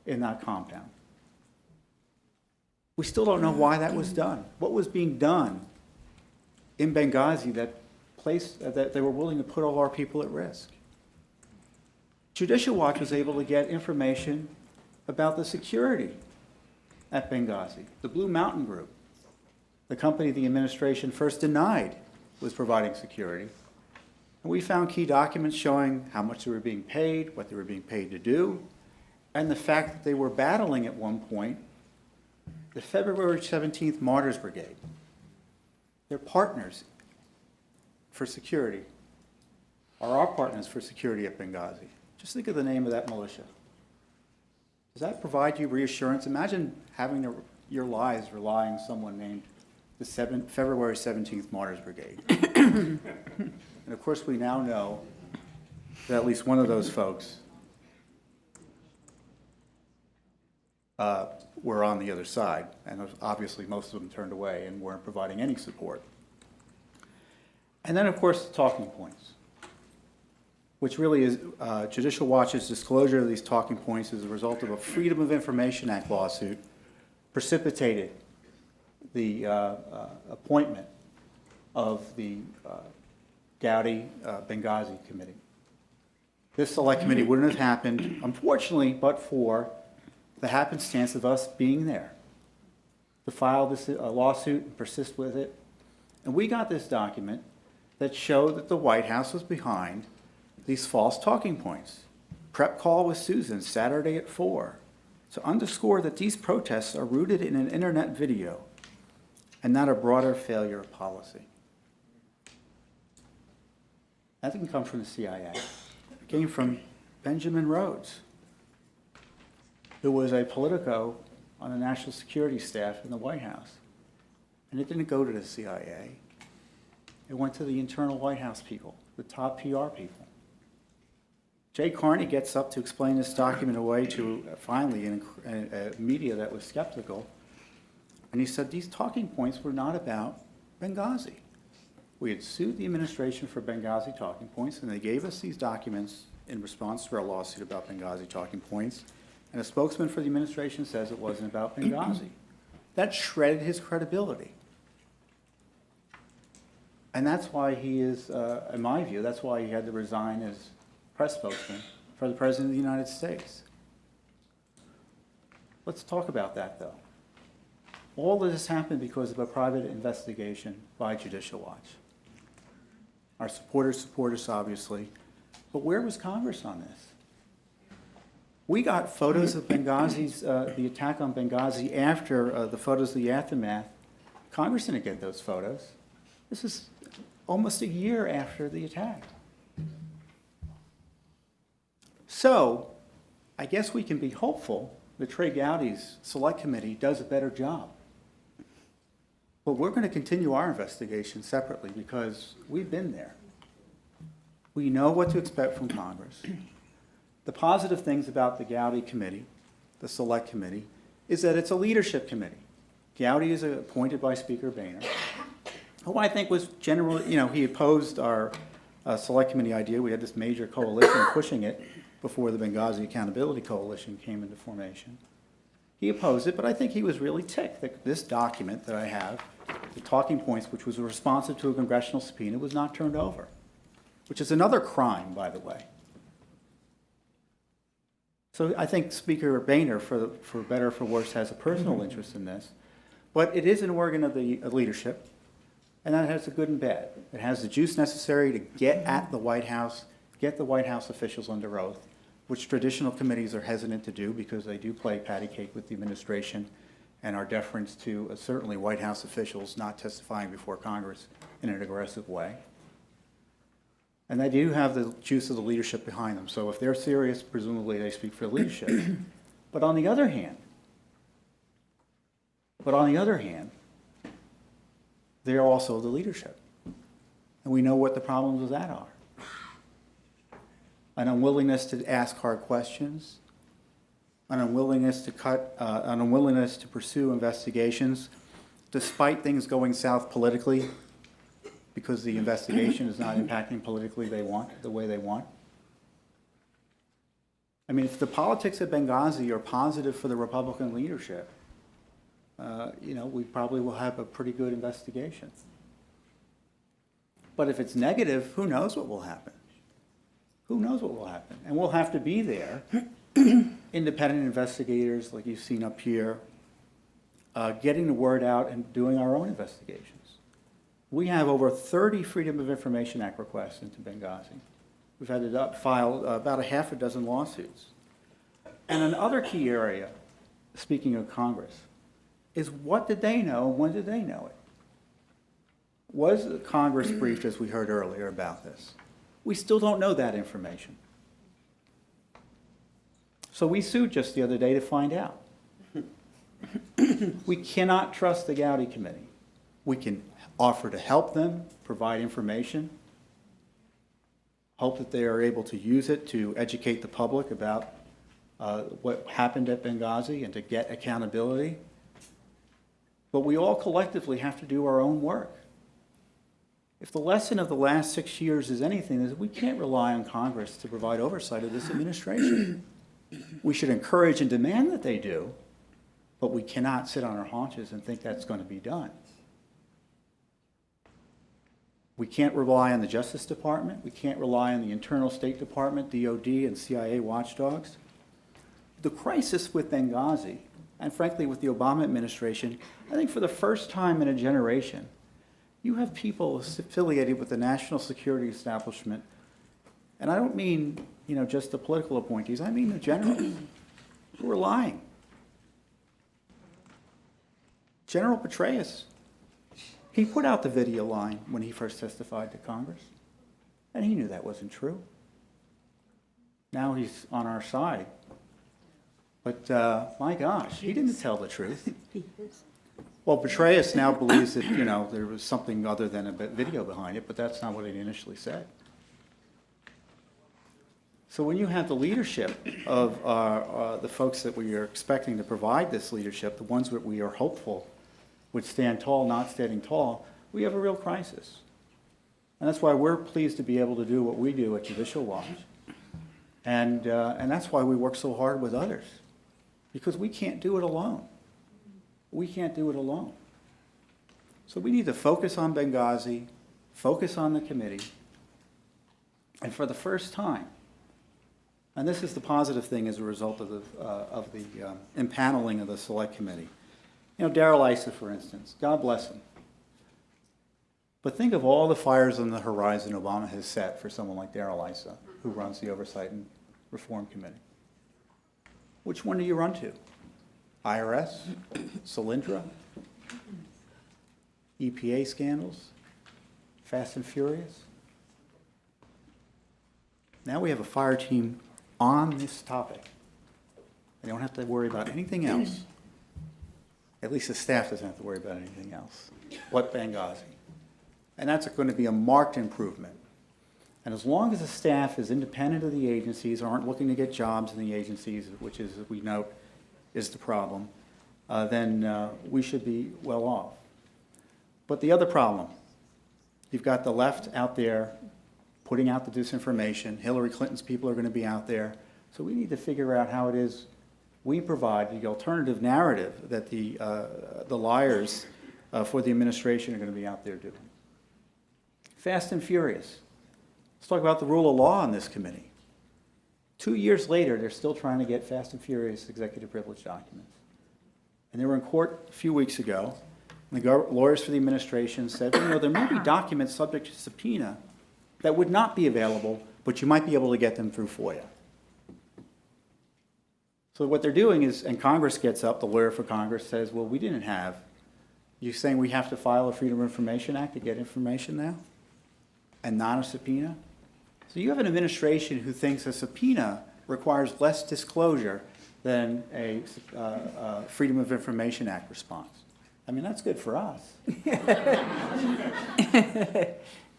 in that compound. We still don't know why that was done. What was being done in Benghazi that they were willing to put all our people at risk. Judicial Watch was able to get information about the security at Benghazi. The Blue Mountain Group, the company the administration first denied was providing security. And we found key documents showing how much they were being paid, what they were being paid to do, and the fact that they were battling at one point the February 17th Martyrs Brigade. They're partners for security, are our partners for security at Benghazi. Just think of the name of that militia. Does that provide you reassurance? Imagine having your lives relying on someone named the February 17th Martyrs Brigade. And of course, we now know that at least one of those folks were on the other side, and obviously most of them turned away and weren't providing any support. And then, of course, the talking points, which really is Judicial Watch's disclosure of these talking points as a result of a Freedom of Information Act lawsuit precipitated the appointment of the Gowdy Benghazi Committee. This select committee wouldn't have happened, unfortunately, but for the happenstance of us being there to file this lawsuit and persist with it. And we got this document that showed that the White House was behind these false talking points. Prep call with Susan, Saturday at 4, to underscore that these protests are rooted in an internet video and not a broader failure of policy. That didn't come from the CIA. It came from Benjamin Rhodes, who was a Politico on the national security staff in the White House. And it didn't go to the CIA. It went to the internal White House people, the top PR people. Jay Carney gets up to explain this document away to finally a media that was skeptical. And he said these talking points were not about Benghazi. We had sued the administration for Benghazi talking points, and they gave us these documents in response to our lawsuit about Benghazi talking points. And a spokesman for the administration says it wasn't about Benghazi. That shredded his credibility. And that's why he is, in my view, that's why he had to resign as press spokesman for the President of the United States. Let's talk about that, though. All of this happened because of a private investigation by Judicial Watch. Our supporters support us, obviously, but where was Congress on this? We got photos of Benghazi's, the attack on Benghazi after the photos of the aftermath. Congress didn't get those photos. This is almost a year after the attack. So, I guess we can be hopeful that Trey Gowdy's select committee does a better job. But we're going to continue our investigation separately because we've been there. We know what to expect from Congress. The positive things about the Gowdy committee, the select committee, is that it's a leadership committee. Gowdy is appointed by Speaker Boehner, who I think was generally, he opposed our select committee idea. We had this major coalition pushing it before the Benghazi Accountability Coalition came into formation. He opposed it, but I think he was really ticked that this document that I have, the talking points, which was responsive to a congressional subpoena, was not turned over, which is another crime, by the way. So I think Speaker Boehner, for better or for worse, has a personal interest in this. But it is an organ of the leadership, and that has the good and bad. It has the juice necessary to get at the White House, get the White House officials under oath, which traditional committees are hesitant to do because they do play patty cake with the administration and are deference to certainly White House officials not testifying before Congress in an aggressive way. And they do have the juice of the leadership behind them. So if they're serious, presumably they speak for the leadership. But on the other hand, they're also the leadership. And we know what the problems with that are. An unwillingness to ask hard questions, an unwillingness to pursue investigations, despite things going south politically, because the investigation is not impacting politically the way they want. I mean, if the politics of Benghazi are positive for the Republican leadership, we probably will have a pretty good investigation. But if it's negative, who knows what will happen? Who knows what will happen? And we'll have to be there, independent investigators like you've seen up here, getting the word out and doing our own investigations. We have over 30 Freedom of Information Act requests into Benghazi. We've had to file about a half a dozen lawsuits. And another key area, speaking of Congress, is what did they know and when did they know it? Was Congress briefed, as we heard earlier, about this? We still don't know that information. So we sued just the other day to find out. We cannot trust the Gowdy Committee. We can offer to help them, provide information, hope that they are able to use it to educate the public about what happened at Benghazi and to get accountability. But we all collectively have to do our own work. If the lesson of the last 6 years is anything, is we can't rely on Congress to provide oversight of this administration. We should encourage and demand that they do, but we cannot sit on our haunches and think that's going to be done. We can't rely on the Justice Department. We can't rely on the Internal State Department, DOD, and CIA watchdogs. The crisis with Benghazi, and frankly with the Obama administration, I think for the first time in a generation, you have people affiliated with the national security establishment, and I don't mean, just the political appointees, I mean the generals, who are lying. General Petraeus, he put out the video line when he first testified to Congress, and he knew that wasn't true. Now he's on our side. But my gosh, he didn't tell the truth. Well, Petraeus now believes that, there was something other than a video behind it, but that's not what he initially said. So when you have the leadership of the folks that we are expecting to provide this leadership, the ones that we are hopeful would stand tall, not standing tall, we have a real crisis. And that's why we're pleased to be able to do what we do at Judicial Watch. And that's why we work so hard with others, because we can't do it alone. We can't do it alone. So we need to focus on Benghazi, focus on the committee, and for the first time, and this is the positive thing as a result of the impaneling of the Select Committee. Darrell Issa, for instance, God bless him. But think of all the fires on the horizon Obama has set for someone like Darrell Issa, who runs the Oversight and Reform Committee. Which one do you run to? IRS? Solyndra? EPA scandals? Fast and Furious? Now we have a fire team on this topic. They don't have to worry about anything else. At least the staff doesn't have to worry about anything else. What Benghazi? And that's going to be a marked improvement. And as long as the staff is independent of the agencies, aren't looking to get jobs in the agencies, which is, as we note, is the problem, then we should be well off. But the other problem, you've got the left out there putting out the disinformation. Hillary Clinton's people are going to be out there. So we need to figure out how it is we provide the alternative narrative that the liars for the administration are going to be out there doing. Fast and Furious. Let's talk about the rule of law on this committee. 2 years later, they're still trying to get Fast and Furious executive privilege documents. And they were in court a few weeks ago, and the lawyers for the administration said, there may be documents subject to subpoena that would not be available, but you might be able to get them through FOIA. So what they're doing is, and Congress gets up, the lawyer for Congress says, well, we didn't have. You're saying we have to file a Freedom of Information Act to get information now? And not a subpoena? So you have an administration who thinks a subpoena requires less disclosure than a Freedom of Information Act response. I mean, that's good for us.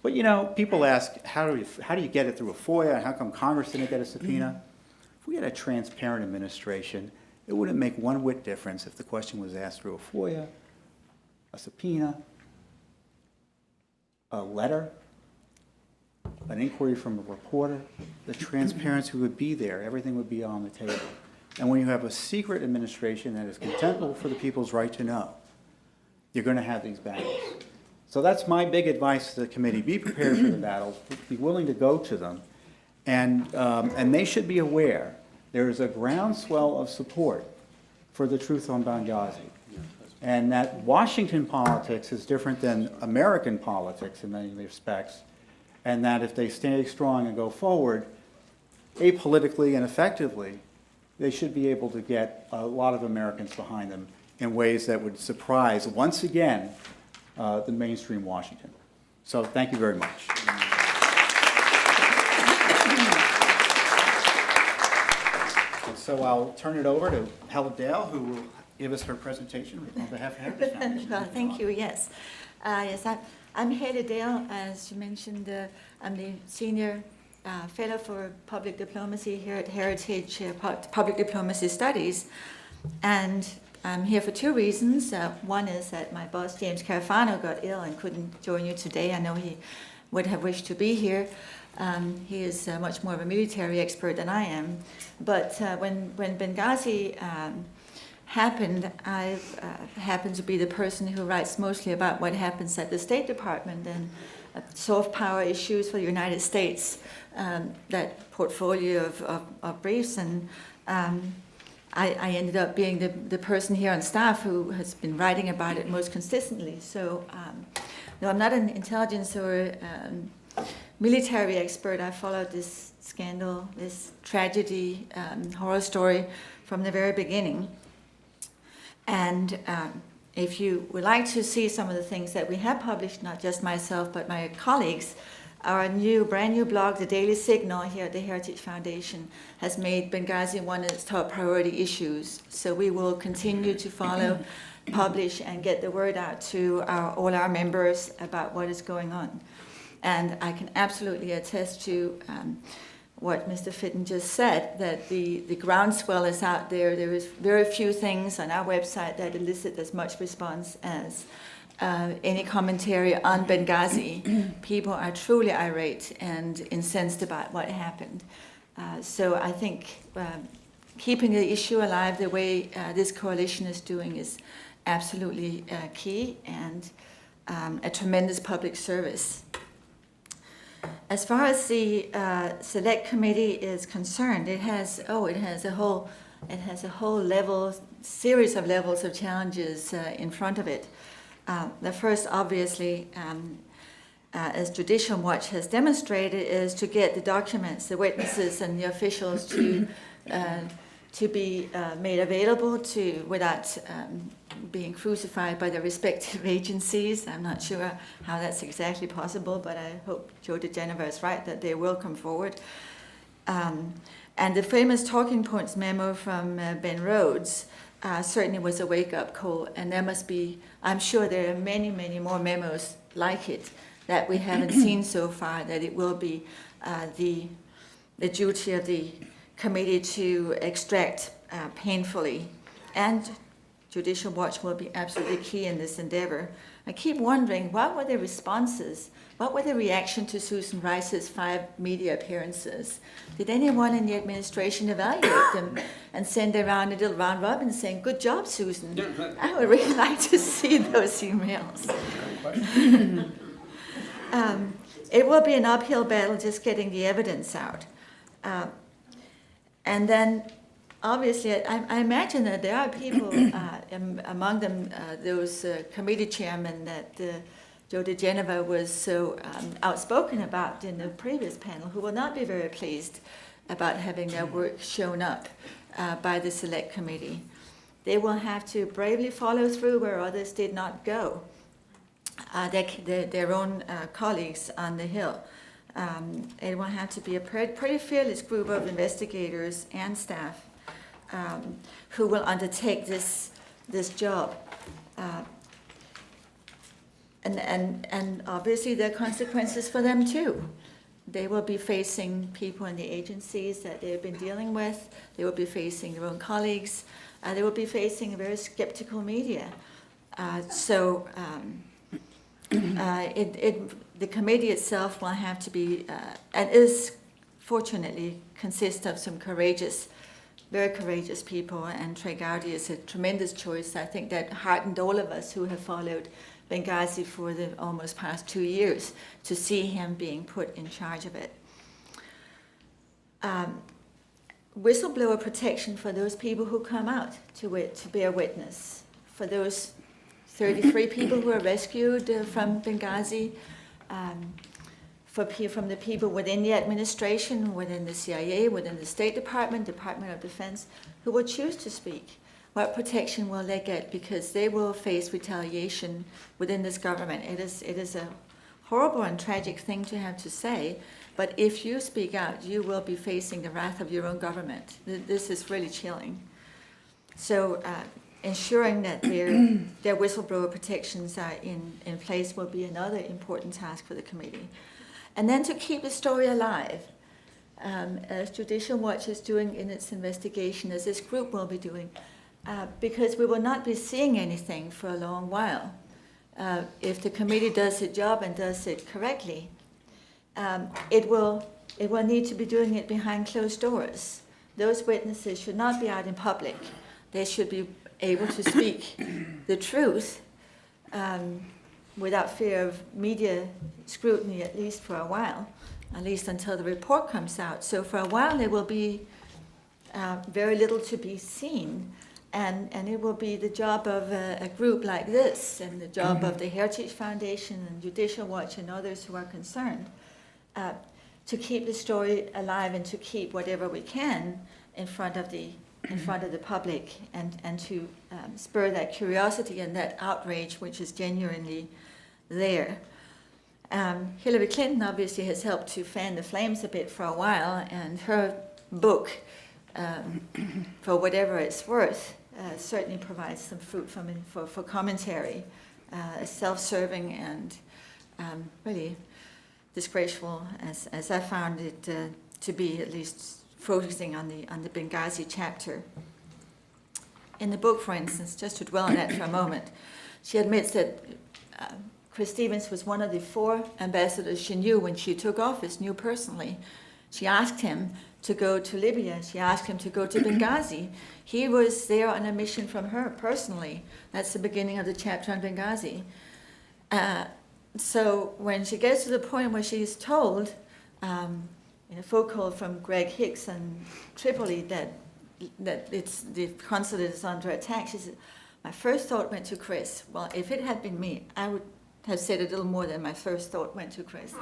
But people ask, how do you get it through a FOIA? How come Congress didn't get a subpoena? If we had a transparent administration, it wouldn't make one whit difference if the question was asked through a FOIA, a subpoena, a letter, an inquiry from a reporter. The transparency would be there. Everything would be on the table. And when you have a secret administration that is contemptible for the people's right to know, you're going to have these battles. So that's my big advice to the committee. Be prepared for the battles, be willing to go to them, and they should be aware there is a groundswell of support for the truth on Benghazi. And that Washington politics is different than American politics in many respects, and that if they stay strong and go forward, apolitically and effectively, they should be able to get a lot of Americans behind them in ways that would surprise, once again, the mainstream Washington. So thank you very much. So I'll turn it over to Helen Dale, who will give us her presentation on behalf of Heritage Foundation. Well, thank you, yes. I'm Helle Dale, as you mentioned. I'm the Senior Fellow for Public Diplomacy here at Heritage Public Diplomacy Studies. And I'm here for two reasons. One is that my boss, James Carafano, got ill and couldn't join you today. I know he would have wished to be here. He is much more of a military expert than I am. But when Benghazi happened, I happened to be the person who writes mostly about what happens at the State Department and soft power issues for the United States, that portfolio of briefs. And I ended up being the person here on staff who has been writing about it most consistently. So no, I'm not an intelligence or military expert. I followed this scandal, this tragedy, horror story from the very beginning. And if you would like to see some of the things that we have published, not just myself, but my colleagues, our brand new blog, The Daily Signal, here at the Heritage Foundation, has made Benghazi one of its top priority issues. So we will continue to follow, publish, and get the word out to all our members about what is going on. And I can absolutely attest to what Mr. Fitton just said, that the groundswell is out there. There is very few things on our website that elicit as much response as any commentary on Benghazi. People are truly irate and incensed about what happened. So I think keeping the issue alive the way this coalition is doing is absolutely key and a tremendous public service. As far as the select committee is concerned, it has a whole series of levels of challenges in front of it. The first, obviously, as Judicial Watch has demonstrated, is to get the documents, the witnesses, and the officials to be made available without being crucified by the respective agencies. I'm not sure how that's exactly possible, but I hope Joe DeGeneva is right that they will come forward. And the famous talking points memo from Ben Rhodes certainly was a wake-up call, and there must be, I'm sure there are many, many more memos like it that we haven't seen so far, that it will be the duty of the committee to extract painfully. And Judicial Watch will be absolutely key in this endeavor. I keep wondering, what were the responses? What were the reaction to Susan Rice's 5 media appearances? Did anyone in the administration evaluate them and send around a little round robin saying, "Good job, Susan"? I would really like to see those emails. It will be an uphill battle just getting the evidence out. And then, obviously, I imagine that there are people, among them those committee chairmen that Joe DeGeneva was so outspoken about in the previous panel, who will not be very pleased about having their work shown up by the Select Committee. They will have to bravely follow through where others did not go, their own colleagues on the Hill. It will have to be a pretty fearless group of investigators and staff who will undertake this job. And obviously there are consequences for them too. They will be facing people in the agencies that they've been dealing with. They will be facing their own colleagues. They will be facing a very skeptical media. The committee itself will have to be, and is fortunately consists of some very courageous people, and Trey Gowdy is a tremendous choice. I think that heartened all of us who have followed Benghazi for the almost past 2 years, to see him being put in charge of it. Whistleblower protection for those people who come out to bear witness, for those 33 people who were rescued from Benghazi, from the people within the administration, within the CIA, within the State Department, Department of Defense, who will choose to speak. What protection will they get? Because they will face retaliation within this government. It is a horrible and tragic thing to have to say, but if you speak out, you will be facing the wrath of your own government. This is really chilling. So ensuring that their whistleblower protections are in place will be another important task for the committee. And then to keep the story alive, as Judicial Watch is doing in its investigation, as this group will be doing, because we will not be seeing anything for a long while. If the committee does its job and does it correctly, it will need to be doing it behind closed doors. Those witnesses should not be out in public. They should be able to speak the truth without fear of media scrutiny, at least for a while, at least until the report comes out. So for a while there will be very little to be seen, and it will be the job of a group like this and the job of the Heritage Foundation and Judicial Watch and others who are concerned to keep the story alive and to keep whatever we can in front of the public, and to spur that curiosity and that outrage which is genuinely there. Hillary Clinton obviously has helped to fan the flames a bit for a while, and her book, for whatever it's worth, certainly provides some fruit for commentary, self-serving and really disgraceful, as I found it to be, at least focusing on the Benghazi chapter. In the book, for instance, just to dwell on that for a moment, she admits that Chris Stevens was one of the 4 ambassadors she knew when she took office, knew personally. She asked him to go to Libya. She asked him to go to Benghazi. He was there on a mission from her personally. That's the beginning of the chapter on Benghazi. So when she gets to the point where she's told, in a phone call from Greg Hicks in Tripoli, that the consulate is under attack, she said, my first thought went to Chris. Well, if it had been me, I would have said a little more than my first thought went to Chris.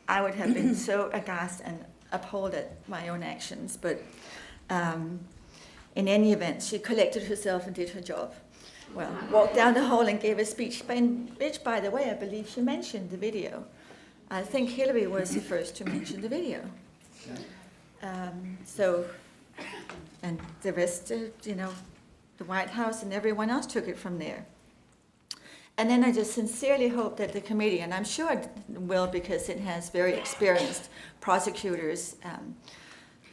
I would have been so aghast and appalled at my own actions. But in any event, she collected herself and did her job. Well, walked down the hall and gave a speech, which, by the way, I believe she mentioned the video. I think Hillary was the first to mention the video. And the rest, the White House and everyone else took it from there. And then I just sincerely hope that the committee, and I'm sure it will because it has very experienced prosecutors,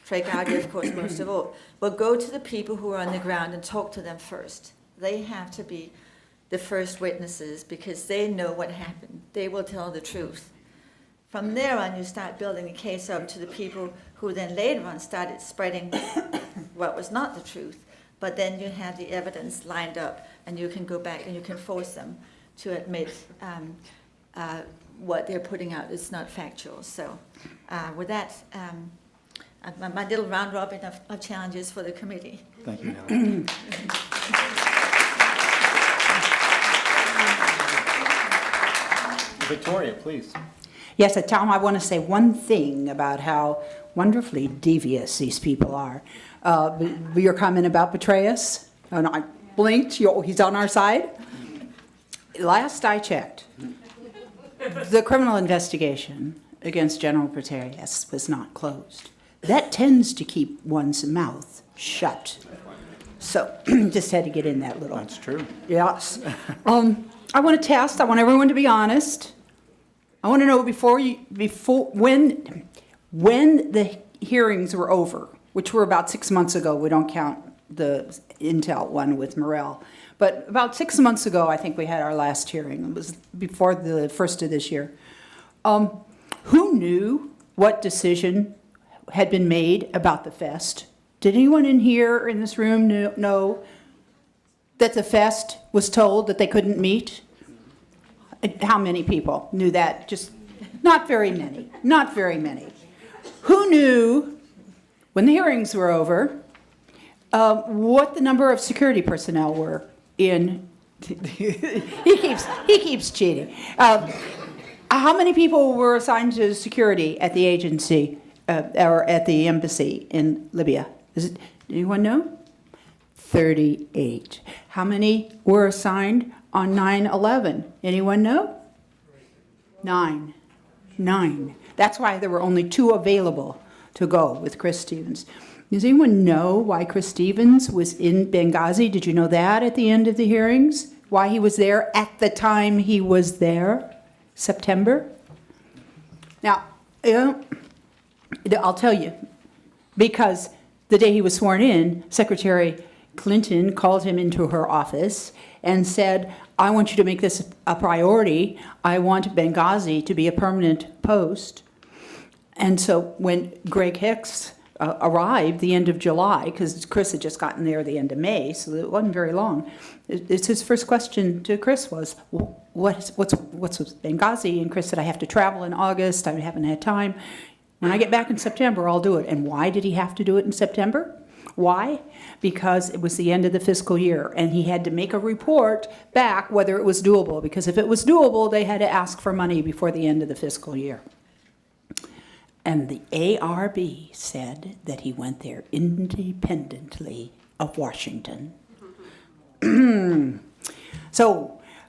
Trey Gowdy, of course, most of all, will go to the people who are on the ground and talk to them first. They have to be the first witnesses because they know what happened. They will tell the truth. From there on, you start building a case up to the people who then later on started spreading what was not the truth. But then you have the evidence lined up, and you can go back and you can force them to admit what they're putting out is not factual. So with that, my little round robin of challenges for the committee. Thank you, Helen. Victoria, please. Yes, Tom, I want to say one thing about how wonderfully devious these people are. Your comment about Petraeus, and I blinked, he's on our side. Last I checked, the criminal investigation against General Petraeus was not closed. That tends to keep one's mouth shut. So, just had to get in that little. That's true. Yes. I want to test, I want everyone to be honest. I want to know when the hearings were over, which were about 6 months ago. We don't count the Intel one with Morrell. But about 6 months ago, I think we had our last hearing. It was before the first of this year. Who knew what decision had been made about the fest? Did anyone in here, in this room, know that the fest was told that they couldn't meet? How many people knew that? Just not very many, not very many. Who knew, when the hearings were over, what the number of security personnel were in, he keeps cheating. How many people were assigned to security at the agency, or at the embassy in Libya? Anyone know? 38. How many were assigned on 9/11? Anyone know? 9. That's why there were only 2 available to go with Chris Stevens. Does anyone know why Chris Stevens was in Benghazi? Did you know that at the end of the hearings? Why he was there at the time he was there? September? Now, I'll tell you, because the day he was sworn in, Secretary Clinton called him into her office and said, I want you to make this a priority. I want Benghazi to be a permanent post. And so when Greg Hicks arrived the end of July, because Chris had just gotten there the end of May, so it wasn't very long, it's his first question to Chris was, what's with Benghazi? And Chris said, I have to travel in August. I haven't had time. When I get back in September, I'll do it. And why did he have to do it in September? Why? Because it was the end of the fiscal year, and he had to make a report back whether it was doable, because if it was doable, they had to ask for money before the end of the fiscal year. And the ARB said that he went there independently of Washington.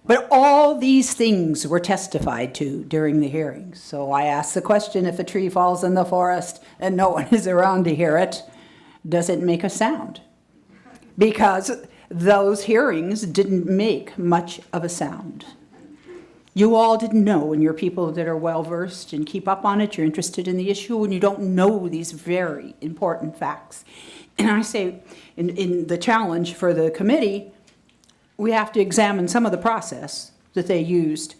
But all these things were testified to during the hearings. So I asked the question, if a tree falls in the forest and no one is around to hear it, does it make a sound? Because those hearings didn't make much of a sound. You all didn't know, and you're people that are well-versed and keep up on it, you're interested in the issue, and you don't know these very important facts. And I say, in the challenge for the committee, we have to examine some of the process that they used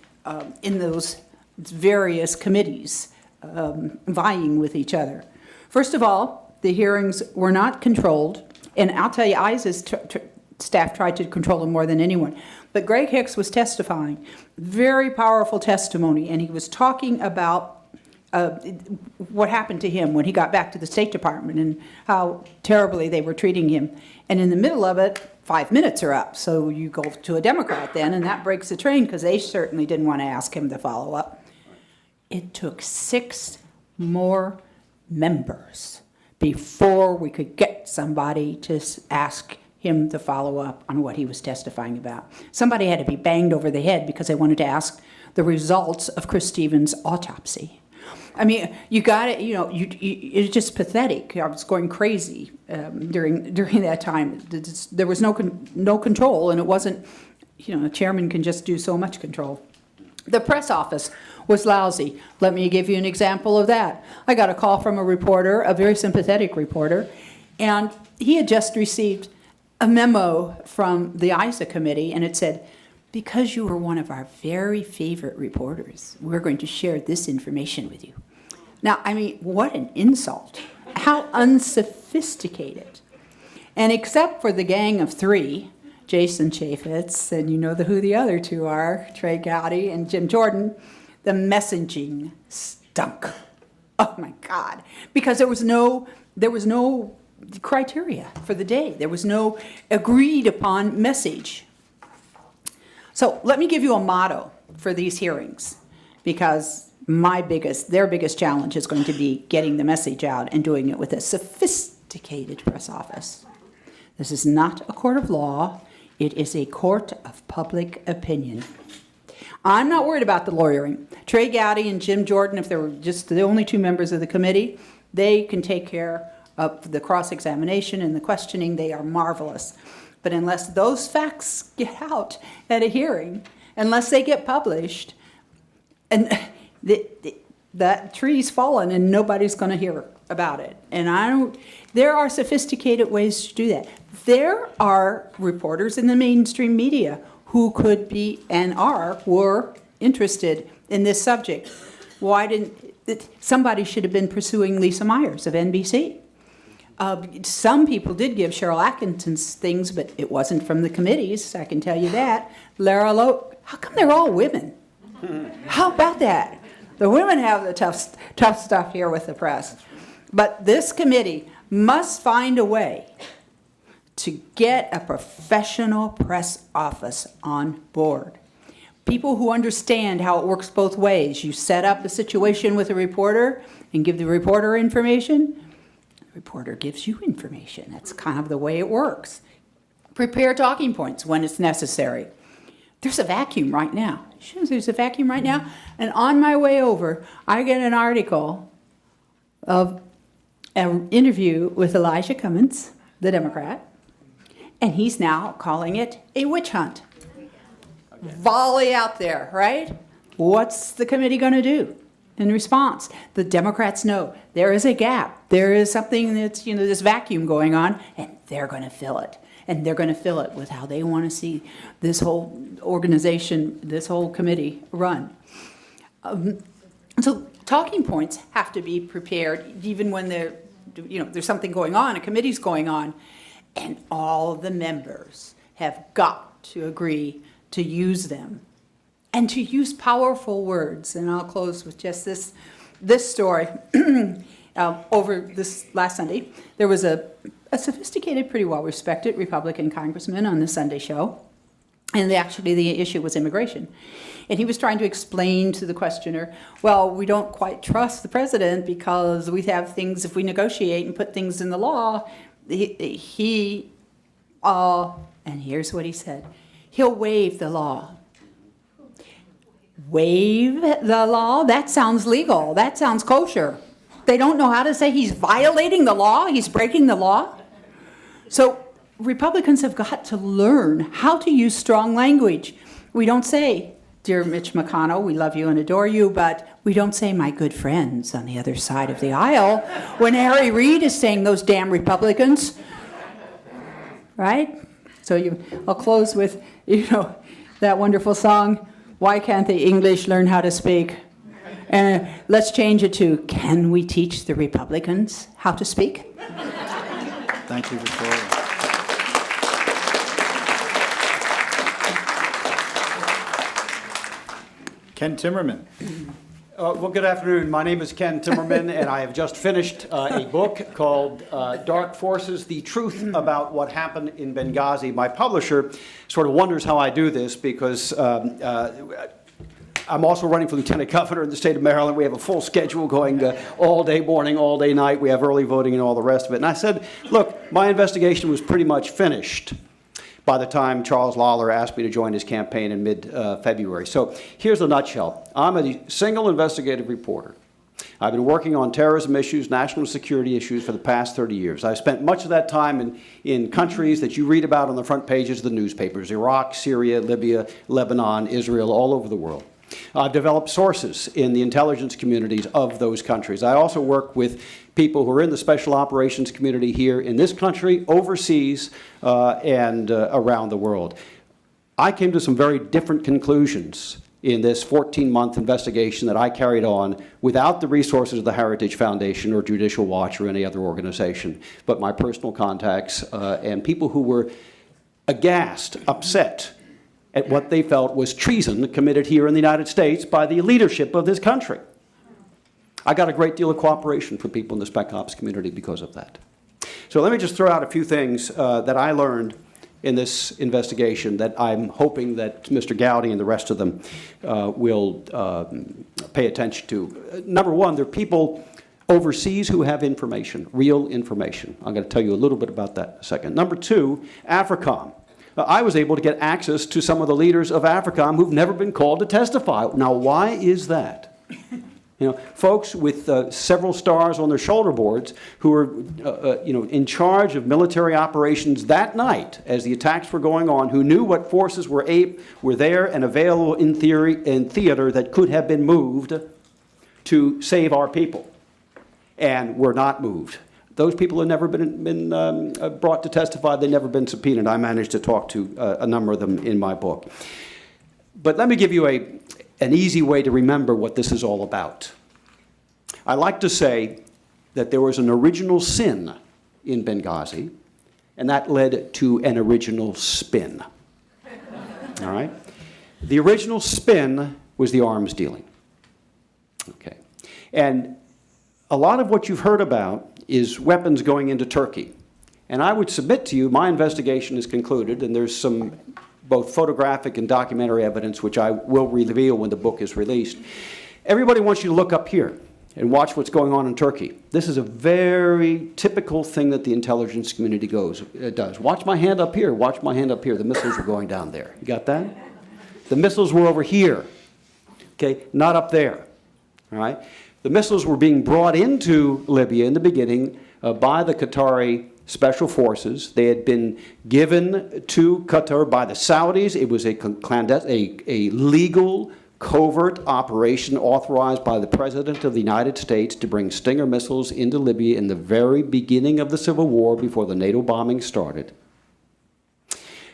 in those various committees vying with each other. First of all, the hearings were not controlled, and I'll tell you, ISA's staff tried to control them more than anyone. But Greg Hicks was testifying, very powerful testimony, and he was talking about what happened to him when he got back to the State Department and how terribly they were treating him. And in the middle of it, 5 minutes are up, so you go to a Democrat then, and that breaks the train because they certainly didn't want to ask him to follow up. It took 6 more members before we could get somebody to ask him to follow up on what he was testifying about. Somebody had to be banged over the head because they wanted to ask the results of Chris Stevens' autopsy. I mean, you got it. You know, it's just pathetic. I was going crazy during that time. There was no control, and it wasn't. You know, a chairman can just do so much control. The press office was lousy. Let me give you an example of that. I got a call from a reporter, a very sympathetic reporter, and he had just received a memo from the ISA committee, and it said, because you were one of our very favorite reporters, we're going to share this information with you. Now, I mean, what an insult. How unsophisticated. And except for the gang of 3, Jason Chaffetz, and you know who the other 2 are, Trey Gowdy and Jim Jordan, the messaging stunk. Oh my God. Because there was no criteria for the day. There was no agreed upon message. So let me give you a motto for these hearings, because their biggest challenge is going to be getting the message out and doing it with a sophisticated press office. This is not a court of law. It is a court of public opinion. I'm not worried about the lawyering. Trey Gowdy and Jim Jordan, if they were just the only 2 members of the committee, they can take care of the cross-examination and the questioning. They are marvelous. But unless those facts get out at a hearing, unless they get published, and that tree's fallen and nobody's going to hear about it. And there are sophisticated ways to do that. There are reporters in the mainstream media who could be and were interested in this subject. Somebody should have been pursuing Lisa Myers of NBC. Some people did give Cheryl Atkinson's things, but it wasn't from the committees, I can tell you that. Lara Lowe, how come they're all women? How about that? The women have the tough stuff here with the press. But this committee must find a way to get a professional press office on board. People who understand how it works both ways. You set up a situation with a reporter and give the reporter information. The reporter gives you information. That's kind of the way it works. Prepare talking points when it's necessary. There's a vacuum right now. There's a vacuum right now. And on my way over, I get an article of an interview with Elijah Cummings, the Democrat, and he's now calling it a witch hunt. Volley out there, right? What's the committee going to do in response? The Democrats know there is a gap. There is something that's, this vacuum going on, and they're going to fill it. And they're going to fill it with how they want to see this whole organization, this whole committee run. So talking points have to be prepared even when there's something going on, a committee's going on, and all the members have got to agree to use them and to use powerful words. And I'll close with just this story. Over this last Sunday, there was a sophisticated, pretty well-respected Republican congressman on the Sunday show, and the issue was immigration. And he was trying to explain to the questioner, well, we don't quite trust the president because we have things, if we negotiate and put things in the law, and here's what he said, he'll waive the law. Waive the law? That sounds legal. That sounds kosher. They don't know how to say he's violating the law, he's breaking the law. So Republicans have got to learn how to use strong language. We don't say, dear Mitch McConnell, we love you and adore you, but we don't say my good friends on the other side of the aisle when Harry Reid is saying those damn Republicans, right? So I'll close with, that wonderful song, Why Can't the English Learn How to Speak? And let's change it to, can we teach the Republicans how to speak? Thank you, Victoria. Ken Timmerman. Well, good afternoon. My name is Ken Timmerman, and I have just finished a book called Dark Forces, The Truth About What Happened in Benghazi. My publisher sort of wonders how I do this because I'm also running for lieutenant governor in the state of Maryland. We have a full schedule going all day morning, all day night. We have early voting and all the rest of it. And I said, look, my investigation was pretty much finished by the time Charles Lawler asked me to join his campaign in mid-February. So here's the nutshell. I'm a single investigative reporter. I've been working on terrorism issues, national security issues for the past 30 years. I've spent much of that time in countries that you read about on the front pages of the newspapers, Iraq, Syria, Libya, Lebanon, Israel, all over the world. I've developed sources in the intelligence communities of those countries. I also work with people who are in the special operations community here in this country, overseas, and around the world. I came to some very different conclusions in this 14-month investigation that I carried on without the resources of the Heritage Foundation or Judicial Watch or any other organization, but my personal contacts and people who were aghast, upset at what they felt was treason committed here in the United States by the leadership of this country. I got a great deal of cooperation from people in the Spec Ops community because of that. So let me just throw out a few things that I learned in this investigation that I'm hoping that Mr. Gowdy and the rest of them will pay attention to. Number one, there are people overseas who have information, real information. I'm going to tell you a little bit about that in a second. Number two, AFRICOM. I was able to get access to some of the leaders of AFRICOM who've never been called to testify. Now, why is that? Folks with several stars on their shoulder boards who are, in charge of military operations that night as the attacks were going on, who knew what forces were there and available in theater that could have been moved to save our people, and were not moved. Those people have never been brought to testify. They've never been subpoenaed. I managed to talk to a number of them in my book. But let me give you an easy way to remember what this is all about. I like to say that there was an original sin in Benghazi, and that led to an original spin. All right? The original spin was the arms dealing. Okay. And a lot of what you've heard about is weapons going into Turkey. And I would submit to you, my investigation is concluded, and there's some both photographic and documentary evidence, which I will reveal when the book is released. Everybody wants you to look up here and watch what's going on in Turkey. This is a very typical thing that the intelligence community does. Watch my hand up here, watch my hand up here. The missiles were going down there. You got that? The missiles were over here, okay, not up there, all right? The missiles were being brought into Libya in the beginning by the Qatari special forces. They had been given to Qatar by the Saudis. It was a legal, covert operation authorized by the President of the United States to bring Stinger missiles into Libya in the very beginning of the Civil War before the NATO bombing started.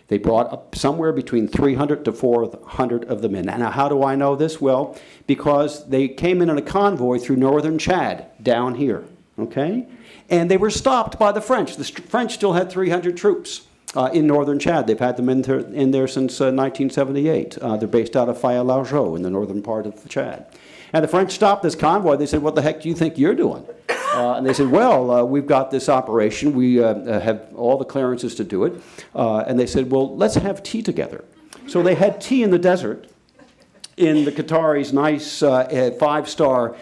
They brought up somewhere between 300 to 400 of them in. Now, how do I know this? Well, because they came in a convoy through northern Chad, down here, okay? And they were stopped by the French. The French still had 300 troops in northern Chad. They've had them in there since 1978. They're based out of Faya-Largeau in the northern part of Chad. And the French stopped this convoy. They said, what the heck do you think you're doing? And they said, well, we've got this operation. We have all the clearances to do it. And they said, well, let's have tea together. So they had tea in the desert in the Qataris' nice five-star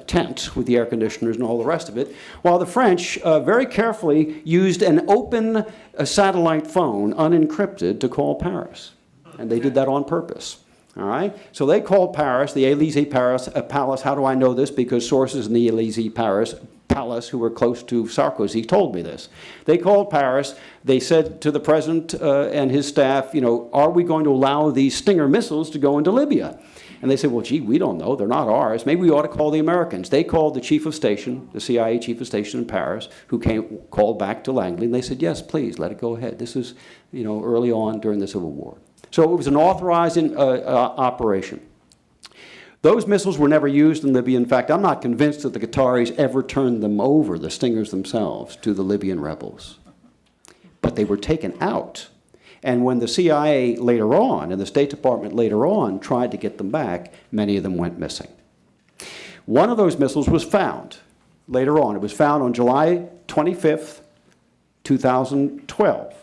tent with the air conditioners and all the rest of it, while the French very carefully used an open satellite phone, unencrypted, to call Paris. And they did that on purpose. All right? So they called Paris, the Élysée Palace. How do I know this? Because sources in the Élysée Palace who were close to Sarkozy told me this. They called Paris. They said to the president and his staff, you know, are we going to allow these Stinger missiles to go into Libya? And they said, well, gee, we don't know. They're not ours. Maybe we ought to call the Americans. They called the chief of station, the CIA chief of station in Paris, who called back to Langley, and they said, yes, please, let it go ahead. This is, you know, early on during the Civil War. So it was an authorized operation. Those missiles were never used in Libya. In fact, I'm not convinced that the Qataris ever turned them over, the Stingers themselves, to the Libyan rebels. But they were taken out. And when the CIA later on, and the State Department later on, tried to get them back, many of them went missing. One of those missiles was found later on. It was found on July 25th, 2012.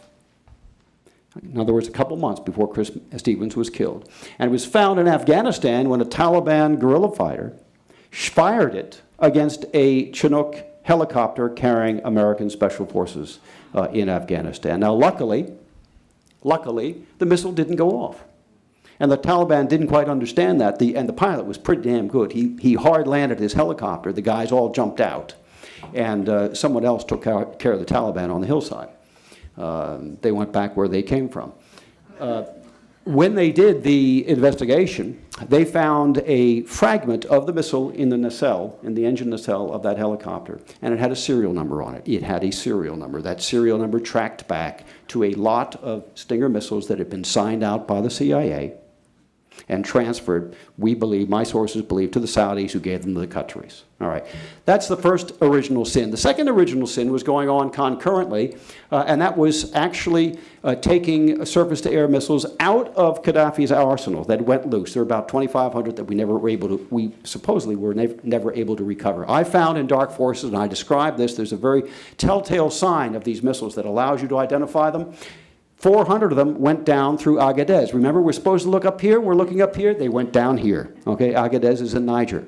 In other words, a couple months before Chris Stevens was killed. And it was found in Afghanistan when a Taliban guerrilla fighter fired it against a Chinook helicopter carrying American special forces in Afghanistan. Now, luckily, the missile didn't go off. And the Taliban didn't quite understand that, and the pilot was pretty damn good. He hard landed his helicopter. The guys all jumped out, and someone else took care of the Taliban on the hillside. They went back where they came from. When they did the investigation, they found a fragment of the missile in the nacelle, in the engine nacelle of that helicopter, and it had a serial number on it. It had a serial number. That serial number tracked back to a lot of Stinger missiles that had been signed out by the CIA and transferred, we believe, my sources believe, to the Saudis who gave them to the Qataris. All right. That's the first original sin. The second original sin was going on concurrently, and that was actually taking surface-to-air missiles out of Gaddafi's arsenal that went loose. There were about 2,500 that we supposedly were never able to recover. I found in Dark Forces, and I described this, there's a very telltale sign of these missiles that allows you to identify them. 400 of them went down through Agadez. Remember, we're supposed to look up here. We're looking up here. They went down here. Okay, Agadez is in Niger.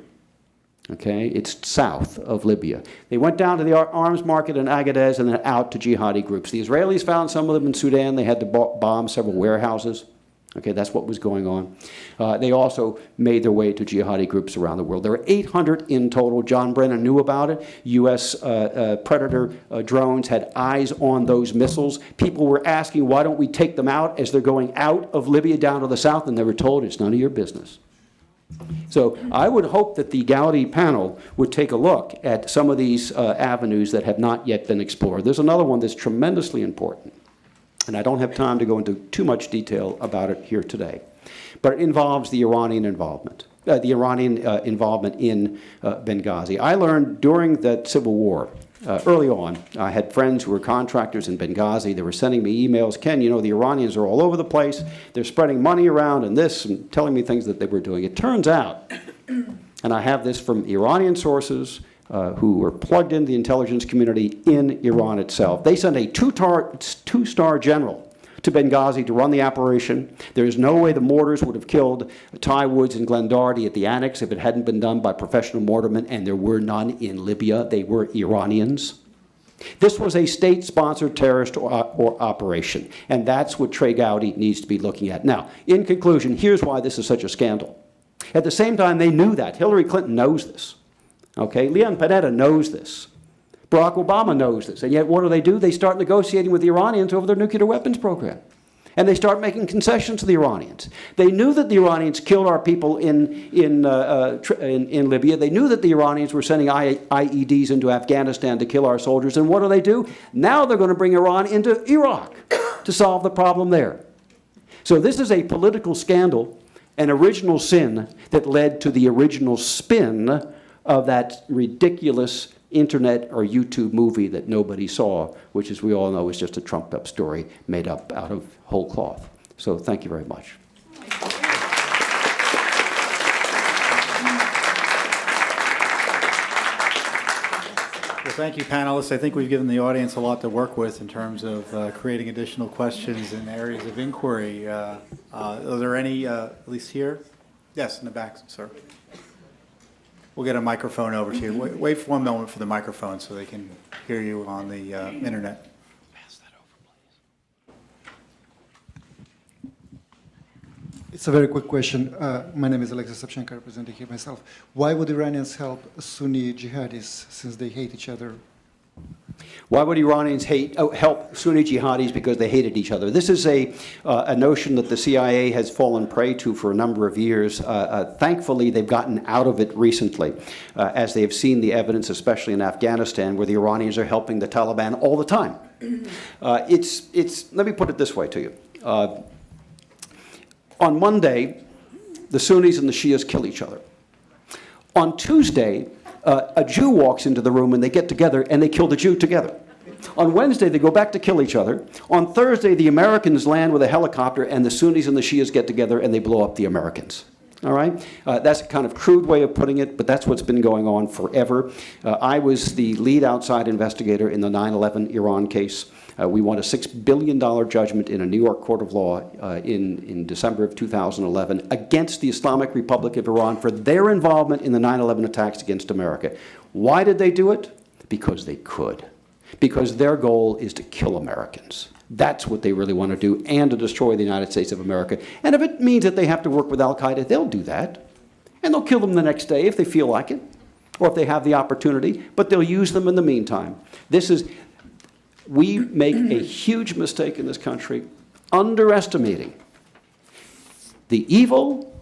Okay, it's south of Libya. They went down to the arms market in Agadez and then out to jihadi groups. The Israelis found some of them in Sudan. They had to bomb several warehouses. Okay, that's what was going on. They also made their way to jihadi groups around the world. There were 800 in total. John Brennan knew about it. U.S. Predator drones had eyes on those missiles. People were asking, why don't we take them out as they're going out of Libya down to the south? And they were told, it's none of your business. So I would hope that the Gowdy panel would take a look at some of these avenues that have not yet been explored. There's another one that's tremendously important. And I don't have time to go into too much detail about it here today. But it involves the Iranian involvement. Involvement in Benghazi. I learned during that Civil War early on, I had friends who were contractors in Benghazi. They were sending me emails. Ken, you know, the Iranians are all over the place. They're spreading money around and this and telling me things that they were doing. It turns out, and I have this from Iranian sources who were plugged into the intelligence community in Iran itself. They sent a two-star general to Benghazi to run the operation. There is no way the mortars would have killed Ty Woods and Glenn Doherty at the Annex if it hadn't been done by professional mortarmen, and there were none in Libya. They were Iranians. This was a state-sponsored terrorist or operation, and that's what Trey Gowdy needs to be looking at. Now, in conclusion, here's why this is such a scandal. At the same time, they knew that. Hillary Clinton knows this. Okay? Leon Panetta knows this. Barack Obama knows this, and yet what do? They start negotiating with the Iranians over their nuclear weapons program. And they start making concessions to the Iranians. They knew that the Iranians killed our people in Libya. They knew that the Iranians were sending IEDs into Afghanistan to kill our soldiers. And what do? Now they're going to bring Iran into Iraq to solve the problem there. So this is a political scandal, an original sin that led to the original spin of that ridiculous internet or YouTube movie that nobody saw, which, as we all know, is just a trumped-up story made up out of whole cloth. So thank you very much. Well, thank you, panelists. I think we've given the audience a lot to work with in terms of creating additional questions and areas of inquiry. Are there any, at least here? Yes, in the back, sir. We'll get a microphone over to you. Wait for one moment for the microphone so they can hear you on the internet. Pass that over, please. It's a very quick question. My name is Alexis Savchenko, representing here myself. Why would Iranians help Sunni jihadis since they hate each other? Why would Iranians help Sunni jihadis? Because they hated each other. This is a notion that the CIA has fallen prey to for a number of years. Thankfully, they've gotten out of it recently, as they have seen the evidence, especially in Afghanistan, where the Iranians are helping the Taliban all the time. Let me put it this way to you. On Monday, the Sunnis and the Shias kill each other. On Tuesday, a Jew walks into the room and they get together and they kill the Jew together. On Wednesday, they go back to kill each other. On Thursday, the Americans land with a helicopter and the Sunnis and the Shias get together and they blow up the Americans. All right? That's a kind of crude way of putting it, but that's what's been going on forever. I was the lead outside investigator in the 9/11 Iran case. We won a $6 billion judgment in a New York court of law in December of 2011 against the Islamic Republic of Iran for their involvement in the 9/11 attacks against America. Why did they do it? Because they could. Because their goal is to kill Americans. That's what they really want to do, and to destroy the United States of America. And if it means that they have to work with Al-Qaeda, they'll do that. And they'll kill them the next day if they feel like it, or if they have the opportunity, but they'll use them in the meantime. We make a huge mistake in this country underestimating the evil,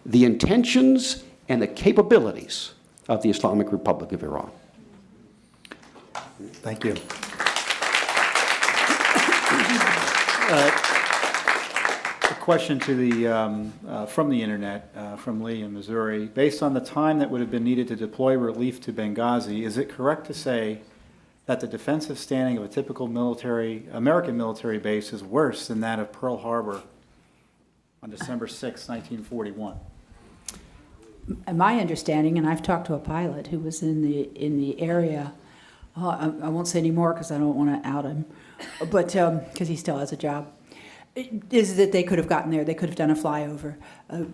the intentions, and the capabilities of the Islamic Republic of Iran. Thank you. A question to from the internet, from Lee in Missouri. Based on the time that would have been needed to deploy relief to Benghazi, is it correct to say that the defensive standing of a typical American military base is worse than that of Pearl Harbor on December 6, 1941? My understanding, and I've talked to a pilot who was in the area, I won't say any more because I don't want to out him, but because he still has a job, is that they could have gotten there. They could have done a flyover.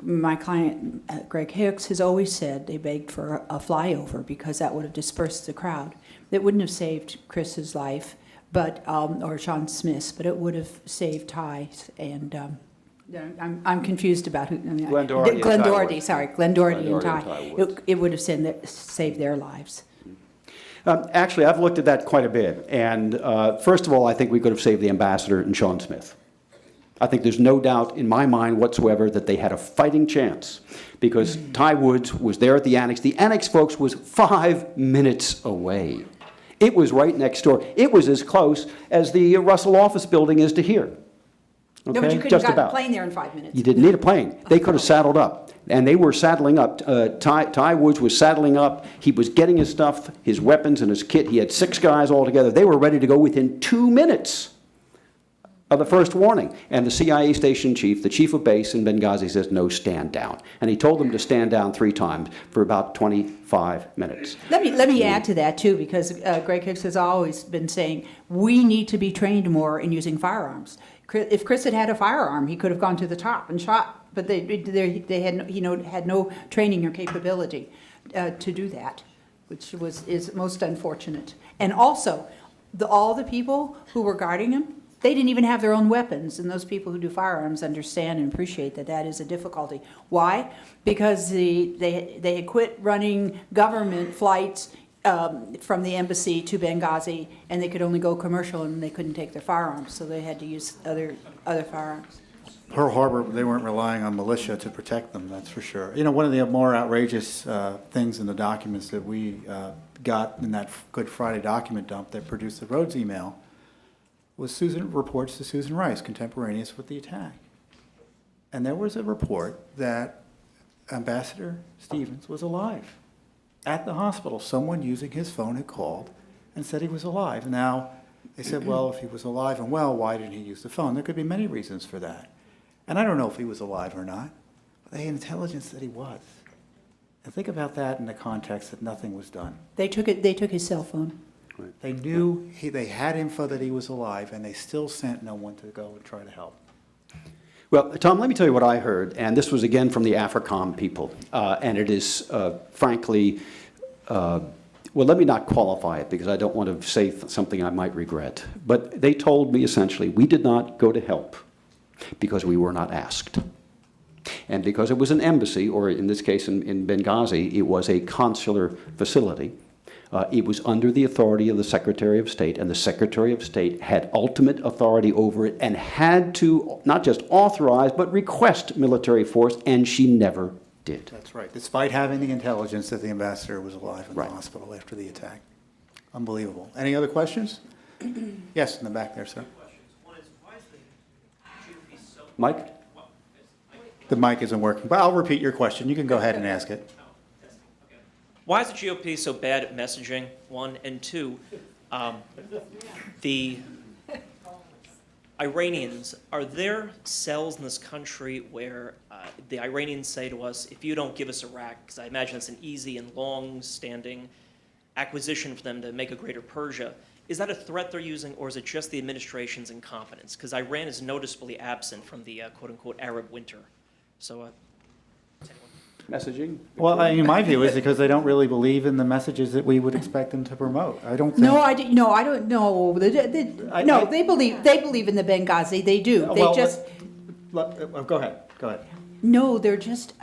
My client, Greg Hicks, has always said they begged for a flyover because that would have dispersed the crowd. It wouldn't have saved Chris's life, or Sean Smith's, but it would have saved Ty's. And I'm confused about who. Glenn Doherty. Glenn Doherty and Ty. It would have saved their lives. Actually, I've looked at that quite a bit. And first of all, I think we could have saved the ambassador and Sean Smith. I think there's no doubt in my mind whatsoever that they had a fighting chance because Ty Woods was there at the Annex. The Annex, folks, was 5 minutes away. It was right next door. It was as close as the Russell office building is to here. No, but Okay? you could have Just gotten a about. plane there in 5 minutes. You didn't need a plane. They could have saddled up. And they were saddling up. Ty Woods was saddling up. He was getting his stuff, his weapons, and his kit. He had 6 guys all together. They were ready to go within 2 minutes of the first warning. And the CIA station chief, the chief of base in Benghazi, says, no, stand down. And he told them to stand down 3 times for about 25 minutes. Let me add to that, too, because Greg Hicks has always been saying, we need to be trained more in using firearms. If Chris had had a firearm, he could have gone to the top and shot. But they had no training or capability to do that, which is most unfortunate. And also, all the people who were guarding him, they didn't even have their own weapons. And those people who do firearms understand and appreciate that that is a difficulty. Why? Because they had quit running government flights from the embassy to Benghazi, and they could only go commercial, and they couldn't take their firearms, so they had to use other firearms. Pearl Harbor, they weren't relying on militia to protect them, that's for sure. You know, one of the more outrageous things in the documents that we got in that Good Friday document dump that produced the Rhodes email was reports to Susan Rice, contemporaneous with the attack. And there was a report that Ambassador Stevens was alive. At the hospital, someone using his phone had called and said he was alive. Now, they said, well, if he was alive and well, why didn't he use the phone? There could be many reasons for that. And I don't know if he was alive or not, but they had intelligence that he was. And think about that in the context that nothing was done. They took his cell phone. They knew they had info that he was alive, and they still sent no one to go and try to help. Well, Tom, let me tell you what I heard, and this was again from the AFRICOM people, and it is frankly, well, let me not qualify it because I don't want to say something I might regret, but they told me essentially we did not go to help because we were not asked. And because it was an embassy, or in this case in Benghazi, it was a consular facility. It was under the authority of the Secretary of State, and the Secretary of State had ultimate authority over it and had to not just authorize, but request military force, and she never did. That's right, despite having the intelligence that the ambassador was alive in the hospital after the attack. Unbelievable. Any other questions? Yes, in the back there, sir. Mike? The mic isn't working, but I'll repeat your question. You can go ahead and ask it. Why is the GOP so bad at messaging, 1? And 2, the Iranians, are there cells in this country where the Iranians say to us, if you don't give us Iraq, because I imagine it's an easy and long-standing acquisition for them to make a greater Persia, is that a threat they're using, or is it just the administration's incompetence? Because Iran is noticeably absent from the quote-unquote Arab winter. So, messaging? Well, my view is because they don't really believe in the messages that we would expect them to promote. I don't think. No, I don't know. They believe in the Benghazi. They do. They Well, just. Go ahead. Go ahead. No, they're just.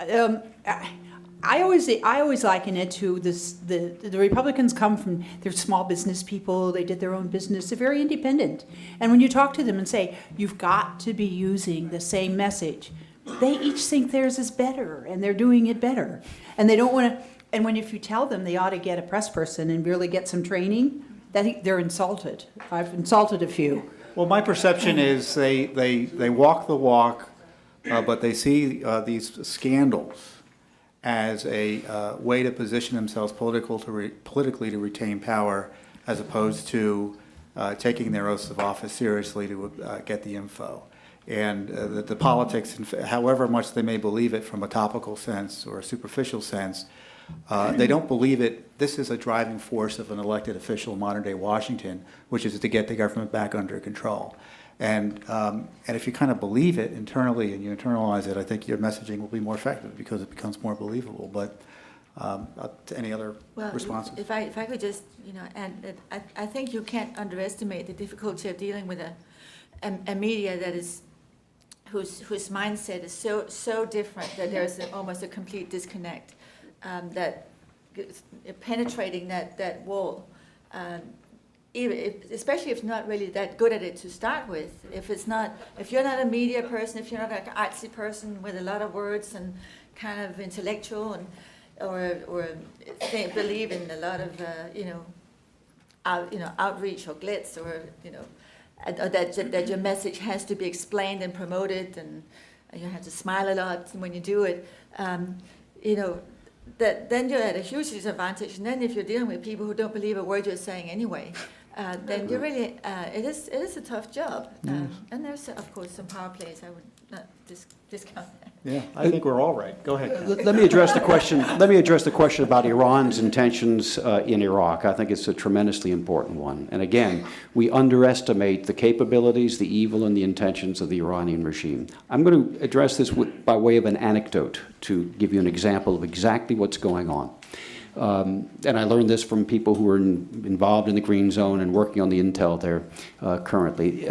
I always liken it to this. The Republicans come from. They're small business people. They did their own business. They're very independent. And when you talk to them and say you've got to be using the same message, they each think theirs is better, and they're doing it better. And they don't want to. And if you tell them they ought to get a press person and really get some training, they're insulted. I've insulted a few. Well, my perception is they walk the walk, but they see these scandals as a way to position themselves politically to retain power, as opposed to taking their oaths of office seriously to get the info. And the politics, however much they may believe it from a topical sense or a superficial sense, they don't believe it. This is a driving force of an elected official in modern-day Washington, which is to get the government back under control. And if you kind of believe it internally and you internalize it, I think your messaging will be more effective because it becomes more believable. But any other responses? If I could just, and I think you can't underestimate the difficulty of dealing with a media that is whose mindset is so different that there's almost a complete disconnect, that penetrating that wall, especially if you're not really that good at it to start with. If you're not a media person, if you're not an artsy person with a lot of words and kind of intellectual and or believe in a lot of outreach or glitz or that your message has to be explained and promoted, and you have to smile a lot when you do it, you know, that then you're at a huge disadvantage. And then if you're dealing with people who don't believe a word you're saying anyway, then you really, it is a tough job. And there's, of course, some power plays. I would not discount that. Yeah, I think we're all right. Go ahead. Let me address the question. Let me address the question about Iran's intentions in Iraq. I think it's a tremendously important one. And again, we underestimate the capabilities, the evil, and the intentions of the Iranian regime. I'm going to address this by way of an anecdote to give you an example of exactly what's going on. And I learned this from people who are involved in the Green Zone and working on the intel there currently.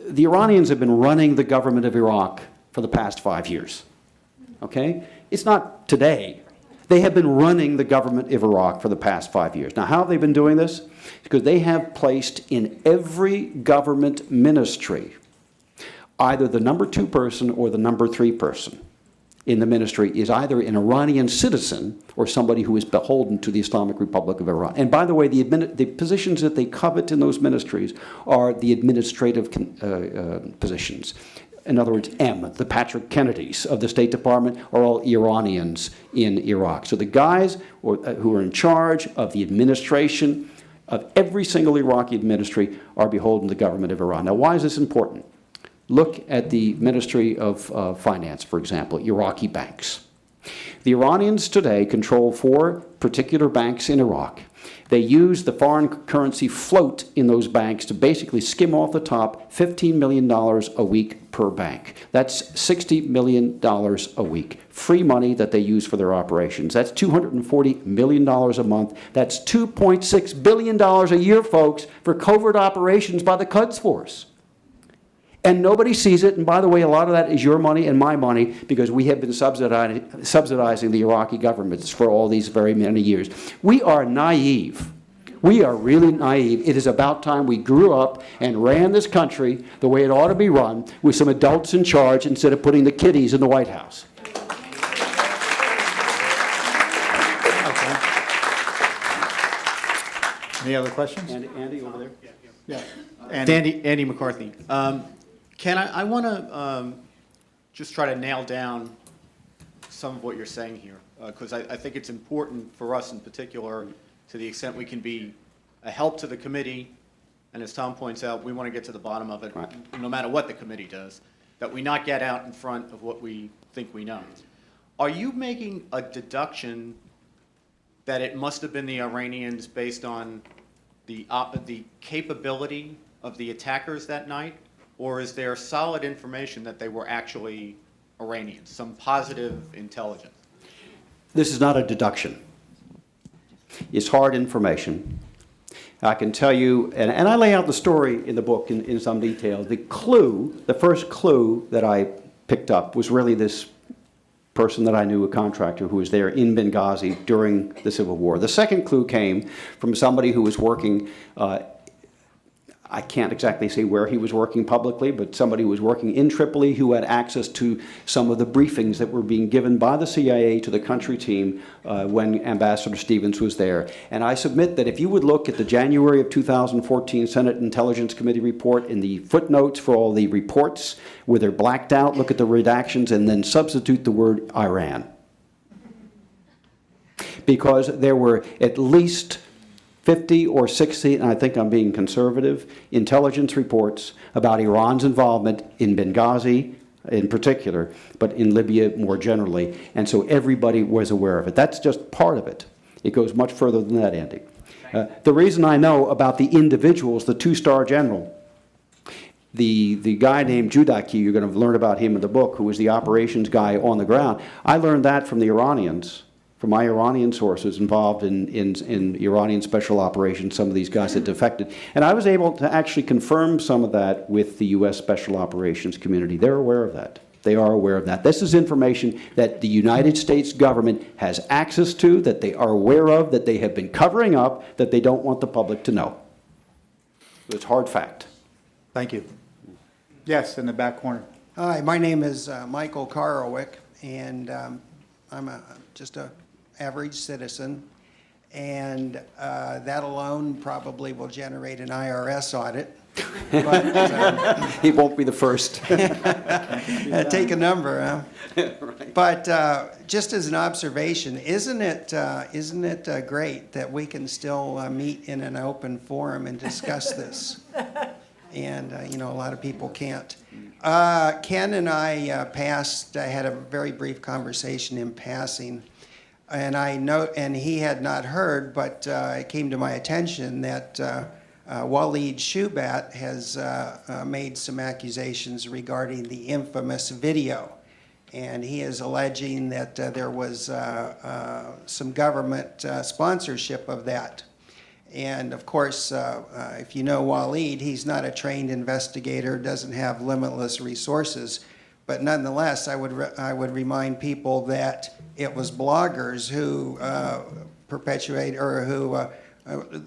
The Iranians have been running the government of Iraq for the past 5 years, okay? It's not today. They have been running the government of Iraq for the past 5 years. Now, how have they been doing this? Because they have placed in every government ministry either the number 2 person or the number 3 person in the ministry is either an Iranian citizen or somebody who is beholden to the Islamic Republic of Iran. And by the way, the positions that they covet in those ministries are the administrative positions. In other words, the Patrick Kennedys of the State Department are all Iranians in Iraq. So the guys who are in charge of the administration of every single Iraqi ministry are beholden to the government of Iran. Now, why is this important? Look at the Ministry of Finance, for example, Iraqi banks. The Iranians today control 4 particular banks in Iraq. They use the foreign currency float in those banks to basically skim off the top $15 million a week per bank. That's $60 million a week. Free money that they use for their operations. That's $240 million a month. That's $2.6 billion a year, folks, for covert operations by the Quds Force. And nobody sees it. And by the way, a lot of that is your money and my money because we have been subsidizing the Iraqi governments for all these very many years. We are naive. We are really naive. It is about time we grew up and ran this country the way it ought to be run with some adults in charge instead of putting the kiddies in the White House. Any other questions? Andy over there. Yeah. Andy McCarthy. Ken, I want to just try to nail down some of what you're saying here, because I think it's important for us in particular, to the extent we can be a help to the committee, and as Tom points out, we want to get to the bottom of it, no matter what the committee does, that we not get out in front of what we think we know. Are you making a deduction that it must have been the Iranians based on the capability of the attackers that night? Or is there solid information that they were actually Iranians, some positive intelligence? This is not a deduction. It's hard information. I can tell you, and I lay out the story in the book in some detail. The first clue that I picked up was really this person that I knew, a contractor who was there in Benghazi during the Civil War. The second clue came from somebody who was working I can't exactly say where he was working publicly, but somebody who was working in Tripoli who had access to some of the briefings that were being given by the CIA to the country team when Ambassador Stevens was there. And I submit that if you would look at the January of 2014 Senate Intelligence Committee report in the footnotes for all the reports where they're blacked out, look at the redactions, and then substitute the word Iran. Because there were at least 50 or 60, and I think I'm being conservative, intelligence reports about Iran's involvement in Benghazi in particular, but in Libya more generally. And so everybody was aware of it. That's just part of it. It goes much further than that, Andy. The reason I know about the individuals, the 2-star general, the guy named Judaki, you're going to learn about him in the book, who was the operations guy on the ground. I learned that from the Iranians. From my Iranian sources involved in Iranian special operations, some of these guys had defected. And I was able to actually confirm some of that with the U.S. special operations community. They're aware of that. They are aware of that. This is information that the United States government has access to, that they are aware of, that they have been covering up, that they don't want the public to know. It's hard fact. Thank you. Yes, in the back corner. Hi, my name is Michael Karowick, and I'm just a average citizen, and that alone probably will generate an IRS audit. But, He won't be the first. take a number, huh? Right. But just as an observation, isn't it great that we can still meet in an open forum and discuss this? And a lot of people can't. Ken and I had a very brief conversation in passing, and and he had not heard, but it came to my attention that Waleed Shubat has made some accusations regarding the infamous video. And he is alleging that there was some government sponsorship of that. And of course, if you know Waleed, he's not a trained investigator, doesn't have limitless resources. But nonetheless, I would remind people that it was bloggers who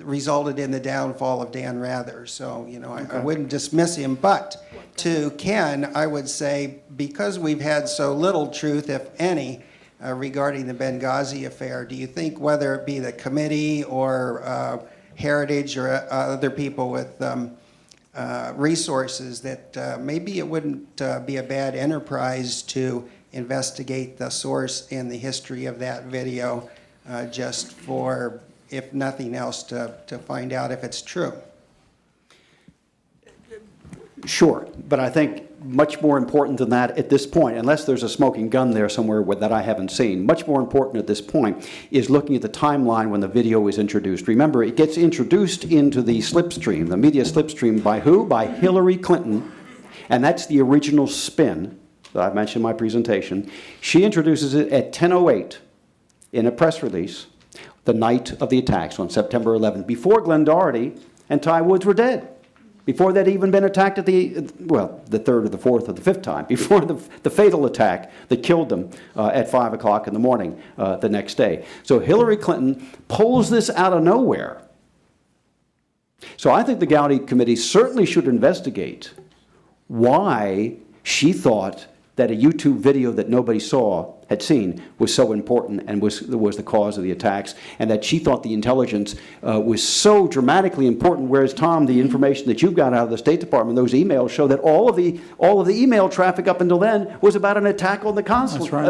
resulted in the downfall of Dan Rather. So, I wouldn't dismiss him. But to Ken, I would say, because we've had so little truth, if any, regarding the Benghazi affair, do you think whether it be the committee or Heritage or other people with resources that maybe it wouldn't be a bad enterprise to investigate the source and the history of that video just for, if nothing else, to find out if it's true? Sure, but I think much more important than that at this point, unless there's a smoking gun there somewhere that I haven't seen, much more important at this point is looking at the timeline when the video is introduced. Remember, it gets introduced into the slipstream, the media slipstream, by who? By Hillary Clinton, and that's the original spin that I mentioned in my presentation. She introduces it at 10:08 in a press release the night of the attacks on September 11th, before Glenn Doherty and Ty Woods were dead. Before they'd even been attacked at the third or the fourth or the fifth time, before the fatal attack that killed them at 5 o'clock in the morning the next day. So Hillary Clinton pulls this out of nowhere. So I think the Gowdy Committee certainly should investigate why she thought that a YouTube video that nobody had seen was so important and was the cause of the attacks, and that she thought the intelligence was so dramatically important, whereas, Tom, the information that you've got out of the State Department, those emails show that all of the email traffic up until then was about an attack on the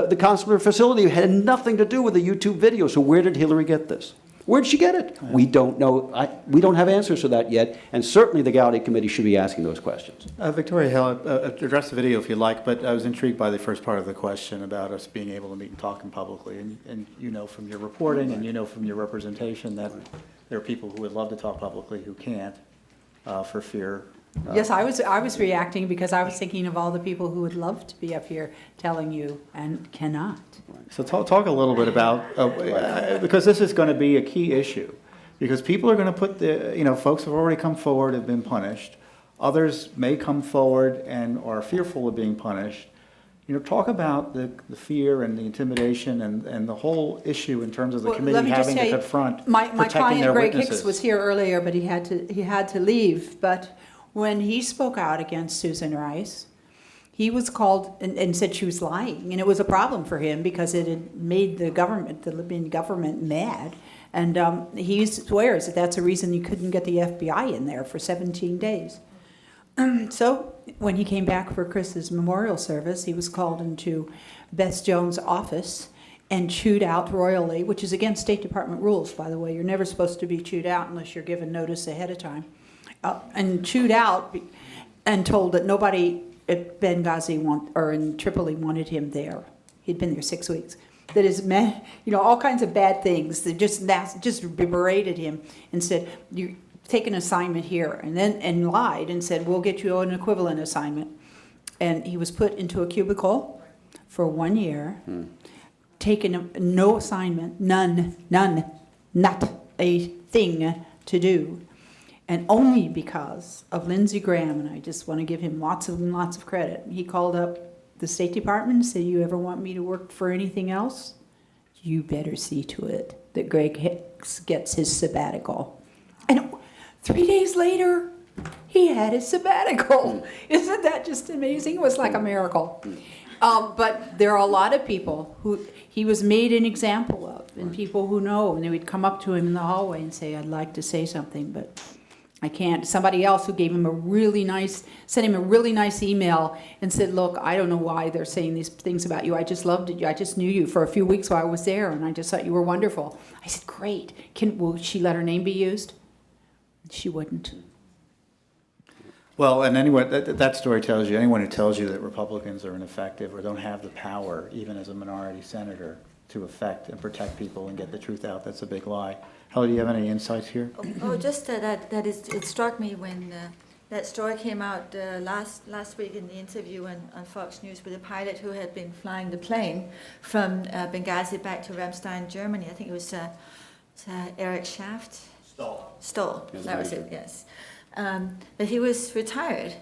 the consular facility. It had nothing to do with the YouTube video. So where did Hillary get this? Where did she get it? We don't know. We don't have answers to that yet, and certainly the Gowdy Committee should be asking those questions. Victoria Hill, address the video if you like, but I was intrigued by the first part of the question about us being able to meet and talk publicly. And you know from your reporting and you know from your representation that there are people who would love to talk publicly who can't for fear. Yes, I was reacting because I was thinking of all the people who would love to be up here telling you and cannot. So talk a little bit about, because this is going to be a key issue, because people are going to put folks have already come forward, have been punished. Others may come forward and are fearful of being punished. Talk about the fear and the intimidation and the whole issue in terms of the committee having to confront my protecting client their Greg witnesses. Hicks was here earlier, but he had to leave. But when he spoke out against Susan Rice, he was called and said she was lying, and it was a problem for him because it had made the Libyan government mad. And he swears that that's the reason you couldn't get the FBI in there for 17 days. So when he came back for Chris's memorial service, he was called into Beth Jones' office and chewed out royally, which is against State Department rules, by the way. You're never supposed to be chewed out unless you're given notice ahead of time. And chewed out and told that nobody at Benghazi or in Tripoli wanted him there. He'd been there 6 weeks. That his men, all kinds of bad things. They just berated him and said, "You take an assignment here," and lied and said, "We'll get you an equivalent assignment." And he was put into a cubicle for 1 year, taken no assignment, none, not a thing to do. And only because of Lindsey Graham, and I just want to give him lots of credit, he called up the State Department and said, "You ever want me to work for anything else? You better see to it that Greg Hicks gets his sabbatical." And 3 days later, he had his sabbatical. Isn't that just amazing? It was like a miracle. But there are a lot of people who he was made an example of. and people who know, and they would come up to him in the hallway and say, "I'd like to say something, but I can't." Somebody else who gave him sent him a really nice email and said, "Look, I don't know why they're saying these things about you. I just loved it. I just knew you for a few weeks while I was there, and I just thought you were wonderful." I said, "Great. Will she let her name be used?" She wouldn't. Well, and anyone, that story tells you, anyone who tells you that Republicans are ineffective or don't have the power, even as a minority senator, to affect and protect people and get the truth out, that's a big lie. Helen, do you have any insights here? Just it struck me when that story came out last week in the interview on Fox News with a pilot who had been flying the plane from Benghazi back to Ramstein, Germany. I think it was Eric Schaft? Stoll. That was it, yes. But he was retired.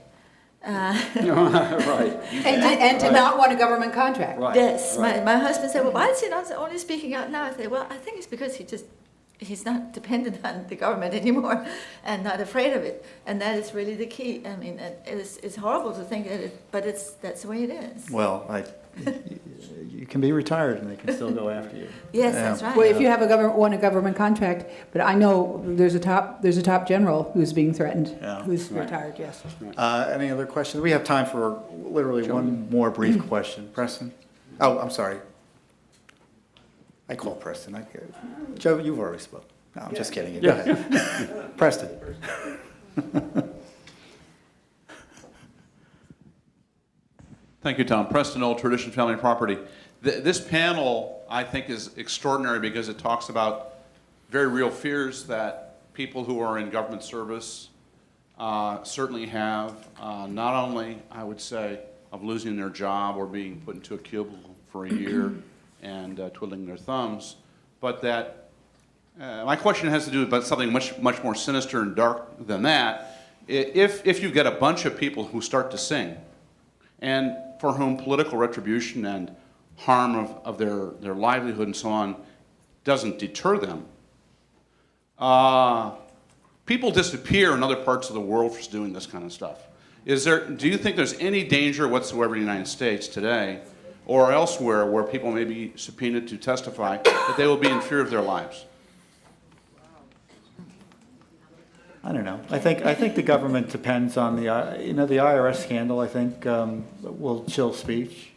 Right. And to not want a government contract. Right. Yes. Right. My husband said, "Well, why is he not only speaking out now?" I said, "Well, I think it's because he's not dependent on the government anymore and not afraid of it. And that is really the key. I mean, it's horrible to think that but that's the way it is." Well, you can be retired and they can still go after you. Yes, that's right. Well, if you have want a government contract, but I know there's a top general who's being threatened, who's retired, yes. Any other questions? We have time for literally one more brief question. Preston? Oh, I'm sorry. I call Preston. Joe, you've already spoken. No, I'm just kidding. Go ahead. Preston. Thank you, Tom. Preston, Old Tradition Family Property. This panel, I think, is extraordinary because it talks about very real fears that people who are in government service certainly have, not only, I would say, of losing their job or being put into a cubicle for a year and twiddling their thumbs, but that my question has to do with something much more sinister and dark than that. If you get a bunch of people who start to sing, and for whom political retribution and harm of their livelihood and so on doesn't deter them, people disappear in other parts of the world for doing this kind of stuff. Do you think there's any danger whatsoever in the United States today or elsewhere where people may be subpoenaed to testify that they will be in fear of their lives? I don't know. I think the government depends on the IRS scandal. I think will chill speech.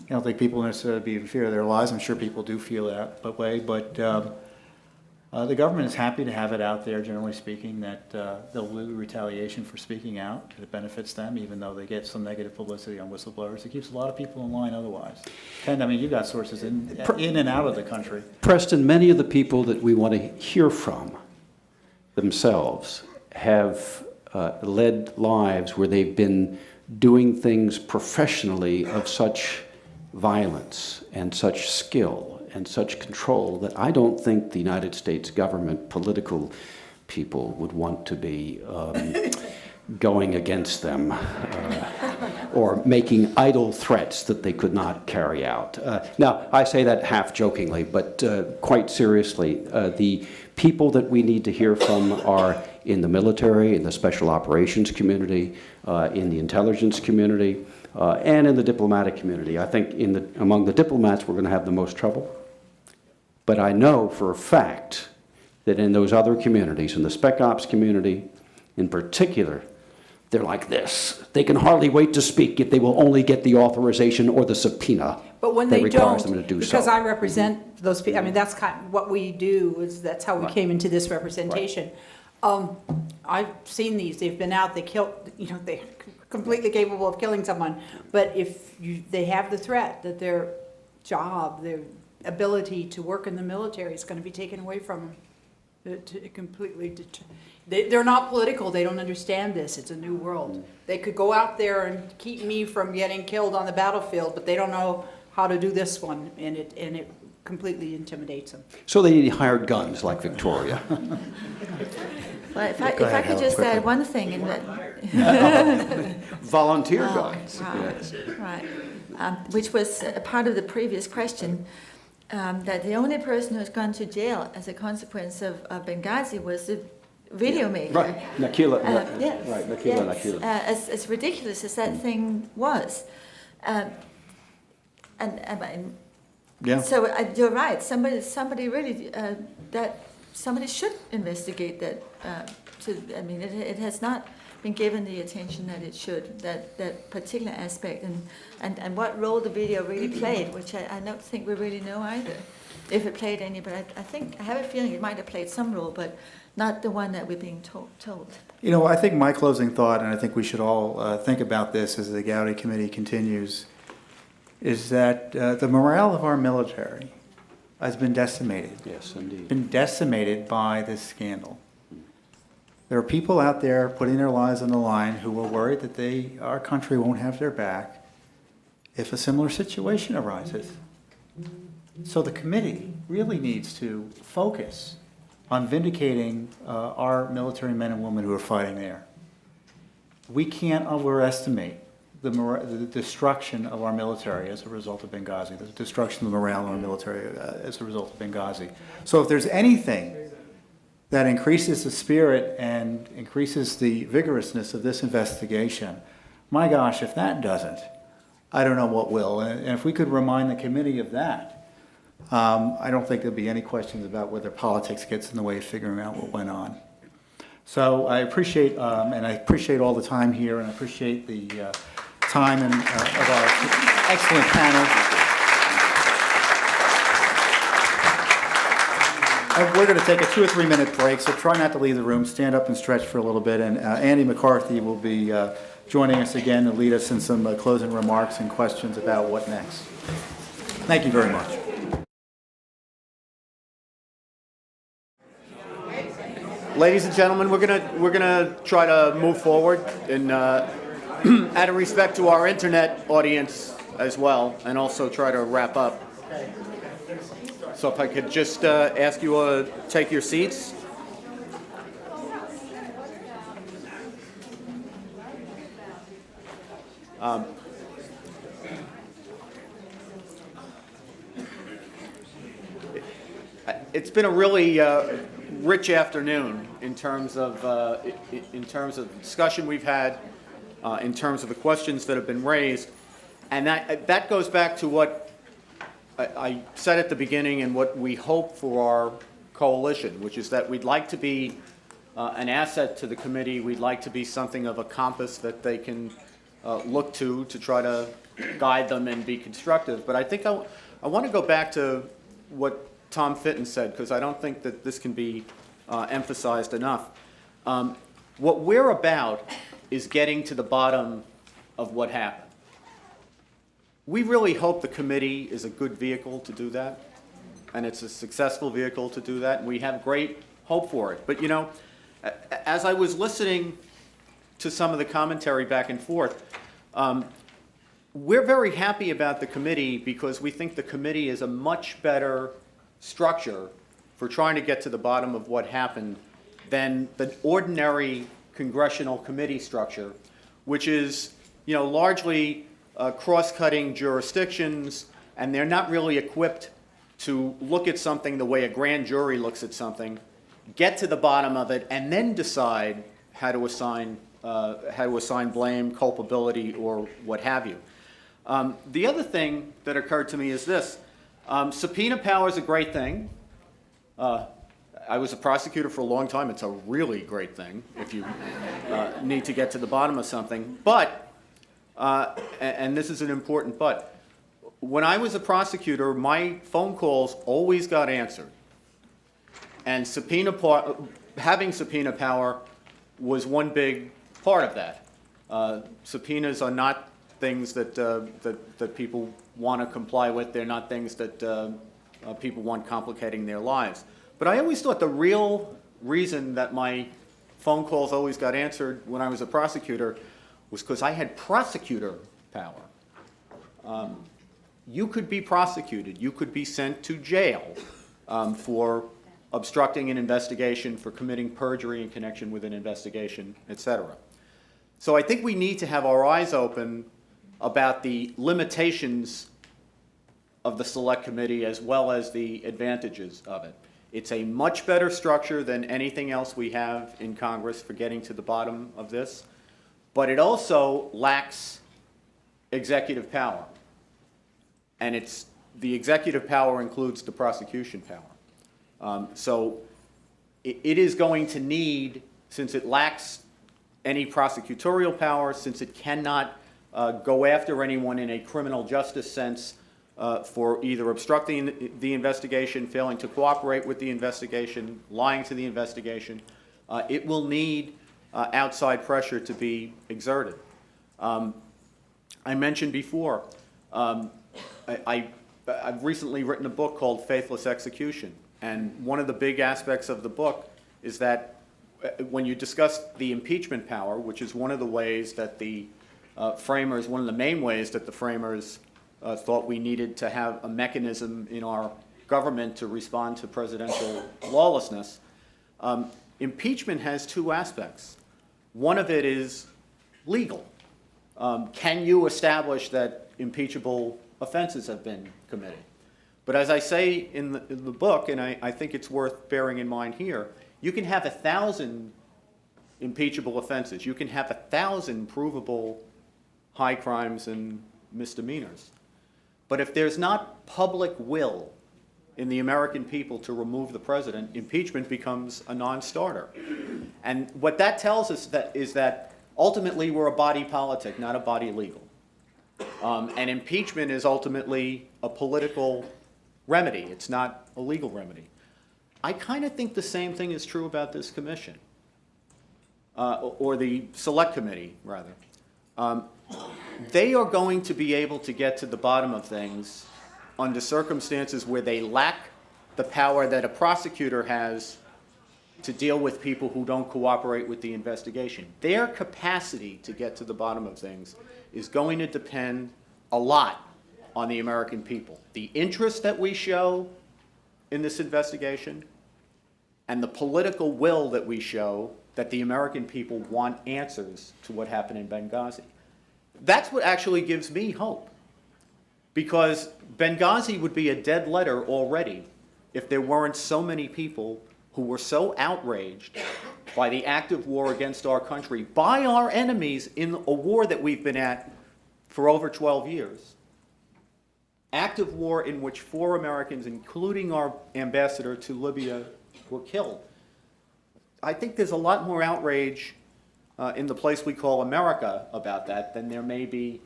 I don't think people necessarily be in fear of their lives. I'm sure people do feel that way, but the government is happy to have it out there. Generally speaking, that there'll be retaliation for speaking out. It benefits them, even though they get some negative publicity on whistleblowers. It keeps a lot of people in line otherwise. Ken, I mean, you've got sources in and out of the country. Preston, many of the people that we want to hear from themselves have led lives where they've been doing things professionally of such violence and such skill and such control that I don't think the United States government, political people, would want to be going against them or making idle threats that they could not carry out. Now, I say that half jokingly, but quite seriously, the people that we need to hear from are in the military, in the special operations community, in the intelligence community, and in the diplomatic community. I think among the diplomats we're going to have the most trouble. But I know for a fact that in those other communities, in the Spec Ops community in particular, they're like this. They can hardly wait to speak if they will only get the authorization or the subpoena But when that they requires don't, them to do so. because I represent those people, I mean, that's kind of what we do, that's how we came into this representation. I've seen these, they've been out, they killed, they're completely capable of killing someone, but if they have the threat that their job, their ability to work in the military is going to be taken away from them. They're not political, they don't understand this, it's a new world. They could go out there and keep me from getting killed on the battlefield, but they don't know how to do this one, and it completely intimidates them. So they need hired guns like Victoria. Well, if I could just add one thing in that. Volunteer guns. Right. Which was a part of the previous question. That the only person who's gone to jail as a consequence of Benghazi was the video maker. Right, Nakila. Yes, Right, Nakila, yes. Nakila. As ridiculous as that thing was. And Yeah. So you're right. Somebody really somebody should investigate that. I mean, it has not been given the attention that it should. That particular aspect and what role the video really played, which I don't think we really know either, if it played any. But I have a feeling it might have played some role, but not the one that we're being told. You know, I think my closing thought, and I think we should all think about this as the Gowdy Committee continues, is that the morale of our military has been decimated. Yes, indeed. Been decimated by this scandal. There are people out there putting their lives on the line who are worried that our country won't have their back if a similar situation arises. So the committee really needs to focus on vindicating our military men and women who are fighting there. We can't overestimate the destruction of our military as a result of Benghazi, the destruction of the morale of our military as a result of Benghazi. So if there's anything that increases the spirit and increases the vigorousness of this investigation, my gosh, if that doesn't, I don't know what will. And if we could remind the committee of that, I don't think there'll be any questions about whether politics gets in the way of figuring out what went on. So I appreciate, and I appreciate all the time here, and I appreciate the time of our excellent panel. We're going to take a 2 or 3 minute break, so try not to leave the room. Stand up and stretch for a little bit, and Andy McCarthy will be joining us again to lead us in some closing remarks and questions about what next. Thank you very much. Ladies and gentlemen, we're gonna try to move forward and out of respect to our internet audience as well, and also try to wrap up. So if I could just ask you to take your seats. It's been a really rich afternoon in terms of discussion we've had, in terms of the questions that have been raised, and that goes back to what I said at the beginning and what we hope for our coalition, which is that we'd like to be an asset to the committee. We'd like to be something of a compass that they can look to try to guide them and be constructive. But I think I want to go back to what Tom Fitton said, because I don't think that this can be emphasized enough. What we're about is getting to the bottom of what happened. We really hope the committee is a good vehicle to do that, and it's a successful vehicle to do that, and we have great hope for it. But you know, as I was listening to some of the commentary back and forth, we're very happy about the committee because we think the committee is a much better structure for trying to get to the bottom of what happened than the ordinary congressional committee structure, which is, you know, largely cross-cutting jurisdictions, and they're not really equipped to look at something the way a grand jury looks at something, get to the bottom of it, and then decide how to assign blame, culpability, or what have you. The other thing that occurred to me is this. Subpoena power is a great thing. I was a prosecutor for a long time. It's a really great thing if you need to get to the bottom of something. But, and this is an important but, when I was a prosecutor, my phone calls always got answered. And having subpoena power was one big part of that. Subpoenas are not things that people want to comply with. They're not things that people want complicating their lives. But I always thought the real reason that my phone calls always got answered when I was a prosecutor was because I had prosecutor power. You could be prosecuted. You could be sent to jail for obstructing an investigation, for committing perjury in connection with an investigation, etc. So I think we need to have our eyes open about the limitations of the Select Committee as well as the advantages of it. It's a much better structure than anything else we have in Congress for getting to the bottom of this, but it also lacks executive power. And it's the executive power includes the prosecution power. So it is going to need, since it lacks any prosecutorial power, since it cannot go after anyone in a criminal justice sense for either obstructing the investigation, failing to cooperate with the investigation, lying to the investigation, it will need outside pressure to be exerted. I mentioned before, I've recently written a book called Faithless Execution, and one of the big aspects of the book is that when you discuss the impeachment power, which is one of the ways that the framers, one of the main ways that the framers thought we needed to have a mechanism in our government to respond to presidential lawlessness, impeachment has two aspects. One of it is legal. Can you establish that impeachable offenses have been committed? But as I say in the book, and I think it's worth bearing in mind here, you can have 1,000 impeachable offenses. You can have 1,000 provable high crimes and misdemeanors. But if there's not public will in the American people to remove the president, impeachment becomes a non-starter. And what that tells us is that ultimately we're a body politic, not a body legal. And impeachment is ultimately a political remedy. It's not a legal remedy. I kind of think the same thing is true about this commission, or the select committee, rather. They are going to be able to get to the bottom of things under circumstances where they lack the power that a prosecutor has to deal with people who don't cooperate with the investigation. Their capacity to get to the bottom of things is going to depend a lot on the American people. The interest that we show in this investigation and the political will that we show that the American people want answers to what happened in Benghazi. That's what actually gives me hope. Because Benghazi would be a dead letter already if there weren't so many people who were so outraged by the active war against our country, by our enemies in a war that we've been at for over 12 years. Active war in which 4 Americans, including our ambassador to Libya, were killed. I think there's a lot more outrage in the place we call America about that than there may be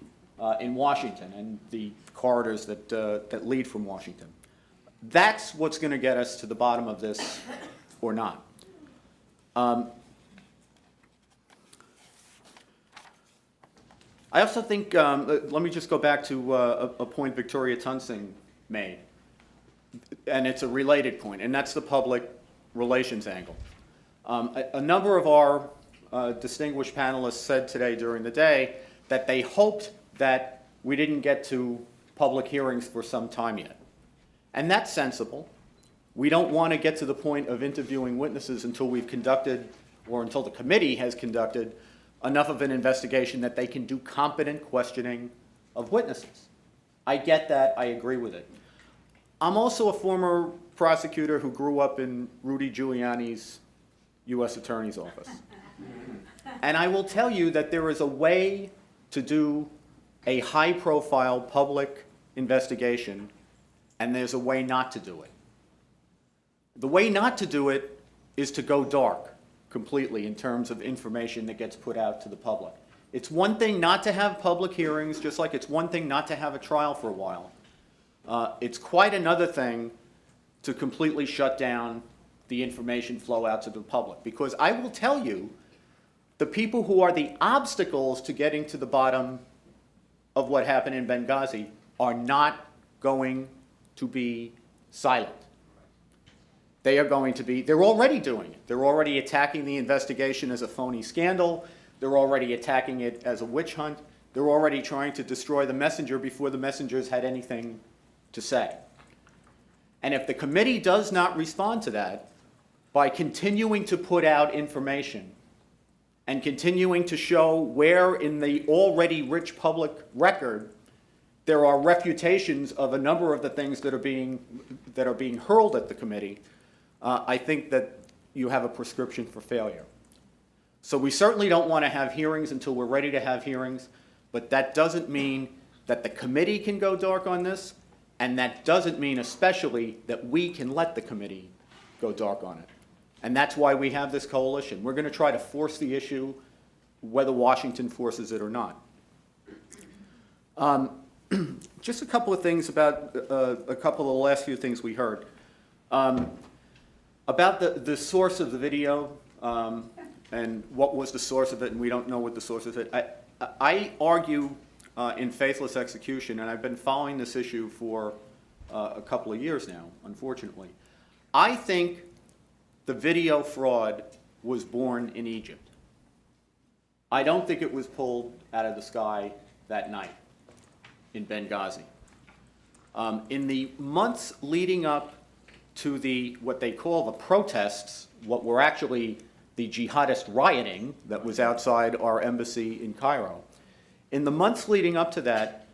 in Washington and the corridors that lead from Washington. That's what's going to get us to the bottom of this or not. I also think, let me just go back to a point Victoria Tunsing made, and it's a related point, and that's the public relations angle. A number of our distinguished panelists said today during the day that they hoped that we didn't get to public hearings for some time yet. And that's sensible. We don't want to get to the point of interviewing witnesses until we've conducted, or until the committee has conducted, enough of an investigation that they can do competent questioning of witnesses. I get that. I agree with it. I'm also a former prosecutor who grew up in Rudy Giuliani's U.S. Attorney's Office. And I will tell you that there is a way to do a high-profile public investigation, and there's a way not to do it. The way not to do it is to go dark completely in terms of information that gets put out to the public. It's one thing not to have public hearings, just like it's one thing not to have a trial for a while. It's quite another thing to completely shut down the information flow out to the public. Because I will tell you, the people who are the obstacles to getting to the bottom of what happened in Benghazi are not going to be silent. They are going to be, they're already doing it. They're already attacking the investigation as a phony scandal. They're already attacking it as a witch hunt. They're already trying to destroy the messenger before the messengers had anything to say. And if the committee does not respond to that by continuing to put out information and continuing to show where in the already rich public record there are refutations of a number of the things that are being hurled at the committee, I think that you have a prescription for failure. So we certainly don't want to have hearings until we're ready to have hearings, but that doesn't mean that the committee can go dark on this, And that doesn't mean especially that we can let the committee go dark on it. And that's why we have this coalition. We're going to try to force the issue whether Washington forces it or not. Just a couple of things about a couple of the last few things we heard. About the source of the video and what was the source of it, and we don't know what the source of it. I argue in faithless execution, and I've been following this issue for a couple of years now, unfortunately. I think the video fraud was born in Egypt. I don't think it was pulled out of the sky that night in Benghazi. In the months leading up to what they call the protests, what were actually the jihadist rioting that was outside our embassy in Cairo. In the months leading up to that,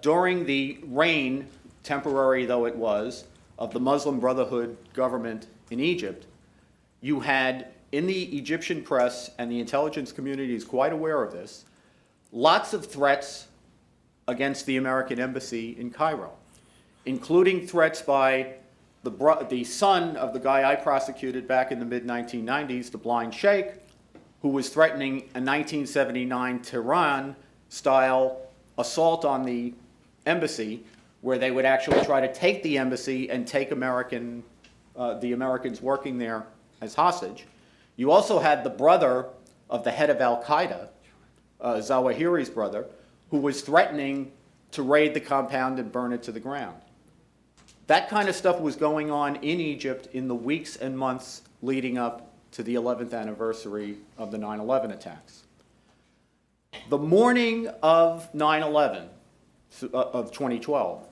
during the reign, temporary though it was, of the Muslim Brotherhood government in Egypt, you had, in the Egyptian press, and the intelligence community is quite aware of this, lots of threats against the American embassy in Cairo, including threats by the son of the guy I prosecuted back in the mid-1990s, the blind sheikh, who was threatening a 1979 Tehran-style assault on the embassy, where they would actually try to take the embassy and take the Americans working there as hostage. You also had the brother of the head of Al-Qaeda, Zawahiri's brother, who was threatening to raid the compound and burn it to the ground. That kind of stuff was going on in Egypt in the weeks and months leading up to the 11th anniversary of the 9/11 attacks. The morning of 9/11 of 2012,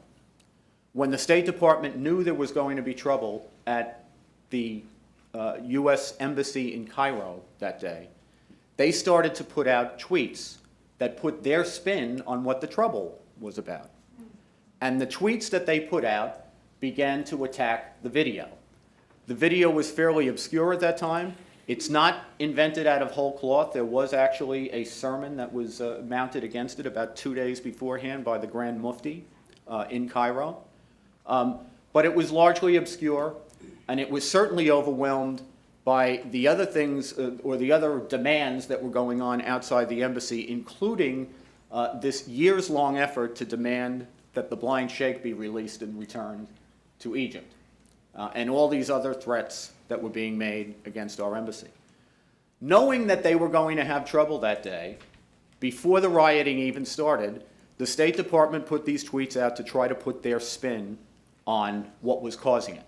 when the State Department knew there was going to be trouble at the U.S. Embassy in Cairo that day, they started to put out tweets that put their spin on what the trouble was about. And the tweets that they put out began to attack the video. The video was fairly obscure at that time. It's not invented out of whole cloth. There was actually a sermon that was mounted against it about 2 days beforehand by the Grand Mufti in Cairo. But it was largely obscure, and it was certainly overwhelmed by the other things or the other demands that were going on outside the embassy, including this years-long effort to demand that the blind sheikh be released and returned to Egypt, and all these other threats that were being made against our embassy. Knowing that they were going to have trouble that day, before the rioting even started, the State Department put these tweets out to try to put their spin on what was causing it.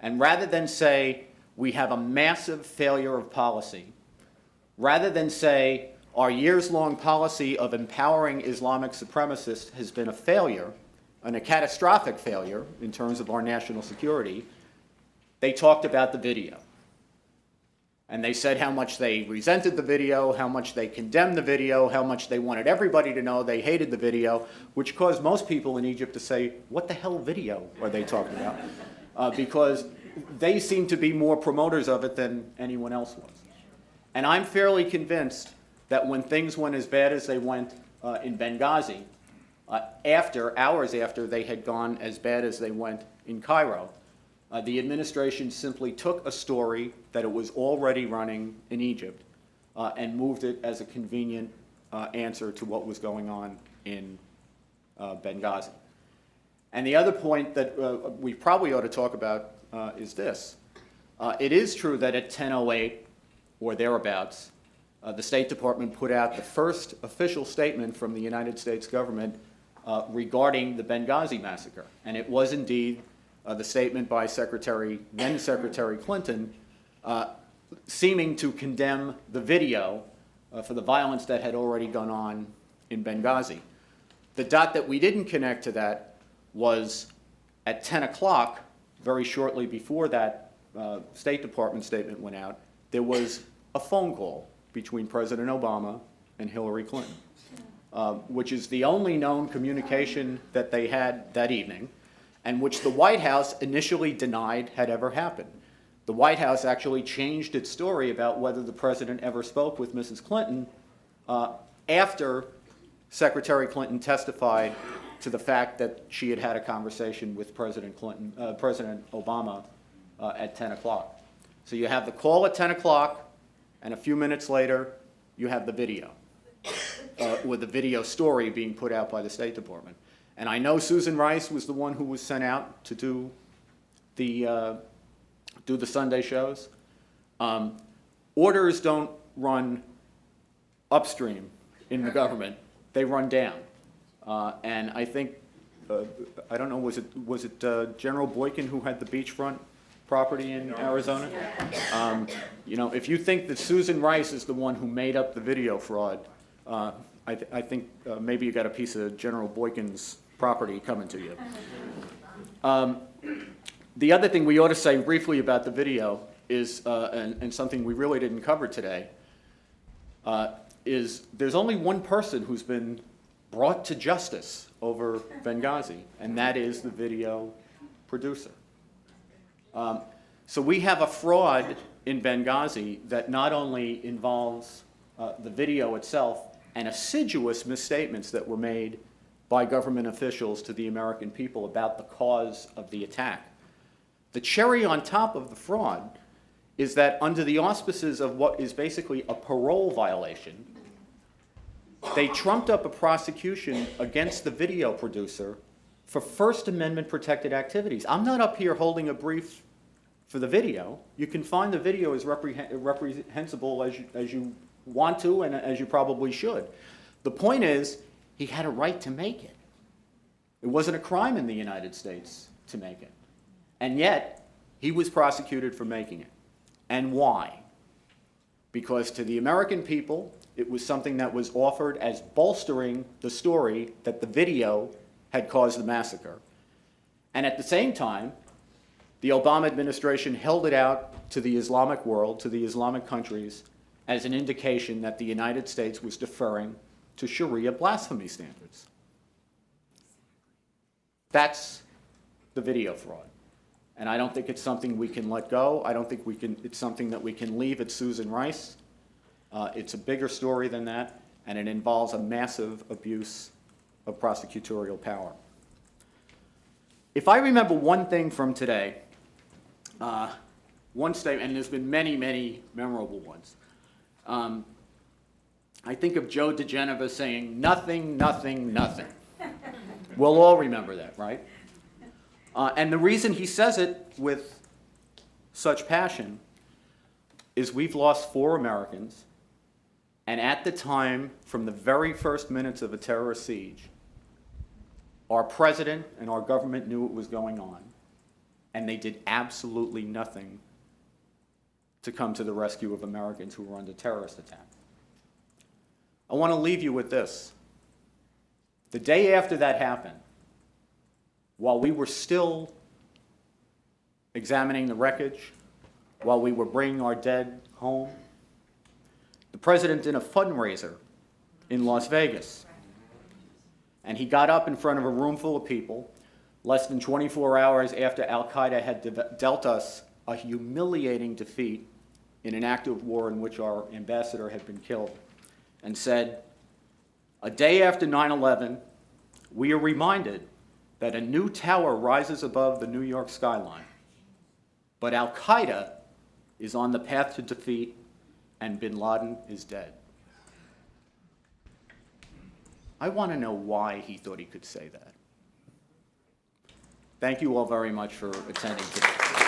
And rather than say, we have a massive failure of policy, rather than say, our years-long policy of empowering Islamic supremacists has been a failure, and a catastrophic failure in terms of our national security, they talked about the video. And they said how much they resented the video, how much they condemned the video, how much they wanted everybody to know they hated the video, which caused most people in Egypt to say, what the hell video are they talking about? Because they seem to be more promoters of it than anyone else was. And I'm fairly convinced that when things went as bad as they went in Benghazi, hours after they had gone as bad as they went in Cairo, the administration simply took a story that it was already running in Egypt and moved it as a convenient answer to what was going on in Benghazi. And the other point that we probably ought to talk about is this. It is true that at 10:08 or thereabouts, the State Department put out the first official statement from the United States government regarding the Benghazi massacre. And it was indeed the statement by then Secretary Clinton, seeming to condemn the video for the violence that had already gone on in Benghazi. The dot that we didn't connect to that was at 10 o'clock, very shortly before that State Department statement went out, there was a phone call between President Obama and Hillary Clinton, which is the only known communication that they had that evening, and which the White House initially denied had ever happened. The White House actually changed its story about whether the president ever spoke with Mrs. Clinton after Secretary Clinton testified to the fact that she had had a conversation with President Obama at 10 o'clock. So you have the call at 10 o'clock, and a few minutes later, you have the video, with the video story being put out by the State Department. And I know Susan Rice was the one who was sent out to do the Sunday shows. Orders don't run upstream in the government, they run down. And I think, I don't know, was it General Boykin who had the beachfront property in Arizona? You know, if you think that Susan Rice is the one who made up the video fraud, I think maybe you got a piece of General Boykin's property coming to you. The other thing we ought to say briefly about the video is, and something we really didn't cover today, is there's only one person who's been brought to justice over Benghazi, and that is the video producer. So we have a fraud in Benghazi that not only involves the video itself and assiduous misstatements that were made by government officials to the American people about the cause of the attack. The cherry on top of the fraud is that under the auspices of what is basically a parole violation, they trumped up a prosecution against the video producer for First Amendment protected activities. I'm not up here holding a brief for the video. You can find the video as reprehensible as you want to and as you probably should. The point is, he had a right to make it. It wasn't a crime in the United States to make it. And yet, he was prosecuted for making it. And why? Because to the American people, it was something that was offered as bolstering the story that the video had caused the massacre. And at the same time, the Obama administration held it out to the Islamic world, to the Islamic countries, as an indication that the United States was deferring to Sharia blasphemy standards. That's the video fraud. And I don't think it's something we can let go. I don't think it's something that we can leave at Susan Rice. It's a bigger story than that, and it involves a massive abuse of prosecutorial power. If I remember one thing from today, one statement, and there's been many, many memorable ones. I think of Joe DeGeneva saying, "Nothing, nothing, nothing." We'll all remember that, right? And the reason he says it with such passion is we've lost 4 Americans, and at the time, from the very first minutes of a terrorist siege, our president and our government knew what was going on, and they did absolutely nothing to come to the rescue of Americans who were under terrorist attack. I want to leave you with this. The day after that happened, while we were still examining the wreckage, while we were bringing our dead home, the president did a fundraiser in Las Vegas. And he got up in front of a room full of people, less than 24 hours after Al-Qaeda had dealt us a humiliating defeat in an active war in which our ambassador had been killed, and said, "A day after 9/11, we are reminded that a new tower rises above the New York skyline, but Al-Qaeda is on the path to defeat, and bin Laden is dead." I want to know why he thought he could say that. Thank you all very much for attending today.